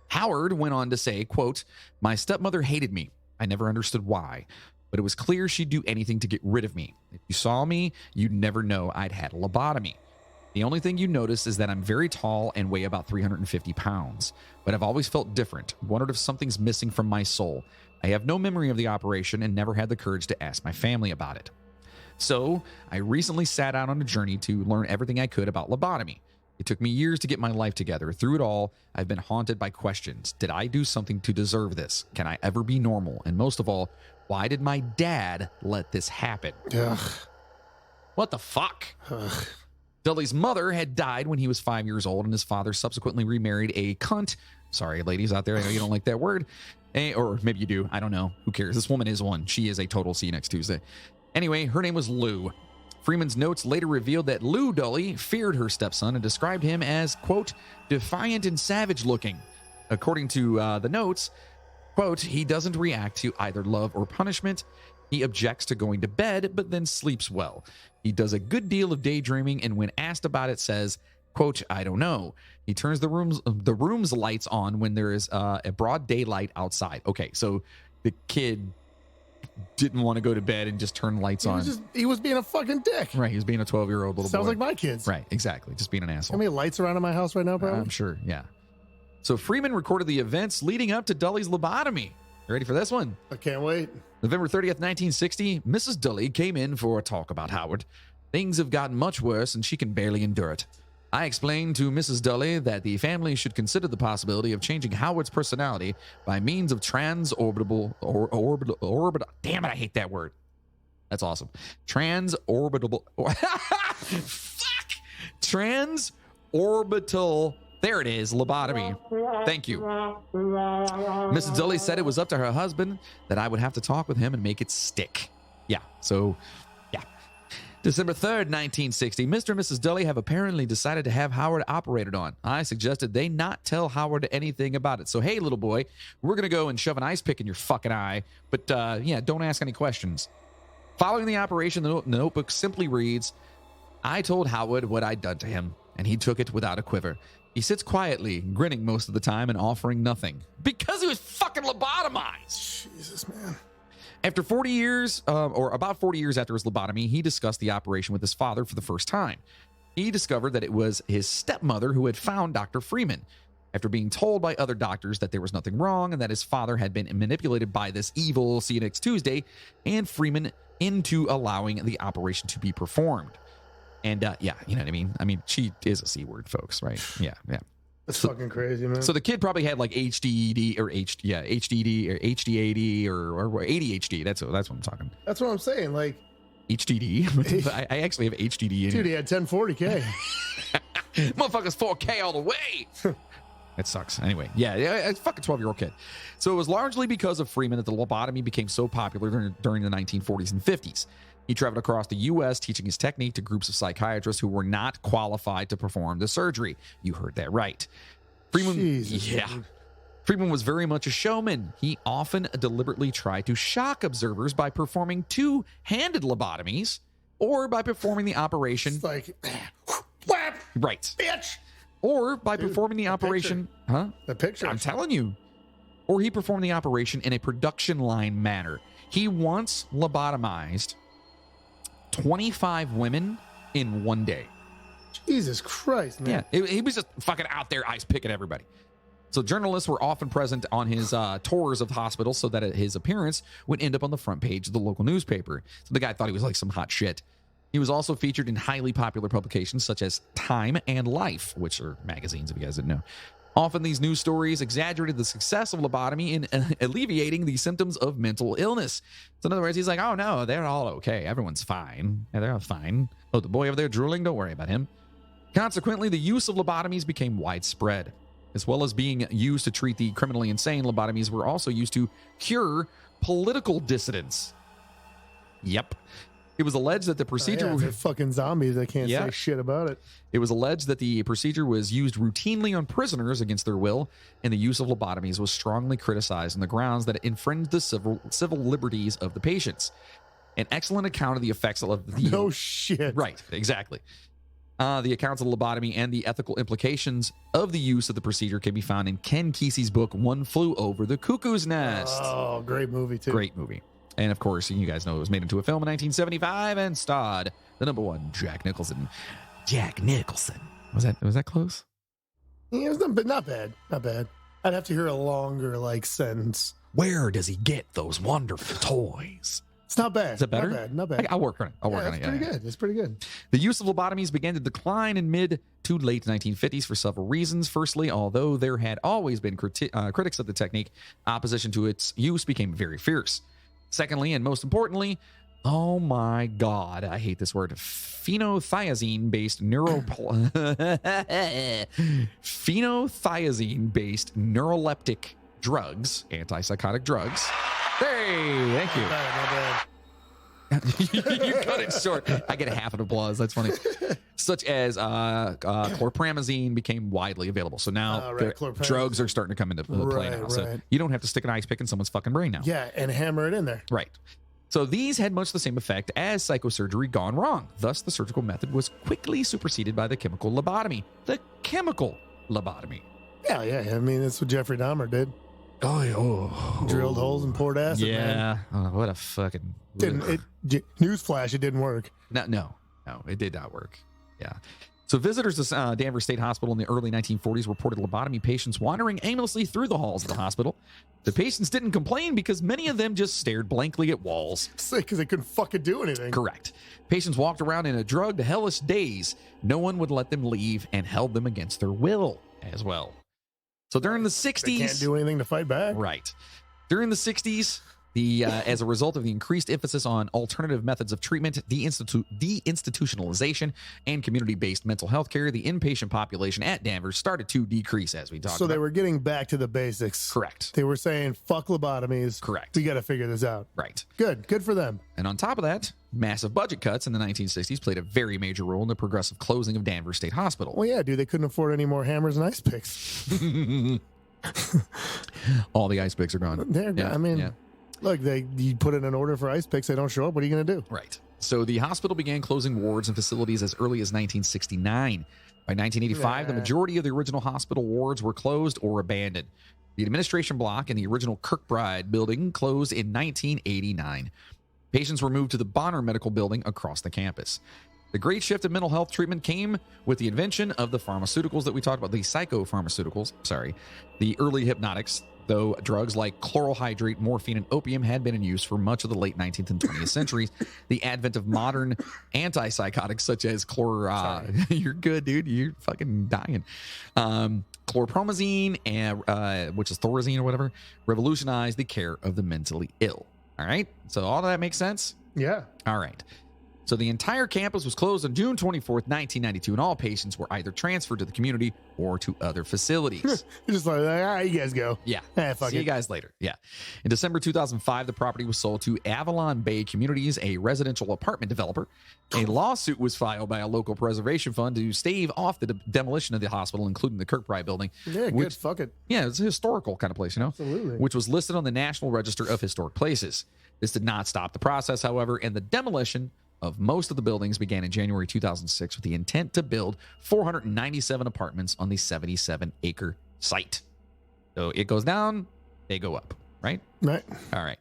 [SPEAKER 2] Howard went on to say, quote, "My stepmother hated me. I never understood why, but it was clear she'd do anything to get rid of me. If you saw me, you'd never know I'd had a lobotomy. The only thing you notice is that I'm very tall and weigh about 350 pounds, but I've always felt different, wondered if something's missing from my soul. I have no memory of the operation and never had the courage to ask my family about it. So I recently sat out on a journey to learn everything I could about lobotomy. It took me years to get my life together. Through it all, I've been haunted by questions. Did I do something to deserve this? Can I ever be normal? And most of all, why did my dad let this happen?"
[SPEAKER 3] Ugh.
[SPEAKER 2] What the fuck?
[SPEAKER 3] Ugh.
[SPEAKER 2] Dudley's mother had died when he was 5 years old, and his father subsequently remarried a cunt. Sorry, ladies out there, I know you don't like that word. Or maybe you do. I don't know. Who cares? This woman is one. She is a total see you next Tuesday. Anyway, her name was Lou. Freeman's notes later revealed that Lou Dully feared her stepson and described him as, quote, "defiant and savage looking." According to the notes, quote, "He doesn't react to either love or punishment. He objects to going to bed, but then sleeps well. He does a good deal of daydreaming, and when asked about it says, quote, I don't know. He turns the room's lights on when there is a broad daylight outside." Okay, so the kid didn't want to go to bed and just turn lights on.
[SPEAKER 3] He was being a fucking dick.
[SPEAKER 2] Right, he was being a 12-year-old little boy.
[SPEAKER 3] Sounds like my kids.
[SPEAKER 2] Right, exactly. Just being an asshole.
[SPEAKER 3] How many lights around in my house right now, bro?
[SPEAKER 2] I'm sure, yeah. So Freeman recorded the events leading up to Dully's lobotomy. You ready for this one?
[SPEAKER 3] I can't wait.
[SPEAKER 2] November 30th, 1960, Mrs. Dully came in for a talk about Howard. Things have gotten much worse and she can barely endure it. I explained to Mrs. Dully that the family should consider the possibility of changing Howard's personality by means of transorbital, damn it, I hate that word. That's awesome. Transorbital, fuck! Transorbital, there it is, lobotomy. Thank you. Mrs. Dully said it was up to her husband, that I would have to talk with him and make it stick. Yeah, so, yeah. December 3rd, 1960, Mr. and Mrs. Dully have apparently decided to have Howard operated on. I suggested they not tell Howard anything about it. So, hey, little boy, we're going to go and shove an ice pick in your fucking eye. But, yeah, don't ask any questions. Following the operation, the notebook simply reads, I told Howard what I'd done to him, and he took it without a quiver. He sits quietly, grinning most of the time and offering nothing. Because he was fucking lobotomized.
[SPEAKER 3] Jesus, man.
[SPEAKER 2] After 40 years, or about 40 years after his lobotomy, he discussed the operation with his father for the first time. He discovered that it was his stepmother who had found Dr. Freeman. After being told by other doctors that there was nothing wrong and that his father had been manipulated by this evil see you next Tuesday, and Freeman into allowing the operation to be performed. And yeah, you know what I mean? I mean, she is a C word, folks, right? Yeah, yeah.
[SPEAKER 3] That's fucking crazy, man.
[SPEAKER 2] So the kid probably had like HDD or HDD or HDAD or ADHD. That's what I'm talking.
[SPEAKER 3] That's what I'm saying. Like
[SPEAKER 2] HDD. I actually have HDD in
[SPEAKER 3] dude, he had 1040K.
[SPEAKER 2] Motherfucker's 4K all the way. That sucks. Anyway, yeah, it's a fucking 12-year-old kid. So it was largely because of Freeman that the lobotomy became so popular during the 1940s and 50s. He traveled across the U.S. teaching his technique to groups of psychiatrists who were not qualified to perform the surgery. You heard that right. Freeman,
[SPEAKER 3] Jesus,
[SPEAKER 2] yeah.
[SPEAKER 3] dude.
[SPEAKER 2] Freeman was very much a showman. He often deliberately tried to shock observers by performing two-handed lobotomies or by performing the operation.
[SPEAKER 3] It's like, whap,
[SPEAKER 2] Right.
[SPEAKER 3] bitch.
[SPEAKER 2] Or by performing the operation. Huh?
[SPEAKER 3] The picture.
[SPEAKER 2] I'm telling you. Or he performed the operation in a production line manner. He once lobotomized 25 women in one day.
[SPEAKER 3] Jesus Christ, man.
[SPEAKER 2] Yeah, he was just fucking out there ice picking everybody. So journalists were often present on his tours of hospitals so that his appearance would end up on the front page of the local newspaper. So the guy thought he was like some hot shit. He was also featured in highly popular publications such as Time and Life, which are magazines, if you guys didn't know. Often these news stories exaggerated the success of lobotomy in alleviating the symptoms of mental illness. So in other words, he's like, oh no, they're all okay. Everyone's fine. Yeah, they're all fine. Oh, the boy over there drooling, don't worry about him. Consequently, the use of lobotomies became widespread. As well as being used to treat the criminally insane, lobotomies were also used to cure political dissidents. Yep. It was alleged that the procedure...
[SPEAKER 3] they're fucking zombies. They can't say shit about it.
[SPEAKER 2] It was alleged that the procedure was used routinely on prisoners against their will, and the use of lobotomies was strongly criticized on the grounds that it infringed the civil liberties of the patients. An excellent account of the effects of the...
[SPEAKER 3] No shit.
[SPEAKER 2] Right, exactly. The accounts of lobotomy and the ethical implications of the use of the procedure can be found in Ken Kesey's book, One Flew Over the Cuckoo's Nest.
[SPEAKER 3] Oh, great movie, too.
[SPEAKER 2] Great movie. And of course, you guys know it was made into a film in 1975 and starred the number one Jack Nicholson. Jack Nicholson. Was that close?
[SPEAKER 3] Yeah, it was not bad. Not bad. I'd have to hear a longer sentence.
[SPEAKER 2] Where does he get those wonderful toys?
[SPEAKER 3] It's not bad.
[SPEAKER 2] Is it better?
[SPEAKER 3] Not bad. Not bad.
[SPEAKER 2] I'll work on it.
[SPEAKER 3] It's pretty good. It's pretty good.
[SPEAKER 2] The use of lobotomies began to decline in mid to late 1950s for several reasons. Firstly, although there had always been critics of the technique, opposition to its use became very fierce. Secondly, and most importantly, oh my God, I hate this word, phenothiazine-based neuroleptic drugs, antipsychotic drugs. Hey, thank you.
[SPEAKER 3] Not bad.
[SPEAKER 2] You cut it short. I get a half an applause. That's funny. Such as chlorpromazine became widely available. So now drugs are starting to come into play now. So you don't have to stick an ice pick in someone's fucking brain now.
[SPEAKER 3] Yeah, and hammer it in there.
[SPEAKER 2] Right. So these had much the same effect as psychosurgery gone wrong. Thus, the surgical method was quickly superseded by the chemical lobotomy. The chemical lobotomy.
[SPEAKER 3] Yeah. I mean, that's what Jeffrey Dahmer did.
[SPEAKER 2] Oh.
[SPEAKER 3] Drilled holes and poured acid.
[SPEAKER 2] Yeah.
[SPEAKER 3] Man.
[SPEAKER 2] Oh, what a fucking...
[SPEAKER 3] Newsflash, it didn't work.
[SPEAKER 2] No, it did not work. Yeah. So visitors to Danvers State Hospital in the early 1940s reported lobotomy patients wandering aimlessly through the halls of the hospital. The patients didn't complain because many of them just stared blankly at walls.
[SPEAKER 3] Because they couldn't fucking do anything.
[SPEAKER 2] Correct. Patients walked around in a drugged, hellish daze. No one would let them leave and held them against their will as well. So during the 60s...
[SPEAKER 3] They can't do anything to fight back.
[SPEAKER 2] Right. During the 60s... as a result of the increased emphasis on alternative methods of treatment, deinstitutionalization, and community-based mental health care, the inpatient population at Danvers started to decrease, as we talked about.
[SPEAKER 3] So they were getting back to the basics.
[SPEAKER 2] Correct.
[SPEAKER 3] They were saying, fuck lobotomies.
[SPEAKER 2] Correct.
[SPEAKER 3] We got to figure this out.
[SPEAKER 2] Right.
[SPEAKER 3] Good for them.
[SPEAKER 2] And on top of that, massive budget cuts in the 1960s played a very major role in the progressive closing of Danvers State Hospital.
[SPEAKER 3] Well, yeah, dude, they couldn't afford any more hammers and ice picks.
[SPEAKER 2] All the ice picks are gone.
[SPEAKER 3] Look, you put in an order for ice picks, they don't show up. What are you going to do?
[SPEAKER 2] Right. So the hospital began closing wards and facilities as early as 1969. By 1985, the majority of the original hospital wards were closed or abandoned. The administration block in the original Kirkbride building closed in 1989. Patients were moved to the Bonner Medical Building across the campus. The great shift in mental health treatment came with the invention of the pharmaceuticals that we talked about, the psychopharmaceuticals, the early hypnotics, though drugs like chloral hydrate, morphine, and opium had been in use for much of the late 19th and 20th centuries. The advent of modern antipsychotics such as you're good, dude. You're fucking dying. Chlorpromazine, which is Thorazine or whatever, revolutionized the care of the mentally ill. All right? So all of that makes sense?
[SPEAKER 3] Yeah.
[SPEAKER 2] All right. So the entire campus was closed on June 24th, 1992, and all patients were either transferred to the community or to other facilities.
[SPEAKER 3] You're just like, all right, you guys go.
[SPEAKER 2] Yeah.
[SPEAKER 3] Fuck
[SPEAKER 2] See
[SPEAKER 3] it.
[SPEAKER 2] you guys later. Yeah. In December 2005, the property was sold to Avalon Bay Communities, a residential apartment developer. A lawsuit was filed by a local preservation fund to stave off the demolition of the hospital, including the Kirkbride building.
[SPEAKER 3] Yeah, good. Fuck it.
[SPEAKER 2] Yeah, it's a historical kind of place,
[SPEAKER 3] Absolutely.
[SPEAKER 2] Which was listed on the National Register of Historic Places. This did not stop the process, however, and the demolition of most of the buildings began in January 2006 with the intent to build 497 apartments on the 77-acre site. So it goes down, they go up, right?
[SPEAKER 3] Right.
[SPEAKER 2] All right.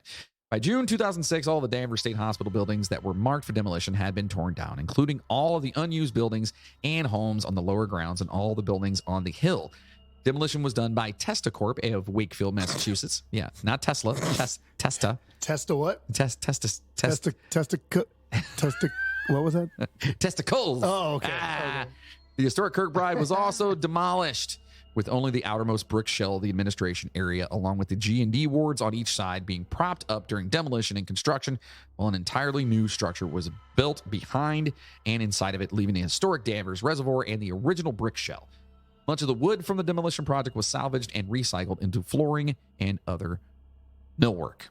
[SPEAKER 2] By June 2006, all the Danvers State Hospital buildings that were marked for demolition had been torn down, including all of the unused buildings and homes on the lower grounds and all the buildings on the hill. Demolition was done by Testacorp of Wakefield, Massachusetts. Yeah, not Tesla. Testa.
[SPEAKER 3] Testa what?
[SPEAKER 2] Testa.
[SPEAKER 3] What was that?
[SPEAKER 2] Testicles.
[SPEAKER 3] Oh, okay. Okay.
[SPEAKER 2] The historic Kirkbride was also demolished, with only the outermost brick shell of the administration area, along with the G&D wards on each side, being propped up during demolition and construction, while an entirely new structure was built behind and inside of it, leaving the historic Danvers Reservoir and the original brick shell. Much of the wood from the demolition project was salvaged and recycled into flooring and other millwork.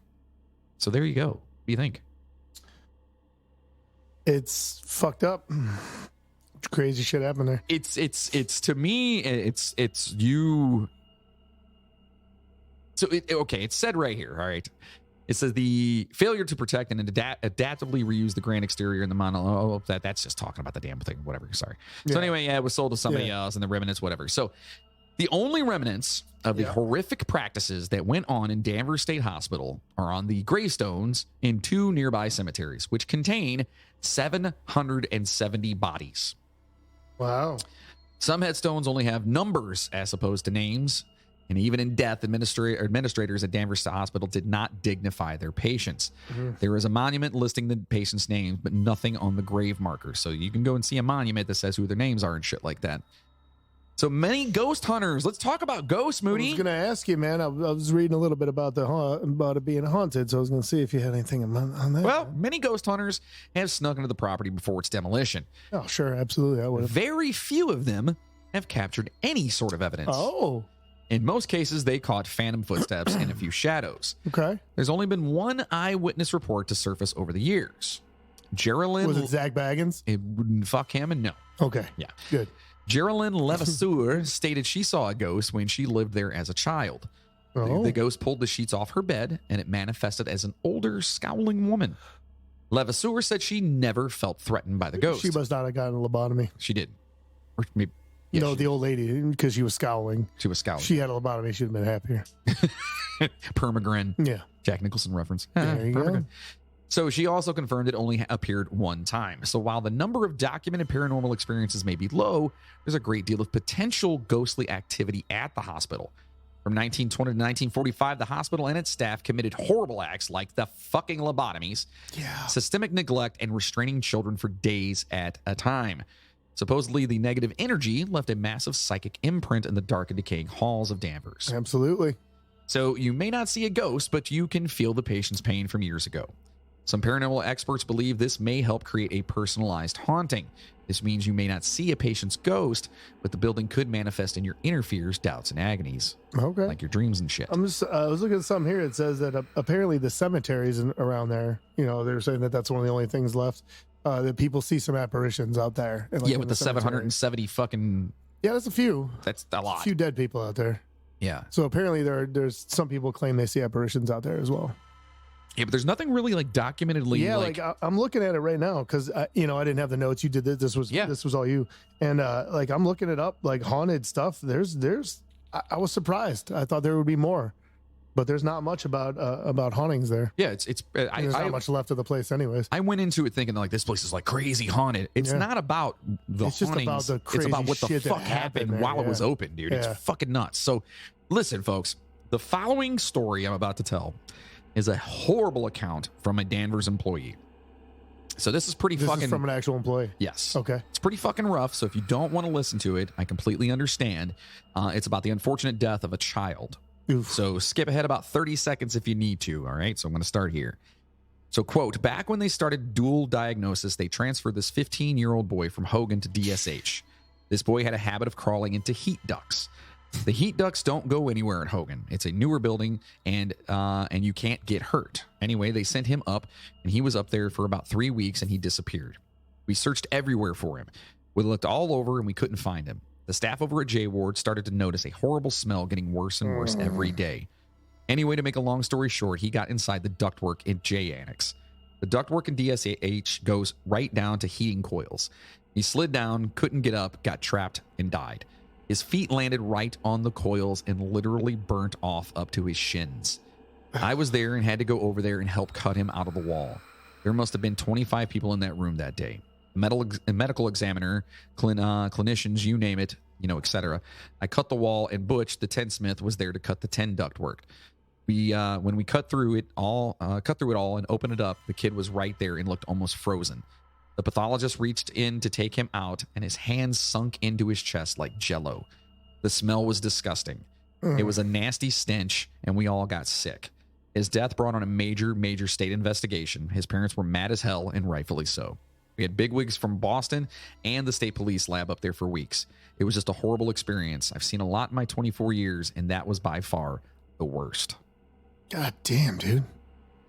[SPEAKER 2] So there you go. What do you think?
[SPEAKER 3] It's fucked up. Crazy shit happened there.
[SPEAKER 2] It's to me, it's you. So it's said right here. All right. It says the failure to protect and adaptively reuse the grand exterior and the mono. Oh, that's just talking about the damn thing. Whatever. Sorry.
[SPEAKER 3] Yeah.
[SPEAKER 2] So anyway, it was sold to somebody else, and the remnants, whatever. So the only remnants of the horrific practices that went on in Danvers State Hospital are on the gravestones in 2 nearby cemeteries, which contain 770 bodies.
[SPEAKER 3] Wow.
[SPEAKER 2] Some headstones only have numbers as opposed to names. And even in death, administrators at Danvers State Hospital did not dignify their patients. Mm-hmm. There is a monument listing the patient's names, but nothing on the grave marker. So you can go and see a monument that says who their names are and shit like that. So many ghost hunters. Let's talk about ghosts, Moody.
[SPEAKER 3] I was going to ask you, man. I was reading a little bit about about it being haunted, so I was going to see if you had anything on that.
[SPEAKER 2] Well, many ghost hunters have snuck into the property before its demolition.
[SPEAKER 3] Oh, sure. Absolutely. I would have.
[SPEAKER 2] Very few of them have captured any sort of evidence.
[SPEAKER 3] Oh.
[SPEAKER 2] In most cases, they caught phantom footsteps and a few shadows.
[SPEAKER 3] Okay.
[SPEAKER 2] There's only been one eyewitness report to surface over the years. Geraldine...
[SPEAKER 3] Was it Zach Baggins?
[SPEAKER 2] Fuck him and no.
[SPEAKER 3] Okay.
[SPEAKER 2] Yeah.
[SPEAKER 3] Good.
[SPEAKER 2] Geraldine Levasseur stated she saw a ghost when she lived there as a child.
[SPEAKER 3] Oh.
[SPEAKER 2] The ghost pulled the sheets off her bed, and it manifested as an older, scowling woman. Levasseur said she never felt threatened by the ghost.
[SPEAKER 3] She must not have gotten a lobotomy.
[SPEAKER 2] She did. Or maybe... Yeah,
[SPEAKER 3] no, the old lady, because she was scowling.
[SPEAKER 2] She was scowling.
[SPEAKER 3] She had a lobotomy. She'd have been happier.
[SPEAKER 2] Permagrin.
[SPEAKER 3] Yeah.
[SPEAKER 2] Jack Nicholson reference.
[SPEAKER 3] There you go.
[SPEAKER 2] So she also confirmed it only appeared one time. So while the number of documented paranormal experiences may be low, there's a great deal of potential ghostly activity at the hospital. From 1920 to 1945, the hospital and its staff committed horrible acts like the fucking lobotomies, systemic neglect, and restraining children for days at a time. Supposedly, the negative energy left a massive psychic imprint in the dark and decaying halls of Danvers.
[SPEAKER 3] Absolutely.
[SPEAKER 2] So you may not see a ghost, but you can feel the patient's pain from years ago. Some paranormal experts believe this may help create a personalized haunting. This means you may not see a patient's ghost, but the building could manifest in your inner fears, doubts, and agonies. Okay. Like your dreams and shit.
[SPEAKER 3] I was looking at something here. It says that apparently the cemeteries around there, they're saying that that's one of the only things left. That people see some apparitions out there.
[SPEAKER 2] With the 770 fucking...
[SPEAKER 3] Yeah, that's a few.
[SPEAKER 2] That's a lot.
[SPEAKER 3] A few dead people out there.
[SPEAKER 2] Yeah.
[SPEAKER 3] So apparently there's some people claim they see apparitions out there as well.
[SPEAKER 2] Yeah, but there's nothing really documentedly.
[SPEAKER 3] Yeah, like I'm looking at it right now because I didn't have the notes. You did this. This was all you. And I'm looking it up, like haunted stuff. I was surprised. I thought there would be more. But there's not much about hauntings there.
[SPEAKER 2] Yeah,
[SPEAKER 3] there's not much left of the place, anyways.
[SPEAKER 2] I went into it thinking like this place is like crazy haunted. It's not about the hauntings.
[SPEAKER 3] Just about the crazy
[SPEAKER 2] it's about what the
[SPEAKER 3] shit
[SPEAKER 2] fuck
[SPEAKER 3] that
[SPEAKER 2] happened
[SPEAKER 3] there,
[SPEAKER 2] while it was open, dude.
[SPEAKER 3] Yeah.
[SPEAKER 2] It's fucking nuts. So, listen, folks. The following story I'm about to tell is a horrible account from a Danvers employee. So this is pretty fucking...
[SPEAKER 3] This is from an actual employee?
[SPEAKER 2] Yes.
[SPEAKER 3] Okay.
[SPEAKER 2] It's pretty fucking rough. So if you don't want to listen to it, I completely understand. It's about the unfortunate death of a child.
[SPEAKER 3] Oof.
[SPEAKER 2] So skip ahead about 30 seconds if you need to, all right? So I'm going to start here. So, quote, back when they started dual diagnosis, they transferred this 15-year-old boy from Hogan to DSH. This boy had a habit of crawling into heat ducts. The heat ducts don't go anywhere at Hogan. It's a newer building, and you can't get hurt. Anyway, they sent him up, and he was up there for about 3 weeks, and he disappeared. We searched everywhere for him. We looked all over, and we couldn't find him. The staff over at J Ward started to notice a horrible smell getting worse and worse every day. Anyway, to make a long story short, he got inside the ductwork in J Annex. The ductwork in DSH goes right down to heating coils. He slid down, couldn't get up, got trapped, and died. His feet landed right on the coils and literally burnt off up to his shins. I was there and had to go over there and help cut him out of the wall. There must have been 25 people in that room that day. Medical examiner, clinicians, you name it, etc. I cut the wall, and Butch, the tinsmith, was there to cut the tin ductwork. When we cut through it all and opened it up, the kid was right there and looked almost frozen. The pathologist reached in to take him out, and his hands sunk into his chest like jello. The smell was disgusting. It was a nasty stench, and we all got sick. His death brought on a major state investigation. His parents were mad as hell, and rightfully so. We had bigwigs from Boston and the state police lab up there for weeks. It was just a horrible experience. I've seen a lot in my 24 years, and that was by far the worst.
[SPEAKER 3] God damn, dude.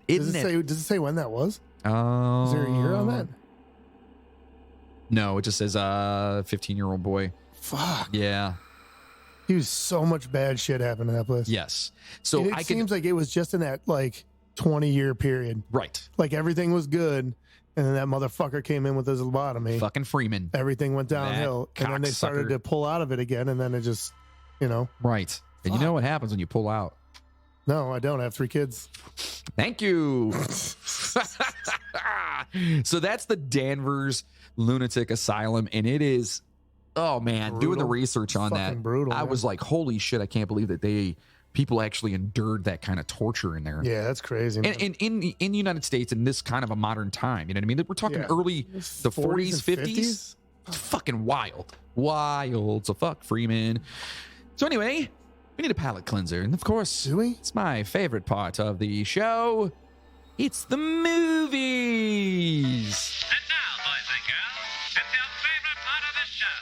[SPEAKER 3] Does it say when that was? Is there a year on that?
[SPEAKER 2] No, it just says 15-year-old boy.
[SPEAKER 3] Fuck.
[SPEAKER 2] Yeah.
[SPEAKER 3] He was so much bad shit happened in that place.
[SPEAKER 2] Yes. So
[SPEAKER 3] it seems like it was just in that 20-year period.
[SPEAKER 2] Right.
[SPEAKER 3] Like everything was good, and then that motherfucker came in with his lobotomy.
[SPEAKER 2] Fucking Freeman.
[SPEAKER 3] Everything went downhill, and then they started to pull out of it again, and then it just,
[SPEAKER 2] Right. And you know what happens when you pull out?
[SPEAKER 3] No, I don't. I have 3 kids.
[SPEAKER 2] Thank you. So that's the Danvers Lunatic Asylum, and it is, oh man,
[SPEAKER 3] brutal.
[SPEAKER 2] Doing the research on that,
[SPEAKER 3] brutal,
[SPEAKER 2] I was like, holy shit, I can't believe that people actually endured that kind of torture in there.
[SPEAKER 3] Yeah, that's crazy.
[SPEAKER 2] And in the United States in this kind of a modern time, you know what I mean? We're talking early the 40s, 50s. It's fucking wild. So fuck Freeman. So anyway, we need a palate cleanser. And of course,
[SPEAKER 3] do we?
[SPEAKER 2] It's my favorite part of the show. It's the movies.
[SPEAKER 6] And now, boys and girls, it's your favorite part of the show,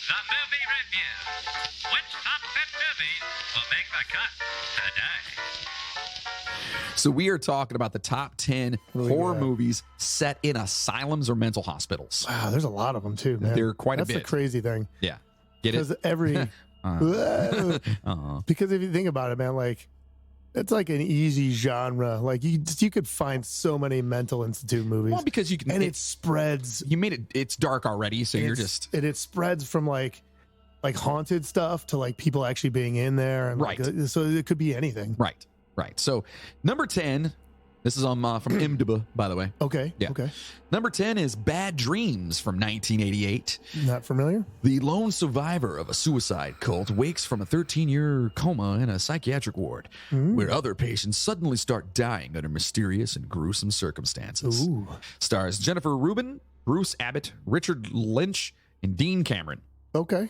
[SPEAKER 6] the movie review. Which top 10 movies will make the cut today?
[SPEAKER 2] So we are talking about the top 10 horror movies set in asylums or mental hospitals.
[SPEAKER 3] Wow, there's a lot of them too, man.
[SPEAKER 2] They're quite a bit.
[SPEAKER 3] That's the crazy thing.
[SPEAKER 2] Yeah. Get it?
[SPEAKER 3] Because every... Because if you think about it, man, it's like an easy genre. Like you could find so many mental institute movies.
[SPEAKER 2] Well, because you can,
[SPEAKER 3] and it spreads.
[SPEAKER 2] You made it. It's dark already, so you're just.
[SPEAKER 3] It spreads from like haunted stuff to people actually being in there, and
[SPEAKER 2] right.
[SPEAKER 3] So it could be anything.
[SPEAKER 2] Right. So number 10. This is from IMDb, by the way.
[SPEAKER 3] Okay.
[SPEAKER 2] Yeah.
[SPEAKER 3] Okay.
[SPEAKER 2] Number 10 is Bad Dreams from 1988.
[SPEAKER 3] Not familiar.
[SPEAKER 2] The lone survivor of a suicide cult wakes from a 13-year coma in a psychiatric ward, where other patients suddenly start dying under mysterious and gruesome circumstances.
[SPEAKER 3] Ooh.
[SPEAKER 2] Stars Jennifer Rubin, Bruce Abbott, Richard Lynch, and Dean Cameron.
[SPEAKER 3] Okay.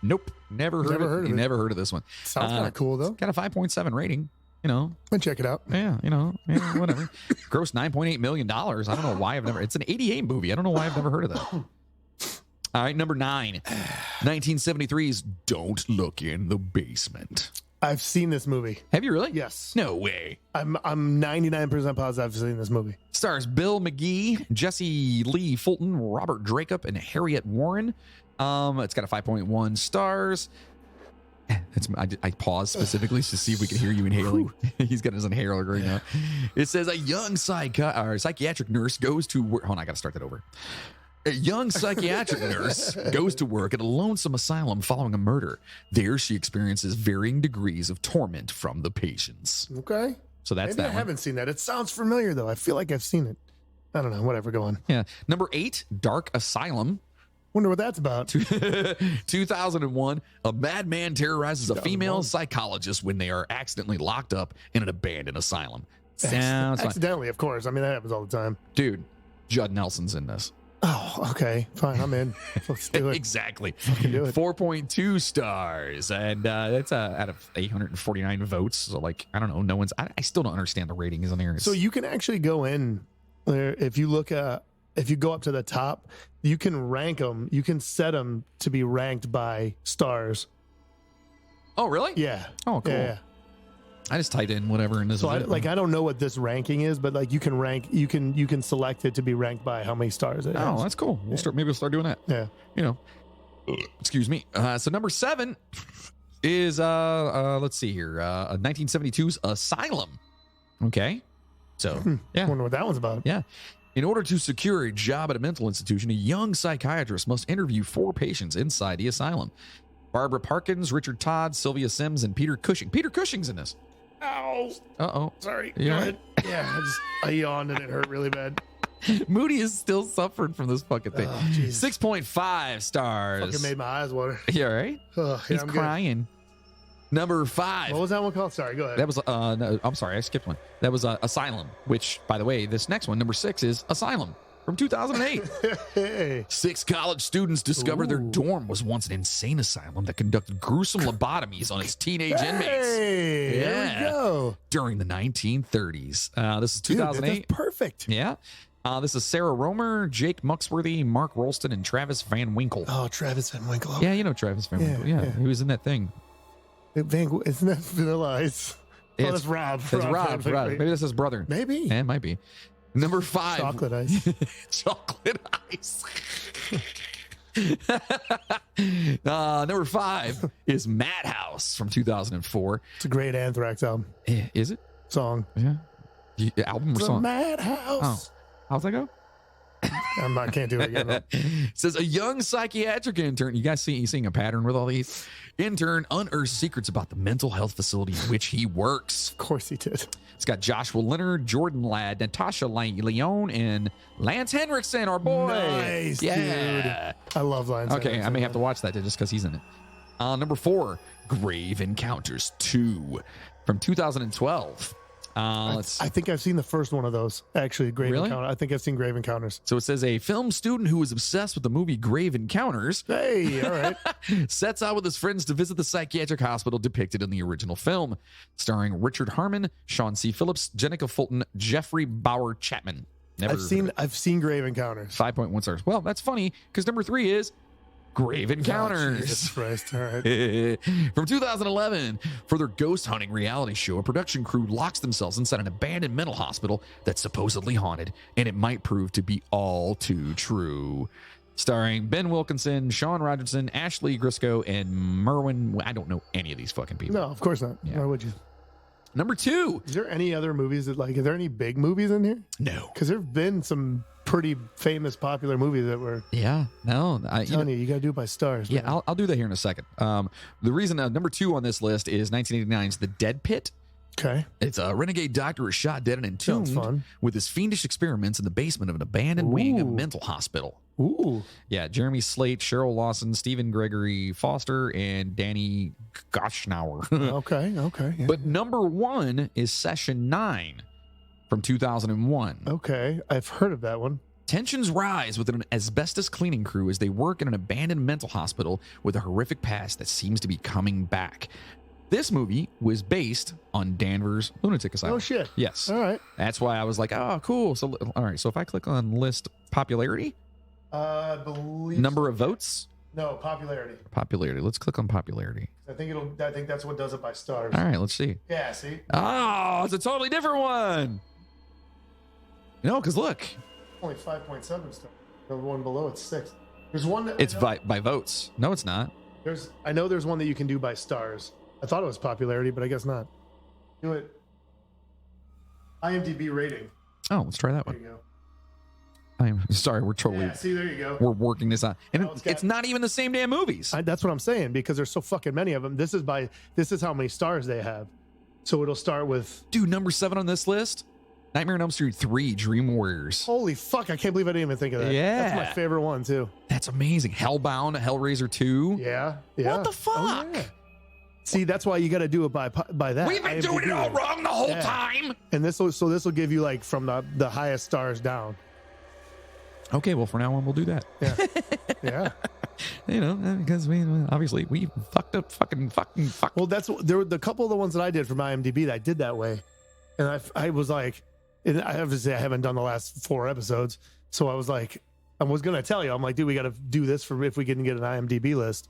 [SPEAKER 2] Nope. Never heard of it. Never heard of this one.
[SPEAKER 3] Sounds kind of cool, though.
[SPEAKER 2] Got a 5.7 rating.
[SPEAKER 3] And check it out.
[SPEAKER 2] Yeah, whatever. Gross $9.8 million. I don't know why it's an 88 movie. I don't know why I've never heard of that. All right, number 9, 1973's Don't Look in the Basement.
[SPEAKER 3] I've seen this movie.
[SPEAKER 2] Have you really?
[SPEAKER 3] Yes.
[SPEAKER 2] No way.
[SPEAKER 3] I'm 99% positive I've seen this movie.
[SPEAKER 2] Stars Bill McGee, Jesse Lee Fulton, Robert Dracup, and Harriet Warren. It's got a 5.1 stars. I paused specifically to see if we could hear you inhaling. He's got his inhaler right now. It says a young psychiatric nurse goes to work. Hold on, I got to start that over. A young psychiatric nurse goes to work at a lonesome asylum following a murder. There, she experiences varying degrees of torment from the patients.
[SPEAKER 3] Okay.
[SPEAKER 2] So that's
[SPEAKER 3] Maybe
[SPEAKER 2] that
[SPEAKER 3] I
[SPEAKER 2] one.
[SPEAKER 3] haven't seen that. It sounds familiar, though. I feel like I've seen it. I don't know. Whatever. Go on.
[SPEAKER 2] Yeah. Number 8, Dark Asylum.
[SPEAKER 3] Wonder what that's about.
[SPEAKER 2] 2001, a madman terrorizes a female psychologist when they are accidentally locked up in an abandoned asylum. Sounds fun.
[SPEAKER 3] Accidentally, of course. I mean, that happens all the time.
[SPEAKER 2] Dude, Judd Nelson's in this.
[SPEAKER 3] Oh, okay. Fine. I'm in. Let's do it.
[SPEAKER 2] Exactly.
[SPEAKER 3] Fucking do it.
[SPEAKER 2] 4.2 stars. And that's out of 849 votes. So, I don't know. I still don't understand the ratings on here.
[SPEAKER 3] So you can actually go in there. If you go up to the top, you can rank them. You can set them to be ranked by stars.
[SPEAKER 2] Oh, really?
[SPEAKER 3] Yeah.
[SPEAKER 2] Oh, cool.
[SPEAKER 3] Yeah.
[SPEAKER 2] I just typed in whatever and this
[SPEAKER 3] So
[SPEAKER 2] is it.
[SPEAKER 3] I don't know what this ranking is, but you can rank. You can select it to be ranked by how many stars it has.
[SPEAKER 2] Oh, that's cool. Maybe we'll start doing that.
[SPEAKER 3] Yeah.
[SPEAKER 2] Excuse me. So number 7 is let's see here. 1972's Asylum. Okay. So,
[SPEAKER 3] I wonder what that one's about.
[SPEAKER 2] yeah. In order to secure a job at a mental institution, a young psychiatrist must interview 4 patients inside the asylum. Barbara Parkins, Richard Todd, Sylvia Sims, and Peter Cushing. Peter Cushing's in this.
[SPEAKER 3] Ow.
[SPEAKER 2] Uh-oh.
[SPEAKER 3] Sorry.
[SPEAKER 2] You
[SPEAKER 3] Go
[SPEAKER 2] all
[SPEAKER 3] ahead. Yeah, I yawned and it hurt really bad.
[SPEAKER 2] Moody is still suffering from this fucking thing.
[SPEAKER 3] Oh, Jesus.
[SPEAKER 2] 6.5 stars.
[SPEAKER 3] Fucking made my eyes water.
[SPEAKER 2] You all right?
[SPEAKER 3] Yeah,
[SPEAKER 2] He's
[SPEAKER 3] I'm
[SPEAKER 2] crying. Number
[SPEAKER 3] Good.
[SPEAKER 2] 5.
[SPEAKER 3] What was that one called? Sorry, go ahead.
[SPEAKER 2] That was, no, I'm sorry, I skipped one. That was Asylum, which, by the way, this next one, number 6, is Asylum from 2008.
[SPEAKER 3] Hey.
[SPEAKER 2] 6 college students discovered their
[SPEAKER 3] Ooh.
[SPEAKER 2] dorm was once an insane asylum that conducted gruesome lobotomies on its teenage inmates
[SPEAKER 3] Hey, there
[SPEAKER 2] Yeah.
[SPEAKER 3] we go.
[SPEAKER 2] during the 1930s. This is
[SPEAKER 3] Dude,
[SPEAKER 2] 2008.
[SPEAKER 3] that's perfect.
[SPEAKER 2] Yeah. This is Sarah Romer, Jake Muxworthy, Mark Rolston, and Travis Van Winkle.
[SPEAKER 3] Oh, Travis Van Winkle.
[SPEAKER 2] Yeah, you know Travis Van
[SPEAKER 3] Yeah,
[SPEAKER 2] Winkle. Yeah,
[SPEAKER 3] yeah.
[SPEAKER 2] he was in that thing.
[SPEAKER 3] Isn't that Vanilla Ice?
[SPEAKER 2] It's-
[SPEAKER 3] Oh, that's Rob.
[SPEAKER 2] That's Rob.
[SPEAKER 3] Van Winkle.
[SPEAKER 2] Maybe that's his brother.
[SPEAKER 3] Maybe.
[SPEAKER 2] Yeah, it might be. Number 5.
[SPEAKER 3] Chocolate Ice.
[SPEAKER 2] Chocolate ice. Number 5 is Madhouse from 2004.
[SPEAKER 3] It's a great Anthrax album.
[SPEAKER 2] Is it?
[SPEAKER 3] Song.
[SPEAKER 2] Yeah. Album or
[SPEAKER 3] The
[SPEAKER 2] song?
[SPEAKER 3] Madhouse.
[SPEAKER 2] How's that go?
[SPEAKER 3] I can't do it again. No.
[SPEAKER 2] It says a young psychiatric intern. You guys you seeing a pattern with all these? Intern unearths secrets about the mental health facility in which he works.
[SPEAKER 3] Of course he did.
[SPEAKER 2] It's got Joshua Leonard, Jordan Ladd, Natasha Leone, and Lance Henriksen, our boy.
[SPEAKER 3] Nice,
[SPEAKER 2] yeah.
[SPEAKER 3] I love Lines.
[SPEAKER 2] Okay, I may have to watch that just because he's in it. Number 4, Grave Encounters 2 from 2012.
[SPEAKER 3] I
[SPEAKER 2] Let's.
[SPEAKER 3] think I've seen the first one of those. Actually, Grave
[SPEAKER 2] Really?
[SPEAKER 3] Encounter. I think I've seen Grave Encounters.
[SPEAKER 2] So it says a film student who is obsessed with the movie Grave Encounters
[SPEAKER 3] Hey, all right.
[SPEAKER 2] sets out with his friends to visit the psychiatric hospital depicted in the original film, starring Richard Harmon, Sean C. Phillips, Jenica Fulton, Jeffrey Bauer Chapman. Never
[SPEAKER 3] I've seen Grave Encounters.
[SPEAKER 2] 5.1 stars. Well, that's funny because number 3 is Grave
[SPEAKER 3] Oh,
[SPEAKER 2] Encounters.
[SPEAKER 3] Jesus Christ. All right.
[SPEAKER 2] From 2011, for their ghost hunting reality show, a production crew locks themselves inside an abandoned mental hospital that's supposedly haunted, and it might prove to be all too true. Starring Ben Wilkinson, Sean Rogerson, Ashley Grisco, and Merwin. I don't know any of these fucking people.
[SPEAKER 3] No, of course not.
[SPEAKER 2] Yeah.
[SPEAKER 3] Why would you?
[SPEAKER 2] Number 2.
[SPEAKER 3] Is there any other movies are there any big movies in here?
[SPEAKER 2] No.
[SPEAKER 3] Because there have been some pretty famous, popular movies that were
[SPEAKER 2] Yeah. No.
[SPEAKER 3] telling you got to do it by stars.
[SPEAKER 2] Yeah,
[SPEAKER 3] man.
[SPEAKER 2] I'll do that here in a second. The reason number 2 on this list is 1989's The Dead Pit.
[SPEAKER 3] Okay.
[SPEAKER 2] It's a renegade doctor who is shot dead and
[SPEAKER 3] Sounds
[SPEAKER 2] entombed
[SPEAKER 3] fun.
[SPEAKER 2] with his fiendish experiments in the basement of an abandoned wing of a
[SPEAKER 3] Ooh.
[SPEAKER 2] mental hospital.
[SPEAKER 3] Ooh.
[SPEAKER 2] Yeah, Jeremy Slate, Cheryl Lawson, Stephen Gregory Foster, and Danny Goschnauer.
[SPEAKER 3] Okay. Okay. Yeah.
[SPEAKER 2] But number 1 is Session 9 from 2001.
[SPEAKER 3] Okay. I've heard of that one.
[SPEAKER 2] Tensions rise within an asbestos cleaning crew as they work in an abandoned mental hospital with a horrific past that seems to be coming back. This movie was based on Danvers Lunatic Asylum.
[SPEAKER 3] Oh, shit.
[SPEAKER 2] Yes.
[SPEAKER 3] All right.
[SPEAKER 2] That's why I was like, oh, cool. So, all right. So if I click on list popularity,
[SPEAKER 3] I believe
[SPEAKER 2] number of votes,
[SPEAKER 3] No, popularity.
[SPEAKER 2] popularity. Let's click on popularity.
[SPEAKER 3] I think that's what does it by stars.
[SPEAKER 2] All right. Let's see.
[SPEAKER 3] Yeah. See.
[SPEAKER 2] Oh, it's a totally different one. No, because look,
[SPEAKER 3] Only 5.7 stars. The one below it's 6. There's one that
[SPEAKER 2] it's
[SPEAKER 3] I know,
[SPEAKER 2] by votes. No, it's not.
[SPEAKER 3] I know there's one that you can do by stars. I thought it was popularity, but I guess not. Do it. IMDb rating.
[SPEAKER 2] Oh, let's try that
[SPEAKER 3] There
[SPEAKER 2] one.
[SPEAKER 3] you go.
[SPEAKER 2] I'm sorry. We're totally
[SPEAKER 3] Yeah, see, there you go.
[SPEAKER 2] we're working this out, and
[SPEAKER 3] No, it's got-
[SPEAKER 2] it's not even the same damn movies.
[SPEAKER 3] That's what I'm saying because there's so fucking many of them. This is how many stars they have. So it'll start with
[SPEAKER 2] Dude, number 7 on this list, Nightmare on Elm Street 3: Dream Warriors.
[SPEAKER 3] holy fuck! I can't believe I didn't even think of that.
[SPEAKER 2] Yeah.
[SPEAKER 3] That's my favorite one too.
[SPEAKER 2] That's amazing. Hellbound, Hellraiser 2.
[SPEAKER 3] Yeah, yeah.
[SPEAKER 2] What the fuck?
[SPEAKER 3] Oh, yeah. See, that's why you got to do it by that.
[SPEAKER 2] We've been doing it all
[SPEAKER 3] IMDb.
[SPEAKER 2] wrong the whole
[SPEAKER 3] Yeah.
[SPEAKER 2] time.
[SPEAKER 3] And this will give you like from the highest stars down.
[SPEAKER 2] Okay, well, for now on, we'll do that.
[SPEAKER 3] Yeah, yeah.
[SPEAKER 2] You know, because we obviously we fucked up fucking.
[SPEAKER 3] Well, there were the couple of the ones that I did from IMDb that I did that way, and I was like, and I have to say I haven't done the last 4 episodes, so I was like, I was gonna tell you, I'm like, dude, we got to do this for if we can get an IMDb list.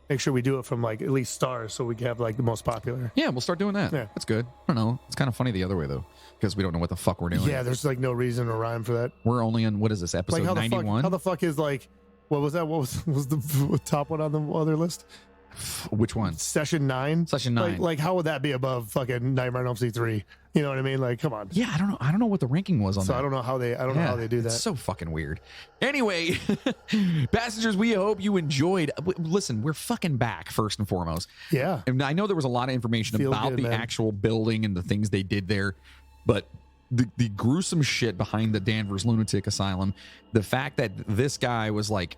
[SPEAKER 3] Make sure we do it from like at least stars, so we can have like the most popular.
[SPEAKER 2] Yeah, we'll start doing that.
[SPEAKER 3] Yeah.
[SPEAKER 2] That's good. I don't know. It's kind of funny the other way though, because we don't know what the fuck we're doing.
[SPEAKER 3] Yeah, there's like no reason or rhyme for that.
[SPEAKER 2] We're only on what is this episode
[SPEAKER 3] Like how
[SPEAKER 2] 91?
[SPEAKER 3] the fuck is like, what was that? What was the top one on the other list?
[SPEAKER 2] Which one?
[SPEAKER 3] Session 9.
[SPEAKER 2] Session 9.
[SPEAKER 3] Like how would that be above fucking Nightmare on Elm Street 3? You know what I mean? Like, come on.
[SPEAKER 2] Yeah, I don't know what the ranking was on that.
[SPEAKER 3] So I don't know how they do that.
[SPEAKER 2] It's so fucking weird. Anyway, passengers, we hope you enjoyed. Listen, we're fucking back first and foremost.
[SPEAKER 3] Yeah.
[SPEAKER 2] And I know there was a lot of information about the actual building and the things they did there, but the gruesome shit behind the Danvers Lunatic Asylum, the fact that this guy was like,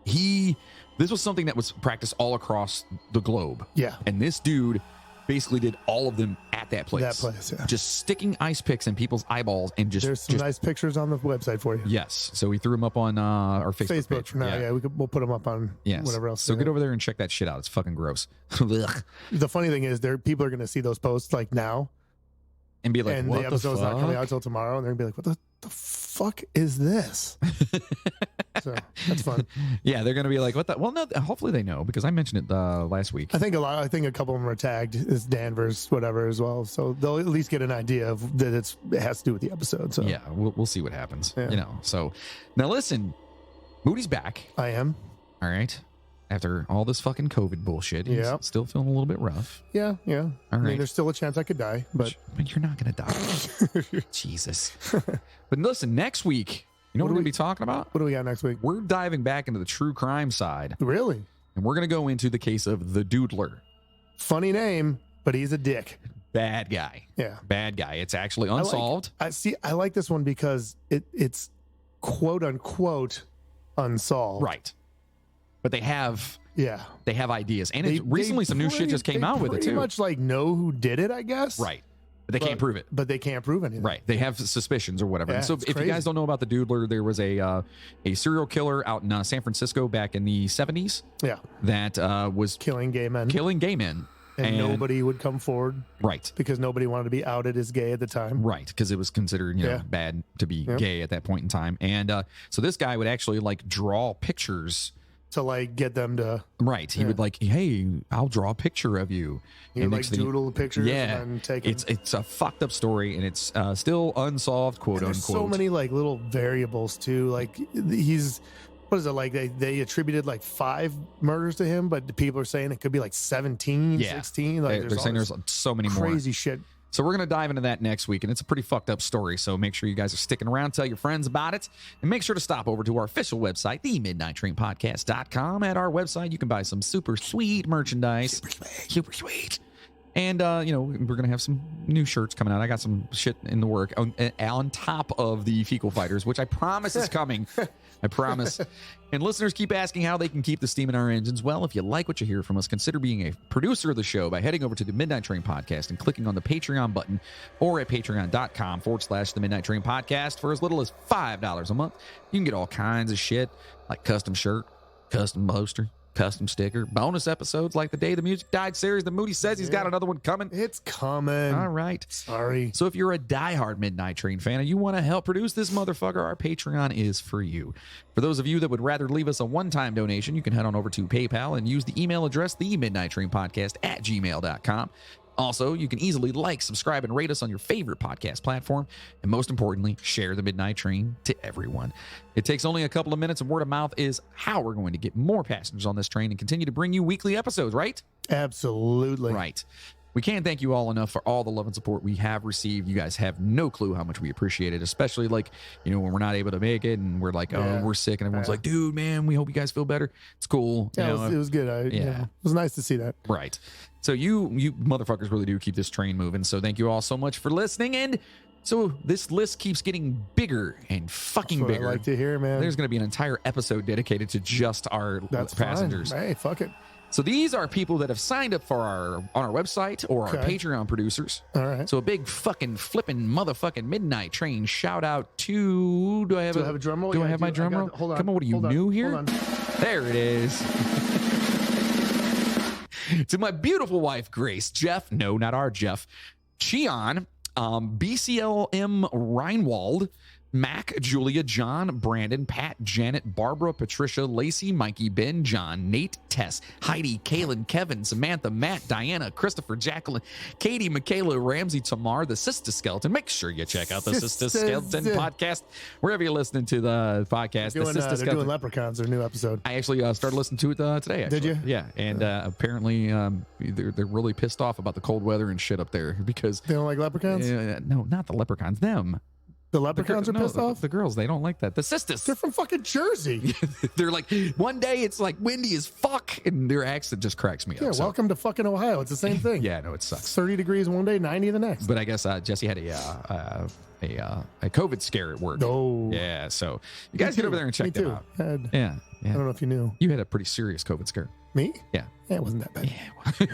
[SPEAKER 2] this was something that was practiced all across the globe.
[SPEAKER 3] Yeah.
[SPEAKER 2] And this dude basically did all of them at that place.
[SPEAKER 3] Yeah.
[SPEAKER 2] Just sticking ice picks in people's eyeballs and just...
[SPEAKER 3] There's some nice pictures on the website for you.
[SPEAKER 2] Yes. So we threw them up on our Facebook page.
[SPEAKER 3] For now, yeah. We'll put them up on whatever else.
[SPEAKER 2] So get over there and check that shit out. It's fucking gross.
[SPEAKER 3] The funny thing is, people are going to see those posts like now.
[SPEAKER 2] And be like,
[SPEAKER 3] and
[SPEAKER 2] what
[SPEAKER 3] the episode's not coming out until tomorrow. And they're going to be like, what the fuck is this? So that's fun.
[SPEAKER 2] Yeah, they're going to be like, what the? Well, no, hopefully they know, because I mentioned it last week.
[SPEAKER 3] I think a couple of them are tagged as Danvers, whatever, as well. So they'll at least get an idea of that it has to do with the episode. So
[SPEAKER 2] yeah, we'll see what happens.
[SPEAKER 3] Yeah.
[SPEAKER 2] You know, so now listen, Moody's back.
[SPEAKER 3] I am.
[SPEAKER 2] All right. After all this fucking COVID bullshit, he's still feeling a little bit rough.
[SPEAKER 3] Yeah.
[SPEAKER 2] All
[SPEAKER 3] I
[SPEAKER 2] right.
[SPEAKER 3] mean, there's still a chance I could die, but
[SPEAKER 2] you're not going to die. Jesus. But listen, next week, you know what we're going to be talking about?
[SPEAKER 3] What do we got next week?
[SPEAKER 2] We're diving back into the true crime side.
[SPEAKER 3] Really?
[SPEAKER 2] And we're going to go into the case of the Doodler.
[SPEAKER 3] Funny name, but he's a dick.
[SPEAKER 2] Bad guy.
[SPEAKER 3] Yeah.
[SPEAKER 2] Bad guy. It's actually unsolved.
[SPEAKER 3] I like this one because it's quote unquote unsolved.
[SPEAKER 2] Right. But they have ideas, and recently some new shit just came out with it too.
[SPEAKER 3] Pretty much like know who did it, I guess.
[SPEAKER 2] Right, but they can't prove it.
[SPEAKER 3] But they can't prove anything.
[SPEAKER 2] Right, they have suspicions or whatever.
[SPEAKER 3] Yeah,
[SPEAKER 2] and so, if you guys don't know about the Doodler, there was a serial killer out in San Francisco back in the 70s.
[SPEAKER 3] Yeah,
[SPEAKER 2] that was
[SPEAKER 3] killing gay men. And nobody would come forward.
[SPEAKER 2] Right.
[SPEAKER 3] Because nobody wanted to be outed as gay at the time.
[SPEAKER 2] Right. Because it was considered, bad to be gay at that point in time. And so this guy would actually like draw pictures
[SPEAKER 3] to like get them to.
[SPEAKER 2] Right. He would like, hey, I'll draw a picture of you.
[SPEAKER 3] He would like doodle pictures and then take it.
[SPEAKER 2] It's a fucked up story, and it's still unsolved, quote unquote.
[SPEAKER 3] So many like little variables too. Like what is it, like they attributed like 5 murders to him, but people are saying it could be like 17, 16. Like
[SPEAKER 2] they're saying there's so many more.
[SPEAKER 3] Crazy shit.
[SPEAKER 2] So we're going to dive into that next week, and it's a pretty fucked up story, so make sure you guys are sticking around, tell your friends about it, and make sure to stop over to our official website, themidnighttrainpodcast.com. At our website, you can buy some super sweet merchandise. Super sweet. And, we're going to have some new shirts coming out. I got some shit in the work on top of the Fecal Fighters, which I promise is coming. I promise. And listeners keep asking how they can keep the steam in our engines. Well, if you like what you hear from us, consider being a producer of the show by heading over to the Midnight Train Podcast and clicking on the Patreon button, or at patreon.com/the Midnight Train Podcast. For as little as $5 a month, you can get all kinds of shit like custom shirt, custom poster, custom sticker, bonus episodes like the Day the Music Died series that Moody says he's got another one coming.
[SPEAKER 3] It's coming.
[SPEAKER 2] All right.
[SPEAKER 3] Sorry.
[SPEAKER 2] So if you're a diehard Midnight Train fan and you want to help produce this motherfucker, our Patreon is for you. For those of you that would rather leave us a one-time donation, you can head on over to PayPal and use the email address, themidnighttrainpodcast@gmail.com. Also, you can easily like, subscribe, and rate us on your favorite podcast platform. And most importantly, share the Midnight Train to everyone. It takes only a couple of minutes, and word of mouth is how we're going to get more passengers on this train and continue to bring you weekly episodes, right?
[SPEAKER 3] Absolutely.
[SPEAKER 2] Right. We can't thank you all enough for all the love and support we have received. You guys have no clue how much we appreciate it, especially like, when we're not able to make it and we're like, we're sick, and everyone's like, dude, man, we hope you guys feel better. It's cool.
[SPEAKER 3] Yeah, it was good. It was nice to see that.
[SPEAKER 2] Right. So you motherfuckers really do keep this train moving. So thank you all so much for listening. And so this list keeps getting bigger and fucking bigger.
[SPEAKER 3] I like to hear, man.
[SPEAKER 2] There's going to be an entire episode dedicated to just our passengers.
[SPEAKER 3] Fine. Hey, fuck it.
[SPEAKER 2] So these are people that have signed up for on our website or our Patreon producers.
[SPEAKER 3] All right.
[SPEAKER 2] So a big fucking flipping motherfucking Midnight Train shout out to. Do I have a
[SPEAKER 3] drum roll?
[SPEAKER 2] Do I have my drum roll?
[SPEAKER 3] Hold on.
[SPEAKER 2] Come on, what are you new here?
[SPEAKER 3] Hold on.
[SPEAKER 2] There it is. To my beautiful wife, Grace, Jeff, no, not our Jeff, Cheon, BCLM Reinwald, Mac, Julia, John, Brandon, Pat, Janet, Barbara, Patricia, Lacey, Mikey, Ben, John, Nate, Tess, Heidi, Kaylin, Kevin, Samantha, Matt, Diana, Christopher, Jacqueline, Katie, Michaela, Ramsey, Tamar, the Sister Skeleton. Make sure you check out the Sister Skeleton podcast wherever you're listening to the podcast.
[SPEAKER 3] They're doing Leprechauns, their new episode.
[SPEAKER 2] I actually started listening to it today. Actually.
[SPEAKER 3] Did you?
[SPEAKER 2] Yeah, and apparently they're really pissed off about the cold weather and shit up there because
[SPEAKER 3] they don't like leprechauns.
[SPEAKER 2] No, not the leprechauns. Them.
[SPEAKER 3] The leprechauns are pissed off?
[SPEAKER 2] The girls, they don't like that. The sisters.
[SPEAKER 3] They're from fucking Jersey.
[SPEAKER 2] They're like, one day it's like windy as fuck, and their accent just cracks me up.
[SPEAKER 3] Yeah, welcome to fucking Ohio. It's the same thing.
[SPEAKER 2] Yeah, no, it sucks.
[SPEAKER 3] 30 degrees one day, 90 the next.
[SPEAKER 2] But I guess Jesse had a COVID scare at work.
[SPEAKER 3] Oh.
[SPEAKER 2] Yeah, so you guys get over there and check them out. Yeah.
[SPEAKER 3] I don't know if you knew.
[SPEAKER 2] You had a pretty serious COVID scare.
[SPEAKER 3] Me?
[SPEAKER 2] Yeah.
[SPEAKER 3] It wasn't that bad.
[SPEAKER 2] Yeah.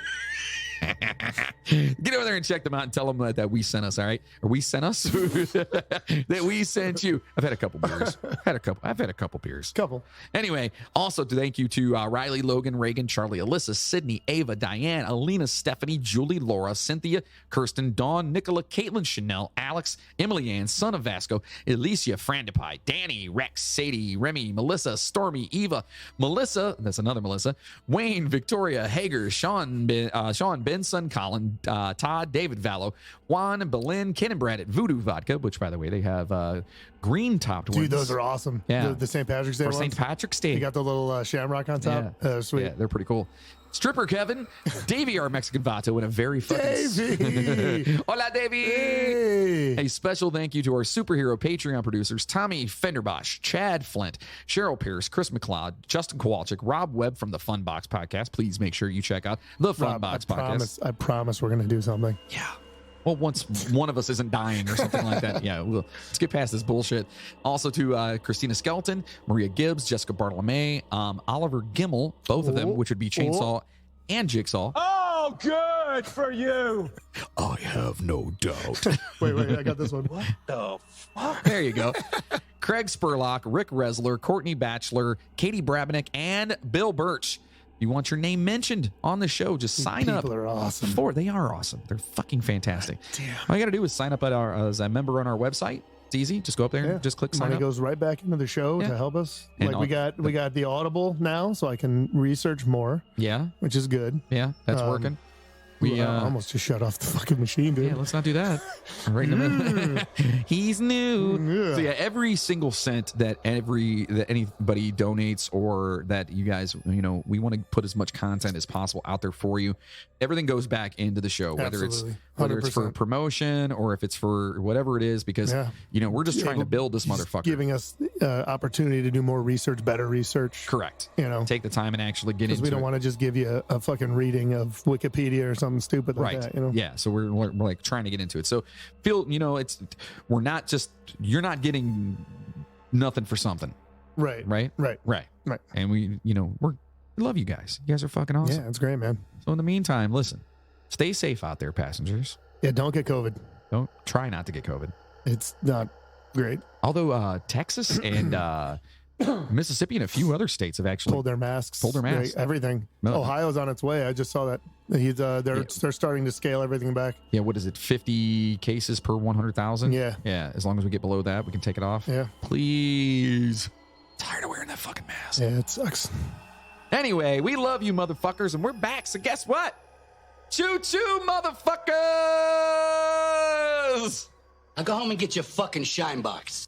[SPEAKER 2] Get over there and check them out and tell them that we sent us, all right? Or we sent us? That we sent you. I've had a couple beers. I've had a couple beers.
[SPEAKER 3] Couple.
[SPEAKER 2] Anyway, also thank you to Riley, Logan, Reagan, Charlie, Alyssa, Sydney, Ava, Diane, Alina, Stephanie, Julie, Laura, Cynthia, Kirsten, Dawn, Nicola, Caitlin, Chanel, Alex, Emily Ann, Son of Vasco, Alicia, Frandipai, Danny, Rex, Sadie, Remy, Melissa, Stormy, Eva, Melissa, that's another Melissa, Wayne, Victoria, Hager, Sean, Benson, Colin, Todd, David Vallow, Juan, Belen, Ken and Brad at Voodoo Vodka, which, by the way, they have green topped ones.
[SPEAKER 3] Dude, those are awesome.
[SPEAKER 2] Yeah.
[SPEAKER 3] The St. Patrick's Day
[SPEAKER 2] For
[SPEAKER 3] ones.
[SPEAKER 2] St. Patrick's Day.
[SPEAKER 3] You got the little shamrock on top.
[SPEAKER 2] Yeah.
[SPEAKER 3] Sweet.
[SPEAKER 2] Yeah, they're pretty cool. Stripper Kevin, Davey, our Mexican Vato, and a very fucking...
[SPEAKER 3] Davey!
[SPEAKER 2] Hola, Davey!
[SPEAKER 3] Hey!
[SPEAKER 2] A special thank you to our superhero Patreon producers, Tommy Fenderbosch, Chad Flint, Cheryl Pierce, Chris McLeod, Justin Kowalczyk, Rob Webb from the Funbox Podcast. Please make sure you check out the Funbox Podcast.
[SPEAKER 3] I promise we're going to do something.
[SPEAKER 2] Yeah. Well, once one of us isn't dying or something like that. Yeah, let's get past this bullshit. Also to Christina Skelton, Maria Gibbs, Jessica Bartolome, Oliver Gimmel, both of them, which would be Chainsaw and Jigsaw.
[SPEAKER 7] Oh, good for you.
[SPEAKER 2] I have no doubt.
[SPEAKER 3] Wait, I got this one.
[SPEAKER 7] What the fuck?
[SPEAKER 2] There you go. Craig Spurlock, Rick Resler, Courtney Batchelor, Katie Brabenick, and Bill Birch. You want your name mentioned on the show, just sign up.
[SPEAKER 3] People are awesome.
[SPEAKER 2] They are awesome. They're fucking fantastic.
[SPEAKER 3] Damn.
[SPEAKER 2] All you got to do is sign up as a member on our website. It's easy. Just go up there and just click sign
[SPEAKER 3] Money
[SPEAKER 2] up.
[SPEAKER 3] goes right back into the show to help us.
[SPEAKER 2] And
[SPEAKER 3] like we got the Audible now, so I can research more.
[SPEAKER 2] Yeah.
[SPEAKER 3] Which is good.
[SPEAKER 2] Yeah, that's working.
[SPEAKER 3] I almost just shut off the fucking machine, dude.
[SPEAKER 2] Yeah, let's not do that. Right in the middle. He's new.
[SPEAKER 3] Yeah.
[SPEAKER 2] So yeah, every single cent that anybody donates, or that you guys, we want to put as much content as possible out there for you. Everything goes back into the show, whether it's
[SPEAKER 3] 100%.
[SPEAKER 2] for promotion or if it's for whatever it is, because we're just trying to build this motherfucker.
[SPEAKER 3] Giving us opportunity to do more research, better research.
[SPEAKER 2] Correct.
[SPEAKER 3] Take
[SPEAKER 2] the time and actually get into it.
[SPEAKER 3] Because we don't want to just give you a fucking reading of Wikipedia or something stupid like that.
[SPEAKER 2] Yeah. So we're like trying to get into it. So you're not getting nothing for something.
[SPEAKER 3] Right.
[SPEAKER 2] And we love you guys. You guys are fucking awesome.
[SPEAKER 3] Yeah, it's great, man.
[SPEAKER 2] So in the meantime, listen, stay safe out there, passengers.
[SPEAKER 3] Yeah, don't get COVID.
[SPEAKER 2] Don't try not to get COVID.
[SPEAKER 3] It's not great.
[SPEAKER 2] Although Texas and Mississippi and a few other states have actually
[SPEAKER 3] pulled their masks.
[SPEAKER 2] Like,
[SPEAKER 3] everything.
[SPEAKER 2] No.
[SPEAKER 3] Ohio's on its way. I just saw that. They're starting to scale everything back.
[SPEAKER 2] Yeah, what is it? 50 cases per 100,000?
[SPEAKER 3] Yeah.
[SPEAKER 2] Yeah. As long as we get below that, we can take it off.
[SPEAKER 3] Yeah.
[SPEAKER 2] Please. Tired of wearing that fucking mask.
[SPEAKER 3] Yeah, it sucks.
[SPEAKER 2] Anyway, we love you, motherfuckers, and we're back. So guess what? Choo-choo, motherfuckers!
[SPEAKER 8] Now go home and get your fucking shine box.